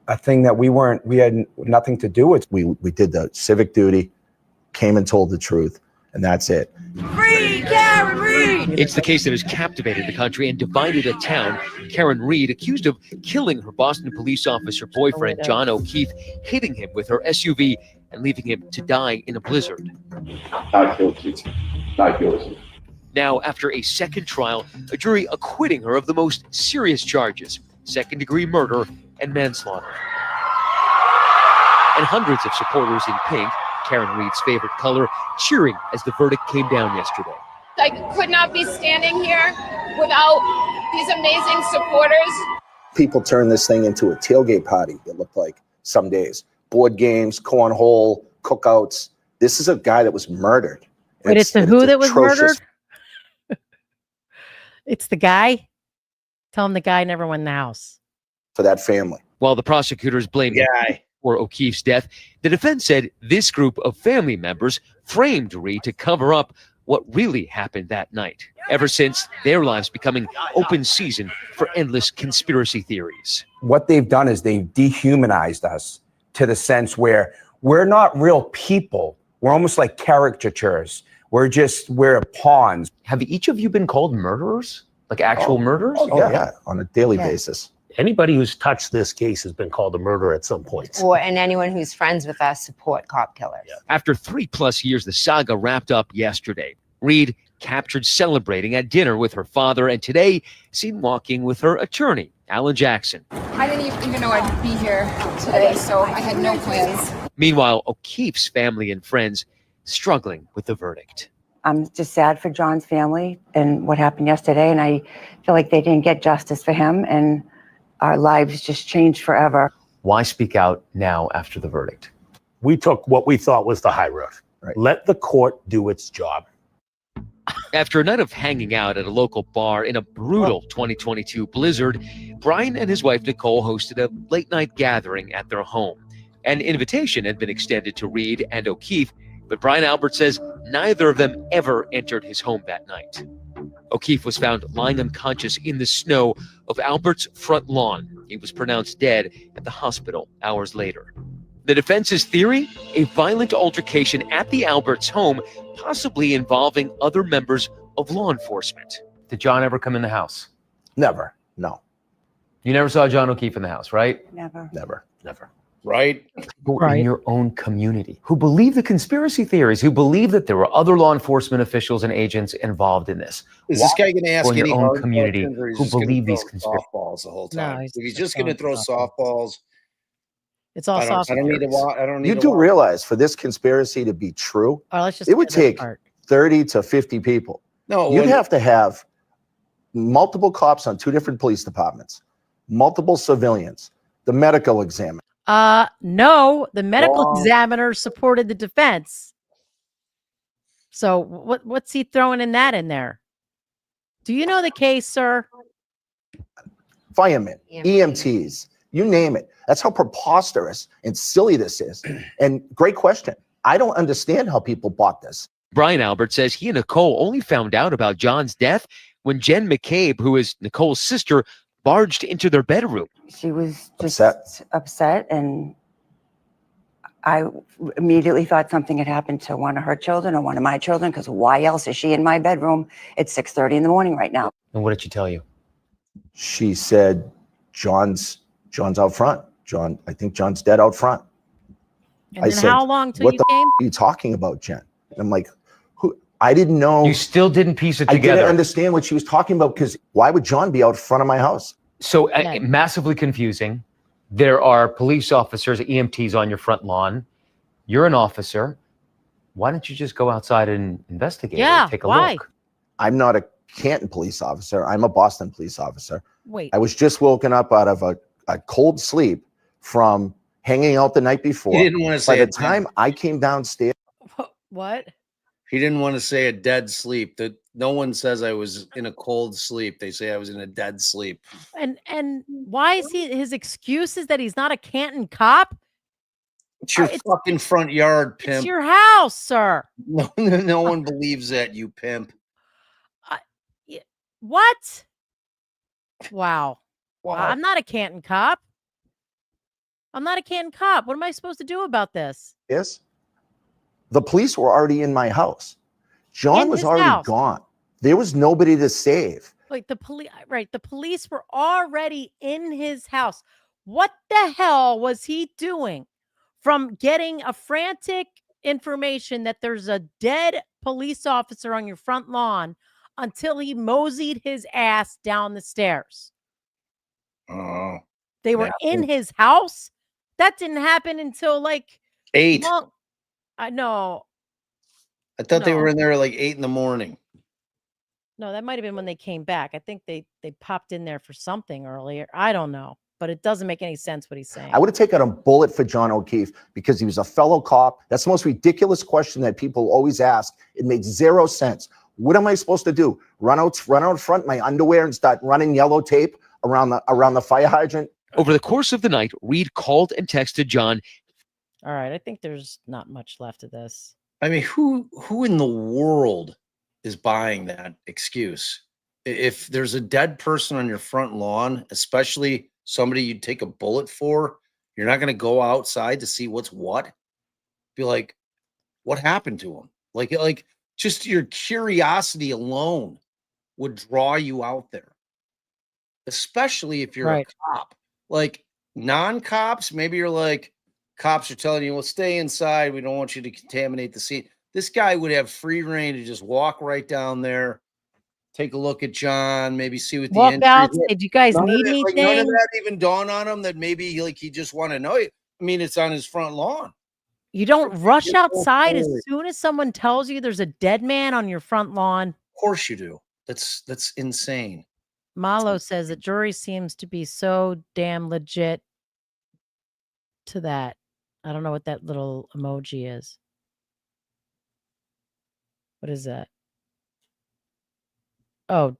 a thing that we had nothing to do with. We did the civic duty, came and told the truth, and that's it. Free Karen Reed! It's the case that has captivated the country and divided a town. Karen Reed, accused of killing her Boston police officer boyfriend, John O'Keefe, hitting him with her SUV and leaving him to die in a blizzard. Not guilty. Not guilty. Now, after a second trial, a jury acquitting her of the most serious charges, second-degree murder and manslaughter. And hundreds of supporters in pink, Karen Reed's favorite color, cheering as the verdict came down yesterday. I could not be standing here without these amazing supporters. People turned this thing into a tailgate party, it looked like, some days. Board games, cornhole, cookouts. This is a guy that was murdered. Wait, it's the who that was murdered? It's the guy? Tell him the guy never went in the house. For that family. While the prosecutors blamed the guy for O'Keefe's death, the defense said this group of family members framed Reed to cover up what really happened that night. Ever since, their lives becoming open season for endless conspiracy theories. What they've done is they've dehumanized us to the sense where we're not real people. We're almost like caricatures. We're pawns. Have each of you been called murderers? Like actual murderers? Oh, yeah, on a daily basis. Anybody who's touched this case has been called a murderer at some point. And anyone who's friends with us support cop killers. After 3+ years, the saga wrapped up yesterday. Reed captured celebrating at dinner with her father, and today seen walking with her attorney, Alan Jackson. I didn't even know I'd be here today, so I had no plans. Meanwhile, O'Keefe's family and friends struggling with the verdict. I'm just sad for John's family and what happened yesterday, and I feel like they didn't get justice for him, and our lives just changed forever. Why speak out now after the verdict? We took what we thought was the high road. Right. Let the court do its job. After a night of hanging out at a local bar in a brutal 2022 blizzard, Brian and his wife Nicole hosted a late-night gathering at their home. An invitation had been extended to Reed and O'Keefe, but Brian Albert says neither of them ever entered his home that night. O'Keefe was found lying unconscious in the snow of Albert's front lawn. He was pronounced dead at the hospital hours later. The defense's theory? A violent altercation at the Alberts' home, possibly involving other members of law enforcement. Did John ever come in the house? Never. No. You never saw John O'Keefe in the house, right? Never. Never. Never. right? People in your own community who believe the conspiracy theories, who believe that there were other law enforcement officials and agents involved in this. Is this guy going to ask in your any own hard community questions, or he's who just going to believe throw these conspiracies? softballs the whole No, time? he's If he's just just going to throw softballs, it's all I don't softballs. need to watch. I don't need You to do watch. realize for this conspiracy to be true, All right, let's just it would get to this take part. 30 to 50 people. No, You'd when- have to have multiple cops on 2 different police departments, multiple civilians, the medical examiner. No, the medical Wrong. examiner supported the defense. So what's he throwing in there? Do you know the case, sir? Firemen, EMTs, you name it. That's how preposterous and silly this is. And great question. I don't understand how people bought this. Brian Albert says he and Nicole only found out about John's death when Jen McCabe, who is Nicole's sister, barged into their bedroom. She was just upset, and I immediately thought something had happened to one of her children or one of my children, because why else is she in my bedroom at 6:30 in the morning right now? And what did she tell you? She said, John's out front. I think John's dead out front. And then how long till what you the came? are you talking about, Jen? And I'm like, who? I didn't know. You still didn't piece it I together. didn't understand what she was talking about, because why would John be out front of my house? So massively confusing. There are police officers, EMTs on your front lawn. You're an officer. Why don't you just go outside and investigate? Yeah, take a why? look. I'm not a Canton police officer. I'm a Boston police officer. Wait. I was just woken up out of a cold sleep from hanging out the night before. He didn't want to say By a the time I came downstairs, What? He didn't want to say a dead sleep. That no one says I was in a cold sleep. They say I was in a dead sleep. And why is his excuse is that he's not a Canton cop? It's your fucking front yard, pimp. It's your house, sir. No one believes that, you pimp. What? Wow. I'm not a Canton cop. I'm not a Canton cop. What am I supposed to do about this? the police were already in my house. John In was his already house. gone. There was nobody to save. Like the police, right? The police were already in his house. What the hell was he doing from getting a frantic information that there's a dead police officer on your front lawn until he moseyed his ass down the stairs? Oh, They were in his house. That didn't happen until like 8. I know. I thought they No. were in there like 8 in the morning. No, that might have been when they came back. I think they popped in there for something earlier. I don't know, but it doesn't make any sense what he's saying. I would have taken a bullet for John O'Keefe because he was a fellow cop. That's the most ridiculous question that people always ask. It makes zero sense. What am I supposed to do? Run out front in my underwear and start running yellow tape around the fire hydrant? Over the course of the night, Reed called and texted John. All right, I think there's not much left of this. I mean, who in the world is buying that excuse? If there's a dead person on your front lawn, especially somebody you'd take a bullet for, you're not going to go outside to see what's what. Be like, what happened to him? Like just your curiosity alone would draw you out there, especially if you're Right. a cop. Like non-cops, maybe you're like, cops are telling you, well, stay inside. We don't want you to contaminate the scene. This guy would have free reign to just walk right down there, take a look at John, maybe see what the Walk injuries out. were. Say, do you guys None of need that- anything? none of that even dawned on him that maybe like he just want to know it. I mean, it's on his front lawn. You don't rush You're so outside as forward. soon as someone tells you there's a dead man on your front lawn. Of course you do. That's insane. Malo says that jury seems to be so damn legit to that. I don't know what that little emoji is. What is that? Oh,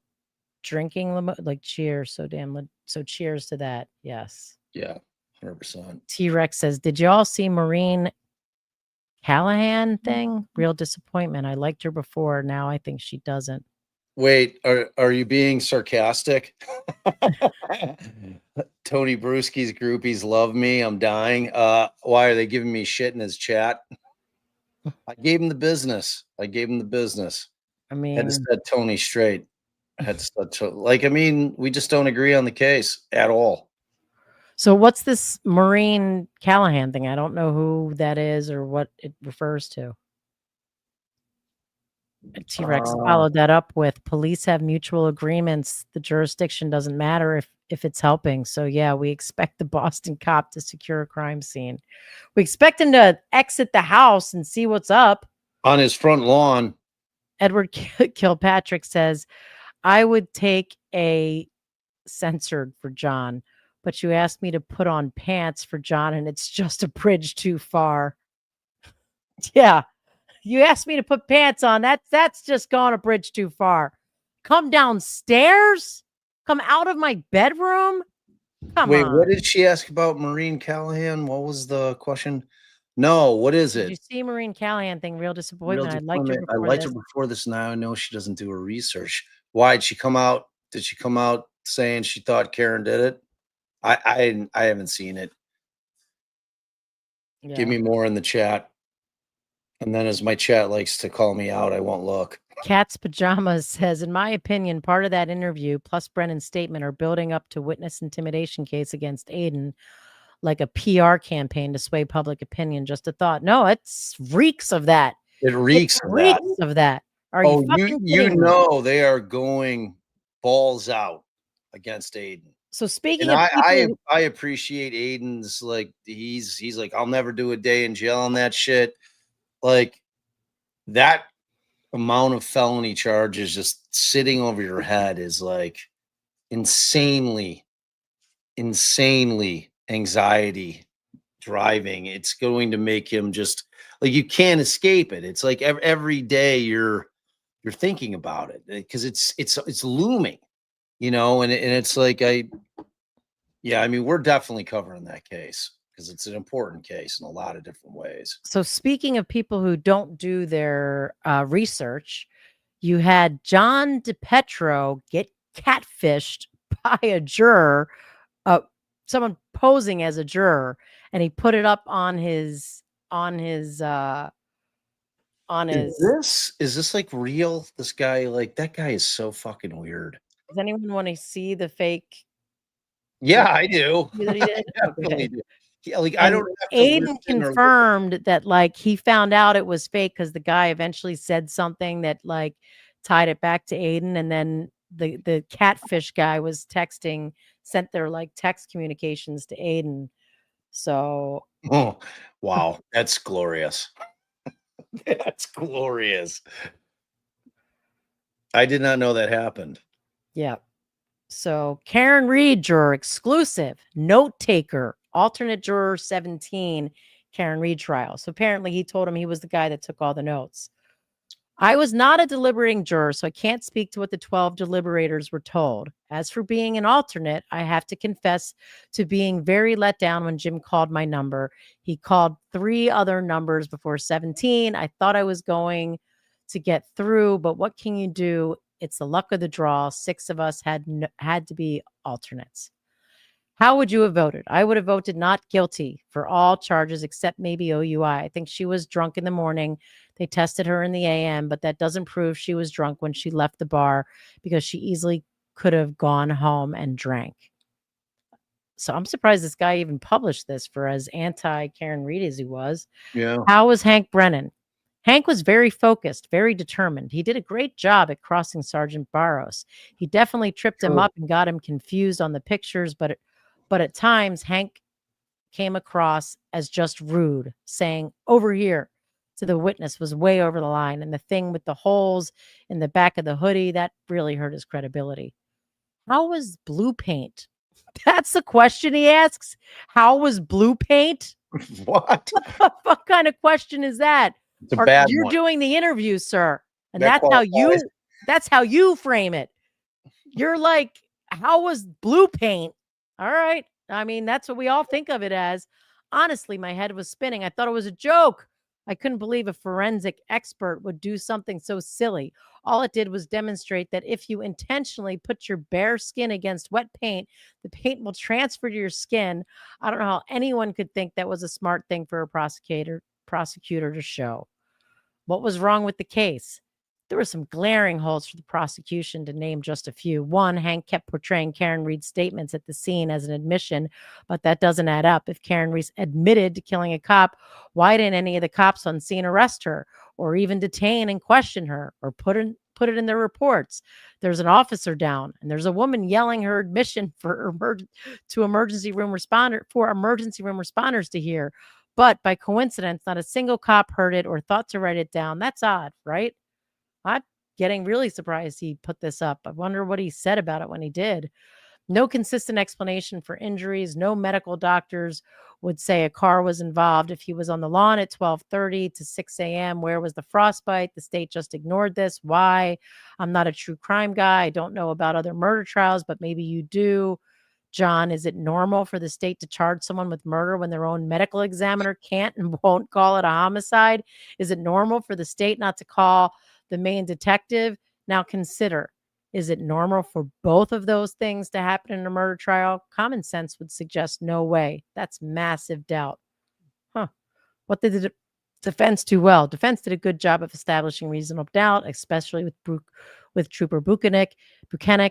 drinking like cheers. So damn. So cheers to that. Yes. Yeah, 100%. T-Rex says, did you all see Maureen Callahan thing? Real disappointment. I liked her before. Now I think she doesn't. Wait, are you being sarcastic? Tony Bruschi's groupies love me. I'm dying. Why are they giving me shit in his chat? I gave him the business. I mean, had to set Tony straight. I mean, we just don't agree on the case at all. So what's this Maureen Callahan thing? I don't know who that is or what it refers to. T-Rex followed that up with police have mutual agreements. The jurisdiction doesn't matter if it's helping. So yeah, we expect the Boston cop to secure a crime scene. We expect him to exit the house and see what's up. On his front lawn. Edward Kilpatrick says, I would take a censored for John, but you asked me to put on pants for John and it's just a bridge too far. Yeah. You asked me to put pants on. That's just gone a bridge too far. Come downstairs? Come out of my bedroom? Come Wait, on. what did she ask about Maureen Callahan? What was the question? No, what is Did it? you see Maureen Callahan thing? Real disappointment. Real I liked her disappointment. I before liked this. her before this. Now I know she doesn't do her research. Why did she come out? Did she come out saying she thought Karen did it? I haven't seen it. Yeah. Give me more in the chat. And then as my chat likes to call me out, I won't look. Cat's Pajamas says, in my opinion, part of that interview plus Brennan's statement are building up to witness intimidation case against Aiden, like a PR campaign to sway public opinion. Just a thought. No, it's reeks of that. It reeks of that. Reeks of that. Are you fucking you kidding me? know they are going balls out against Aiden. So speaking And of people, I appreciate Aiden's like he's like, I'll never do a day in jail on that shit. Like that amount of felony charges just sitting over your head is like insanely anxiety driving. It's going to make him just like you can't escape it. It's like every day you're thinking about it because it's looming, you know, and it's like I mean, we're definitely covering that case because it's an important case in a lot of different ways. so speaking of people who don't do their research, you had John DePetro get catfished by a juror, someone posing as a juror, and he put it up on his Is this like real? This guy, like that guy is so fucking weird. Does anyone want to see the fake? Yeah, I do. That he did? I definitely Okay. do. Yeah, like I don't have to Aiden listen or look. confirmed that like he found out it was fake because the guy eventually said something that like tied it back to Aiden, and then the catfish guy was sent their like text communications to Aiden. So Oh, wow, that's glorious. That's glorious. I did not know that happened. yeah. So Karen Reed, juror exclusive, note taker, alternate juror 17, Karen Reed trial. So apparently he told him he was the guy that took all the notes. I was not a deliberating juror, so I can't speak to what the 12 deliberators were told. As for being an alternate, I have to confess to being very let down when Jim called my number. He called 3 other numbers before 17. I thought I was going to get through, but what can you do? It's the luck of the draw. 6 of us had to be alternates. How would you have voted? I would have voted not guilty for all charges except maybe OUI. I think she was drunk in the morning. They tested her in the AM, but that doesn't prove she was drunk when she left the bar because she easily could have gone home and drank. So I'm surprised this guy even published this for as anti-Karen Reed as he was. Yeah. How was Hank Brennan? Hank was very focused, very determined. He did a great job at crossing Sergeant Barros. He definitely tripped him up and got him confused on the pictures, but at times Hank came across as just rude, saying over here to the witness was way over the line. And the thing with the holes in the back of the hoodie, that really hurt his credibility. How was blue paint? That's the question he asks. How was blue paint? What? What kind of question is that? It's a bad You're one. doing the interview, sir. And That that's how you frame it. You're like, how was blue paint? All right. I mean, that's what we all think of it as. Honestly, my head was spinning. I thought it was a joke. I couldn't believe a forensic expert would do something so silly. All it did was demonstrate that if you intentionally put your bare skin against wet paint, the paint will transfer to your skin. I don't know how anyone could think that was a smart thing for a prosecutor to show. What was wrong with the case? There were some glaring holes for the prosecution, to name just a few. One, Hank kept portraying Karen Reed's statements at the scene as an admission, but that doesn't add up. If Karen Reed admitted to killing a cop, why didn't any of the cops on scene arrest her or even detain and question her or put it in their reports? There's an officer down and there's a woman yelling her admission for emergency room responders to hear. But by coincidence, not a single cop heard it or thought to write it down. That's odd, right? I'm getting really surprised he put this up. I wonder what he said about it when he did. No consistent explanation for injuries. No medical doctors would say a car was involved. If he was on the lawn at 12:30 to 6 a.m., where was the frostbite? The state just ignored this. Why? I'm not a true crime guy. I don't know about other murder trials, but maybe you do. John, is it normal for the state to charge someone with murder when their own medical examiner can't and won't call it a homicide? Is it normal for the state not to call the main detective? Now consider, is it normal for both of those things to happen in a murder trial? Common sense would suggest no way. That's massive doubt. What did the defense do well? Defense did a good job of establishing reasonable doubt, especially with Trooper Buchanan.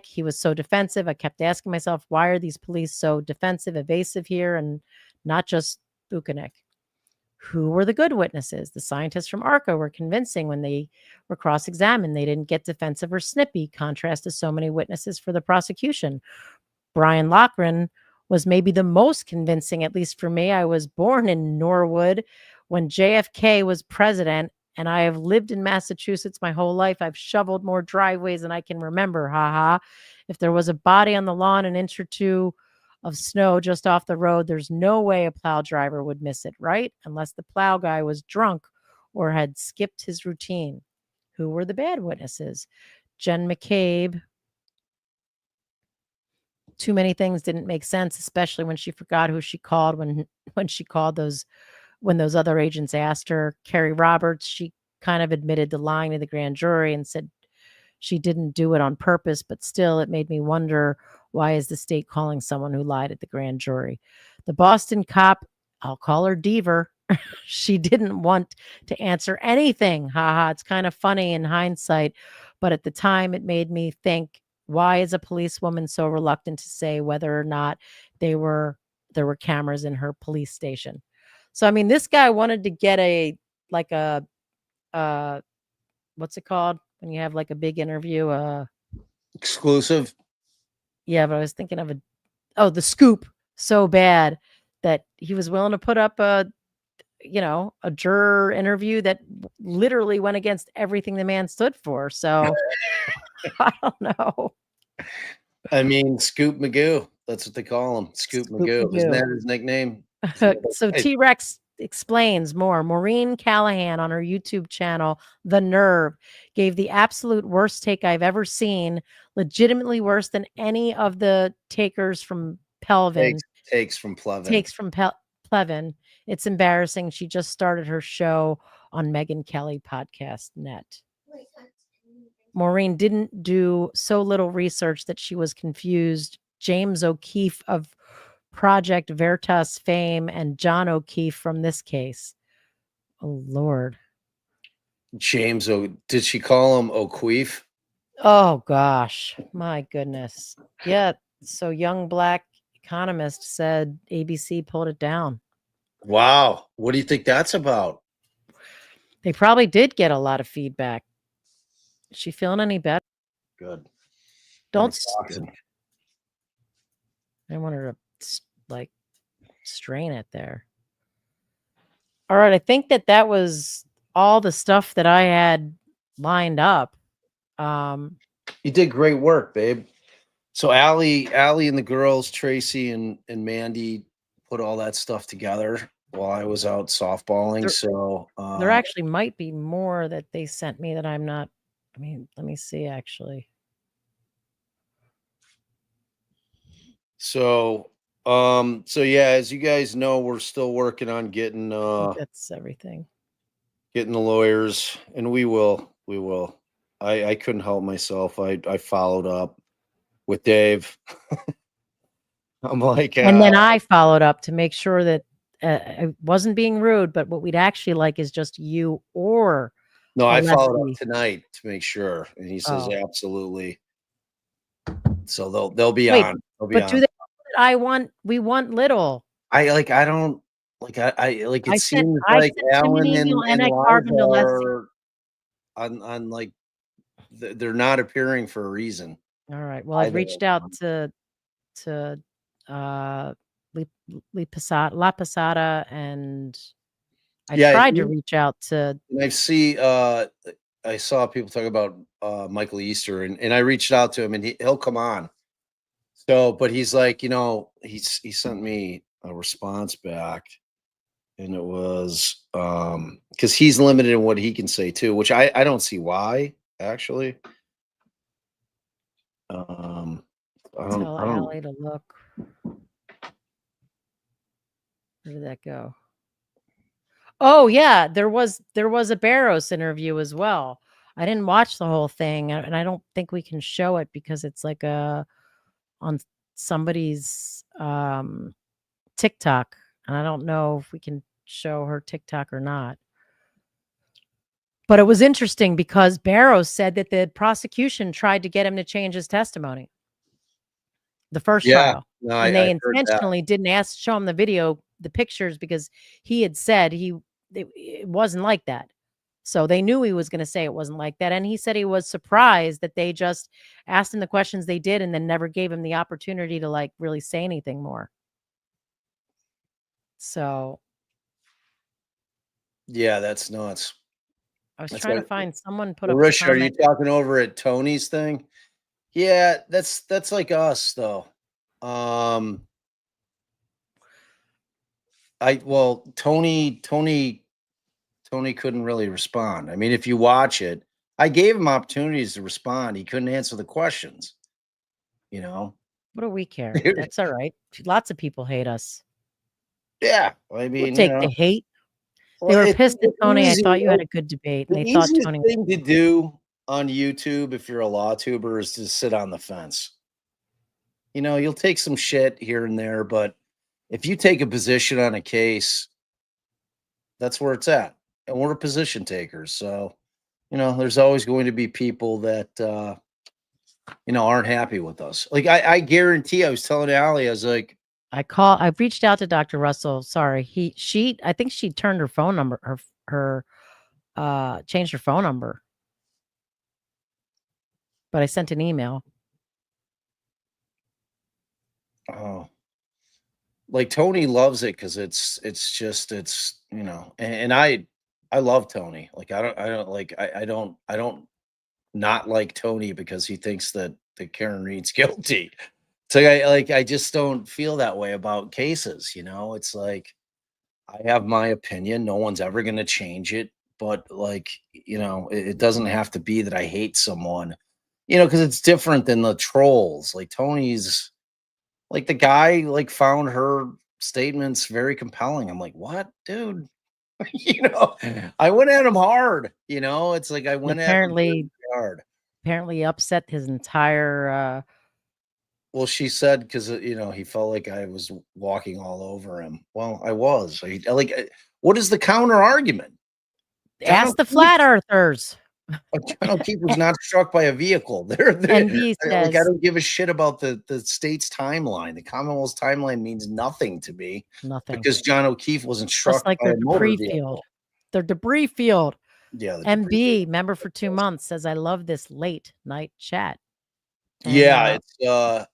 He was so defensive. I kept asking myself, why are these police so defensive, evasive here, and not just Buchanan? Who were the good witnesses? The scientists from ARCA were convincing when they were cross-examined. They didn't get defensive or snippy, contrast to so many witnesses for the prosecution. Brian Loughran was maybe the most convincing, at least for me. I was born in Norwood when JFK was president, and I have lived in Massachusetts my whole life. I've shoveled more driveways than I can remember. Ha. If there was a body on the lawn an inch or two of snow just off the road, there's no way a plow driver would miss it, right? Unless the plow guy was drunk or had skipped his routine. Who were the bad witnesses? Jen McCabe. Too many things didn't make sense, especially when she forgot who she called when she called when those other agents asked her. Carrie Roberts, she kind of admitted to lying to the grand jury and said she didn't do it on purpose, but still it made me wonder, why is the state calling someone who lied at the grand jury? The Boston cop, I'll call her Deaver, she didn't want to answer anything. It's kind of funny in hindsight, but at the time it made me think, why is a policewoman so reluctant to say whether or not there were cameras in her police station? So, I mean, this guy wanted to get what's it called when you have like a big interview? Exclusive. Yeah, but I was thinking of the scoop so bad that he was willing to put up a juror interview that literally went against everything the man stood for. So I don't know. I mean, Scoop Magoo. That's what they call him. Scoop Magoo. Isn't that his nickname? So T-Rex explains more. Maureen Callahan on her YouTube channel, The Nerve, gave the absolute worst take I've ever seen, legitimately worse than any of the takers from Pelvin. Takes from Plevin. Takes from Plevin. It's embarrassing. She just started her show on Megyn Kelly Podcast Net. Maureen didn't do so little research that she was confused. James O'Keefe of Project Veritas fame and John O'Keefe from this case. Oh, Lord. Did she call him O'Queef? Oh, gosh. My goodness. Yeah. So young black economist said ABC pulled it down. Wow. What do you think that's about? They probably did get a lot of feedback. Is she feeling any better? Good. Don't. I want her to strain it there. All right. I think that was all the stuff that I had lined up. You did great work, babe. So Allie and the girls, Tracy and Mandy, put all that stuff together while I was out softballing. There actually might be more that they sent me that I'm not. I mean, let me see actually. So yeah, as you guys know, we're still working on getting that's everything. Getting the lawyers, and we will. I couldn't help myself. I followed up with Dave. I'm like, and then I followed up to make sure that I wasn't being rude, but what we'd actually like is just you or No, I Unless followed he- up tonight to make sure, and he says Oh. absolutely. So they'll be Wait, on. They'll be but on. do they? We want little. I don't like. I like. It I sent seems I like sent him an Alan email and and I carboned Liza Alessi. are on like they're not appearing for a reason. All right. Well, I've Either reached of out them. to La Posada, and I Yeah, tried to reach out to. And I saw people talk about Michael Easter, and I reached out to him, and he'll come on. So, but he's like, he sent me a response back, and it was because he's limited in what he can say too, which I don't see why actually. I Tell don't. Allie to look. Where did that go? Oh yeah, there was a Barros interview as well. I didn't watch the whole thing, and I don't think we can show it because it's like on somebody's TikTok, and I don't know if we can show her TikTok or not. But it was interesting because Barros said that the prosecution tried to get him to change his testimony. The first trial. No, And I they heard that. intentionally didn't show him the video, the pictures, because he had said it wasn't like that. So they knew he was going to say it wasn't like that. And he said he was surprised that they just asked him the questions they did and then never gave him the opportunity to like really say anything more. So Yeah, that's nuts. I was That's trying to like- find someone put up a Rich, are you comment. talking over at Tony's thing? Yeah, that's like us though. Tony couldn't really respond. I mean, if you watch it, I gave him opportunities to respond. He couldn't answer the questions. What do we care? That's all right. Lots of people hate us. Yeah, I We'll mean, take the hate. They Well, were it's pissed at Tony. I easy, thought you had right? a good debate, The and they thought easiest Tony. thing to do on YouTube, if you're a law tuber, is to sit on the fence. You'll take some shit here and there, but if you take a position on a case, that's where it's at. And we're position takers. So, there's always going to be people that, aren't happy with us. Like, I guarantee, I was telling Allie, I was like, I've reached out to Dr. Russell. Sorry. I think she turned her phone number, changed her phone number. But I sent an email. oh, like Tony loves it because it's and I love Tony. Like I don't not like Tony because he thinks that Karen Reed's guilty. So I just don't feel that way about cases. It's like I have my opinion. No one's ever going to change it. But it doesn't have to be that I hate someone, because it's different than the trolls. Like Tony's. Like the guy found her statements very compelling. I'm like, what, dude? I went at him hard. It's like I went at him very hard. Apparently upset his entire. Well, she said because he felt like I was walking all over him. Well, I was. What is the counter argument? Ask the flat earthers. John O'Keefe was not struck by a vehicle. NB I says, don't give a shit about the state's timeline. The Commonwealth's timeline means nothing to me. Nothing. Because John O'Keefe wasn't struck just like by their a motor debris vehicle. field. Their debris field. Yeah. MB, member for 2 months, says, I love this late night chat. And, Yeah,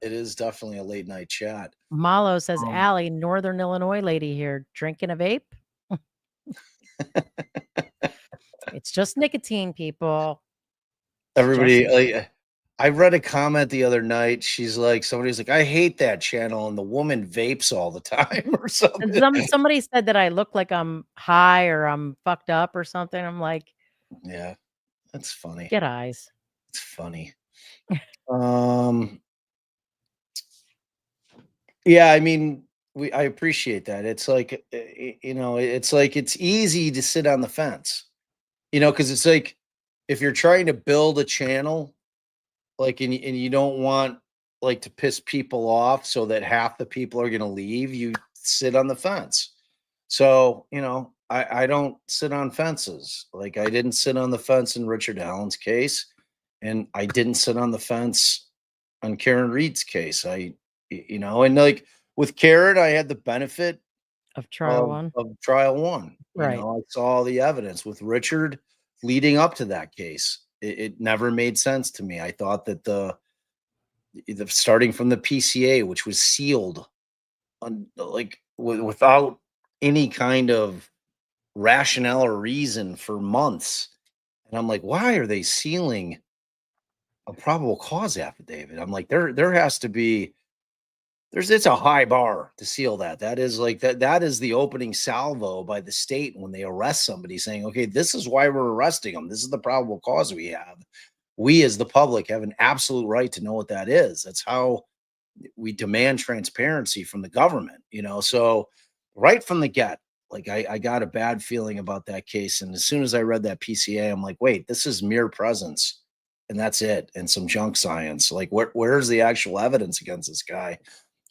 it is definitely a late night chat. Malo says, Allie, Northern Illinois lady here, drinking a vape. It's just nicotine, people. Everybody, I read a comment the other night. She's like, somebody's like, I hate that channel, and the woman vapes all the time or something. And somebody said that I look like I'm high or I'm fucked up or something. I'm like, yeah, that's funny. Get eyes. It's funny. Yeah, I mean, I appreciate that. It's like, it's like it's easy to sit on the fence, because it's like if you're trying to build a channel, and you don't want to piss people off so that half the people are going to leave, you sit on the fence. So, I don't sit on fences. Like, I didn't sit on the fence in Richard Allen's case, and I didn't sit on the fence on Karen Reed's case. And like with Karen, I had the benefit Of trial one. of trial one. Right. I saw the evidence. With Richard, leading up to that case, it never made sense to me. I thought that the starting from the PCA, which was sealed, without any kind of rationale or reason for months, and I'm like, why are they sealing a probable cause affidavit? I'm like, there has to be. It's a high bar to seal that. That is like that is the opening salvo by the state when they arrest somebody, saying, okay, this is why we're arresting them. This is the probable cause we have. We as the public have an absolute right to know what that is. That's how we demand transparency from the government, So right from the get, like I got a bad feeling about that case. And as soon as I read that PCA, I'm like, wait, this is mere presence. And that's it. And some junk science. Like, where's the actual evidence against this guy?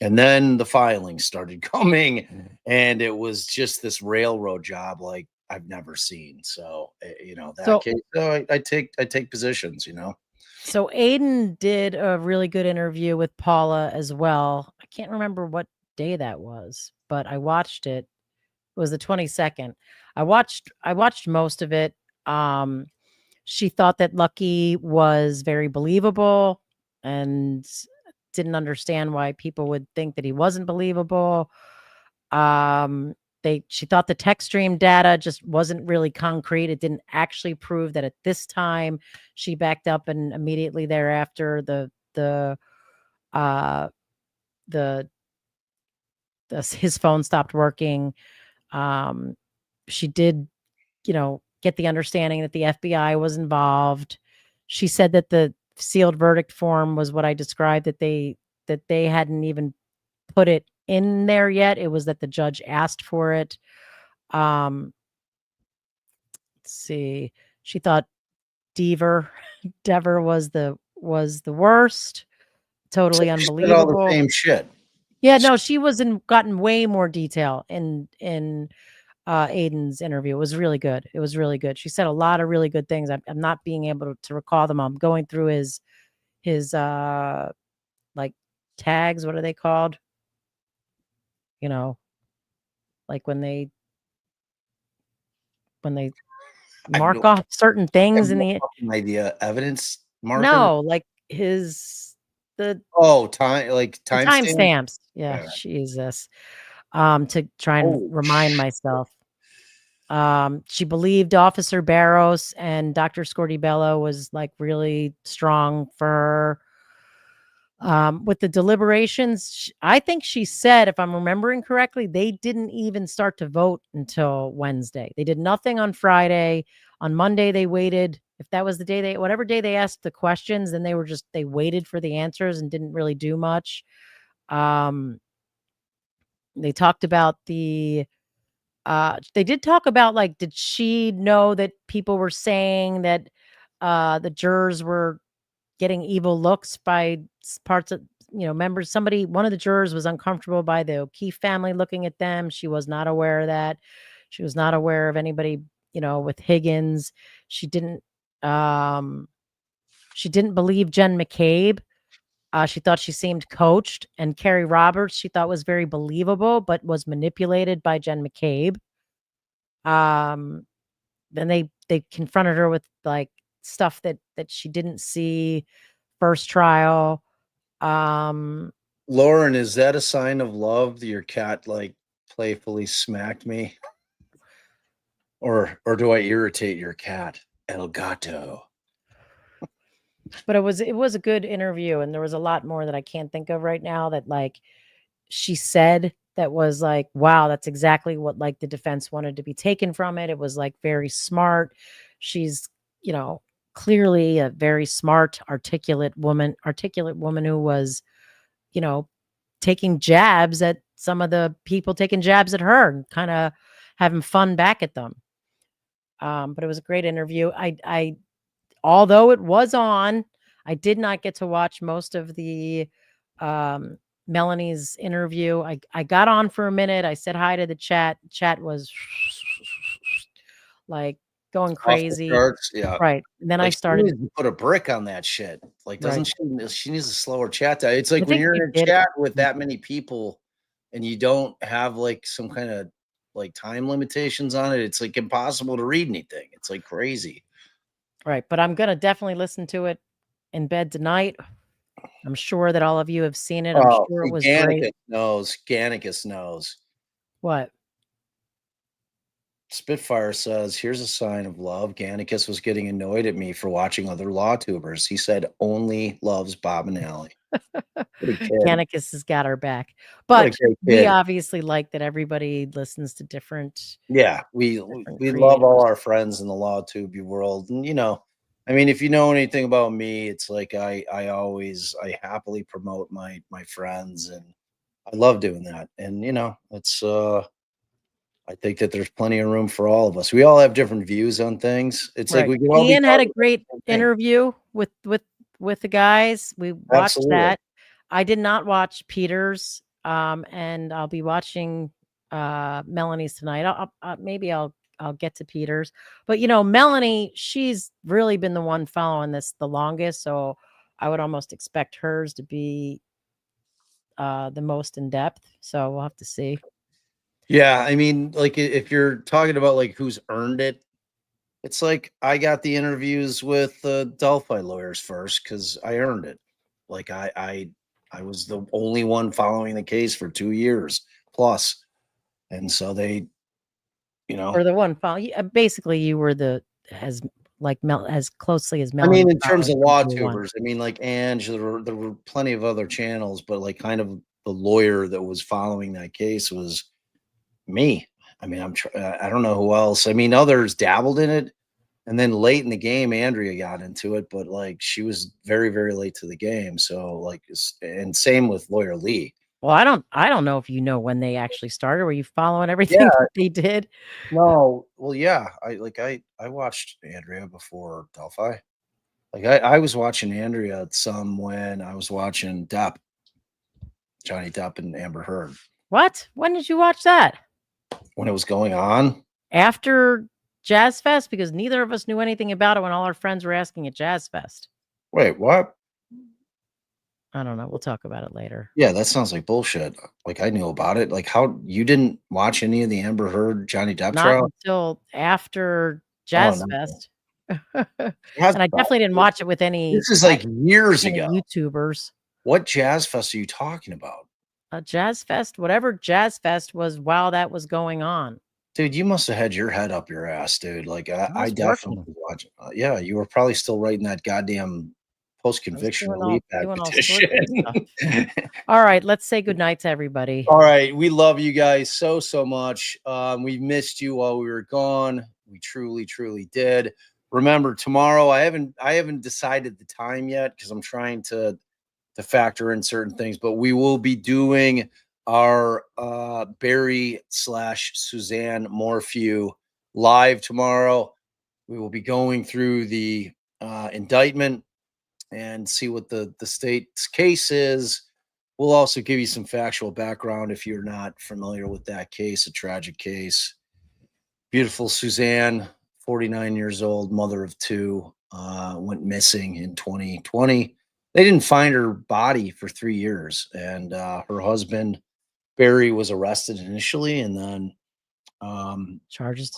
And then the filings started coming, and it was just this railroad job like I've never seen. So, case, I take positions, So Aiden did a really good interview with Paula as well. I can't remember what day that was, but I watched it. It was the 22nd. I watched most of it. She thought that Lucky was very believable and didn't understand why people would think that he wasn't believable. She thought the text stream data just wasn't really concrete. It didn't actually prove that at this time. She backed up, and immediately thereafter his phone stopped working. She did, get the understanding that the FBI was involved. She said that the sealed verdict form was what I described, that they hadn't even put it in there yet. It was that the judge asked for it. Let's see. She thought Dever was the worst. Totally unbelievable. All the same shit. Yeah, no, she gotten way more detail in Aiden's interview. It was really good. She said a lot of really good things. I'm not being able to recall them. I'm going through his like tags. What are they called? Like when they mark off certain things in the idea evidence marker. No, like the timestamps. Yeah, Jesus. To try and remind myself. She believed Officer Barros, and Dr. Scortibello was like really strong for her. With the deliberations, I think she said, if I'm remembering correctly, they didn't even start to vote until Wednesday. They did nothing on Friday. On Monday, they waited. If that was the day whatever day they asked the questions, then they waited for the answers and didn't really do much. They talked about they did talk about, like, did she know that people were saying that the jurors were getting evil looks by parts of, members. One of the jurors was uncomfortable by the O'Keefe family looking at them. She was not aware of that. She was not aware of anybody, with Higgins. She didn't believe Jen McCabe. She thought she seemed coached, and Carrie Roberts, she thought was very believable, but was manipulated by Jen McCabe. Then they confronted her with like stuff that she didn't see first trial. Lauren, is that a sign of love that your cat like playfully smacked me? Or do I irritate your cat? El gato. But it was a good interview, and there was a lot more that I can't think of right now that like she said that was like, wow, that's exactly what like the defense wanted to be taken from it. It was like very smart. She's, clearly a very smart, articulate woman who was, taking jabs at some of the people taking jabs at her and kind of having fun back at them. But it was a great interview. I although it was on, I did not get to watch most of the Melanie's interview. I got on for a minute. I said hi to the chat. Chat was like going Off the crazy. charts, yeah. Right. And then I Like, she started. needs to put a brick on that shit. Like, doesn't she needs to slow her chat down. It's I like when think you're she in a did. chat with that many people and you don't have like some kind of like time limitations on it, it's like impossible to read anything. It's like crazy. Right. But I'm gonna definitely listen to it in bed tonight. I'm sure that all of you have seen it. I'm Oh, sure it was Gannicus great. knows. Gannicus knows. What? Spitfire says, here's a sign of love. Gannicus was getting annoyed at me for watching other law tubers. He said only loves Bob and Allie. What a kid. Gannicus has got our back. What a But great we kid. obviously like that everybody listens to different. Yeah, we love all our friends in the law tubey world. And you know, I mean, if you know anything about me, it's like I happily promote my friends, and I love doing that. And you know, it's I think that there's plenty of room for all of us. We all have different views on things. It's like we can all be Ian had a part of great the same thing. interview with the guys. We watched Absolutely. that. I did not watch Peter's, and I'll be watching Melanie's tonight. Maybe I'll get to Peter's. But you know, Melanie, she's really been the one following this the longest, so I would almost expect hers to be the most in depth. So we'll have to see. Yeah, I mean, like if you're talking about like who's earned it, it's like I got the interviews with the Delphi lawyers first because I earned it. Like I was the only one following the case for 2 years plus, and so they, you know, Or the one follow. Basically, you were as closely as I Melanie. mean, in terms of followed law from day one. tubers, I mean, like Ange, there were plenty of other channels, but like kind of the lawyer that was following that case was me. I mean, I don't know who else. I mean, others dabbled in it, and then late in the game, Andrea got into it, but like she was very, very late to the game. So like, and same with lawyer Lee. Well, I don't know if you know when they actually started. Were you following everything Yeah. that they did? No, well, yeah, I watched Andrea before Delphi. Like I was watching Andrea some when I was watching Depp, Johnny Depp and Amber Heard What? When did you watch that? when it was going on. After Jazz Fest? Because neither of us knew anything about it when all our friends were asking at Jazz Fest. Wait, what? I don't know. We'll talk about it later. Yeah, that sounds like bullshit. Like I knew about it. Like how you didn't watch any of the Amber Heard Johnny Depp Not trial? until after Jazz no. Fest. Jazz And I definitely didn't watch it with any. This is like years any ago. YouTubers. What Jazz Fest are you talking about? Jazz Fest, whatever Jazz Fest was while that was going on. Dude, you must have had your head up your ass, dude. Like I was definitely was watching. Yeah, you were probably still writing that goddamn post-conviction relief act petition. All right, let's say goodnight to everybody. All right, we love you guys so much. We've missed you while we were gone. We truly did. Remember, tomorrow I haven't decided the time yet because I'm trying to factor in certain things, but we will be doing our Barry/Suzanne Morphew live tomorrow. We will be going through the indictment and see what the state's case is. We'll also give you some factual background if you're not familiar with that case, a tragic case. Beautiful Suzanne, 49 years old, mother of two, went missing in 2020. They didn't find her body for 3 years, and her husband Barry was arrested initially, and then charges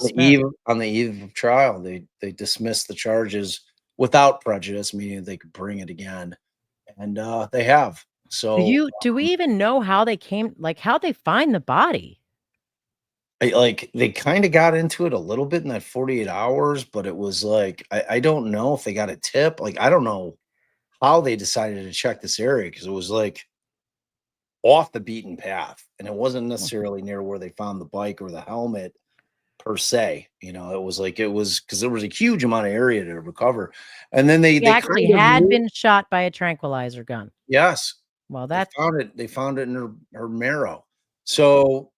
on the eve of trial, they dismissed the charges without prejudice, meaning they could bring it again, and they have. So, do we even know how they came? Like, how they find the body? They kind of got into it a little bit in that 48 hours, but it was like I don't know if they got a tip. Like I don't know how they decided to check this area because it was like off the beaten path, and it wasn't necessarily near where they found the bike or the helmet per se. You know, it was because there was a huge amount of area to recover, and then they actually had been shot by a tranquilizer gun. Yes. Well, they found it in her marrow. So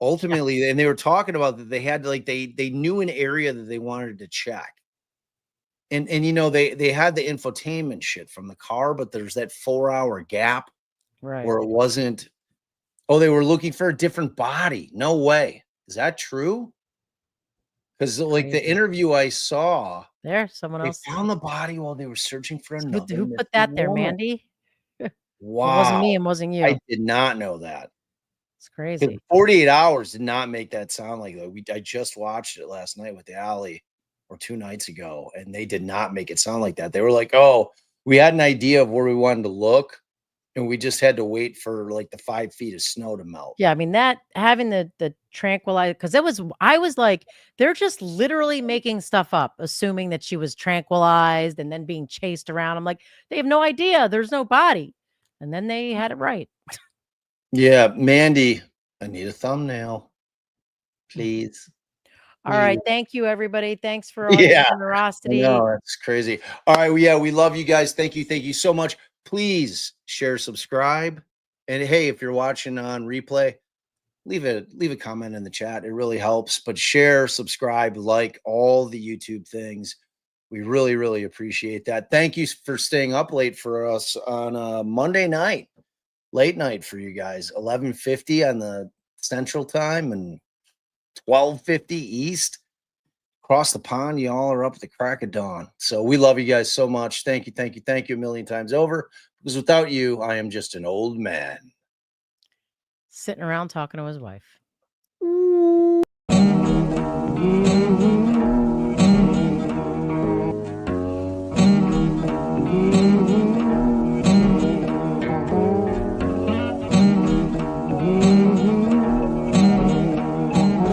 ultimately, and they were talking about that they had they knew an area that they wanted to check. And you know, they had the infotainment shit from the car, but there's that 4-hour gap where it wasn't. Oh, they were looking for a different body. No way. Is that true? Because like the interview I saw, There, someone they else. found the body while they were searching for another. Who put that there, woman. Mandy? Wow. It wasn't me and wasn't you. I did not know that. It's crazy. 48 hours did not make that sound like that. I just watched it last night with the Alley or 2 nights ago, and they did not make it sound like that. They were like, oh, we had an idea of where we wanted to look, and we just had to wait for like the 5 feet of snow to melt. Yeah, I mean that having the tranquilizer, because I was like, they're just literally making stuff up, assuming that she was tranquilized and then being chased around. I'm like, they have no idea. There's no body. And then they had it right. Yeah, Mandy, I need a thumbnail, please. All right. Thank you, everybody. Thanks for all your generosity. No, that's crazy. All right. Well, yeah, we love you guys. Thank you. Thank you so much. Please share, subscribe. And hey, if you're watching on replay, leave a comment in the chat. It really helps. But share, subscribe, like all the YouTube things. We really, really appreciate that. Thank you for staying up late for us on a Monday night, late night for you guys. 11:50 on the Central Time and 12:50 East. Across the pond, y'all are up at the crack of dawn. So we love you guys so much. Thank you, thank you, thank you a million times over. Because without you, I am just an old man. Sitting around talking to his wife.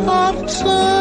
After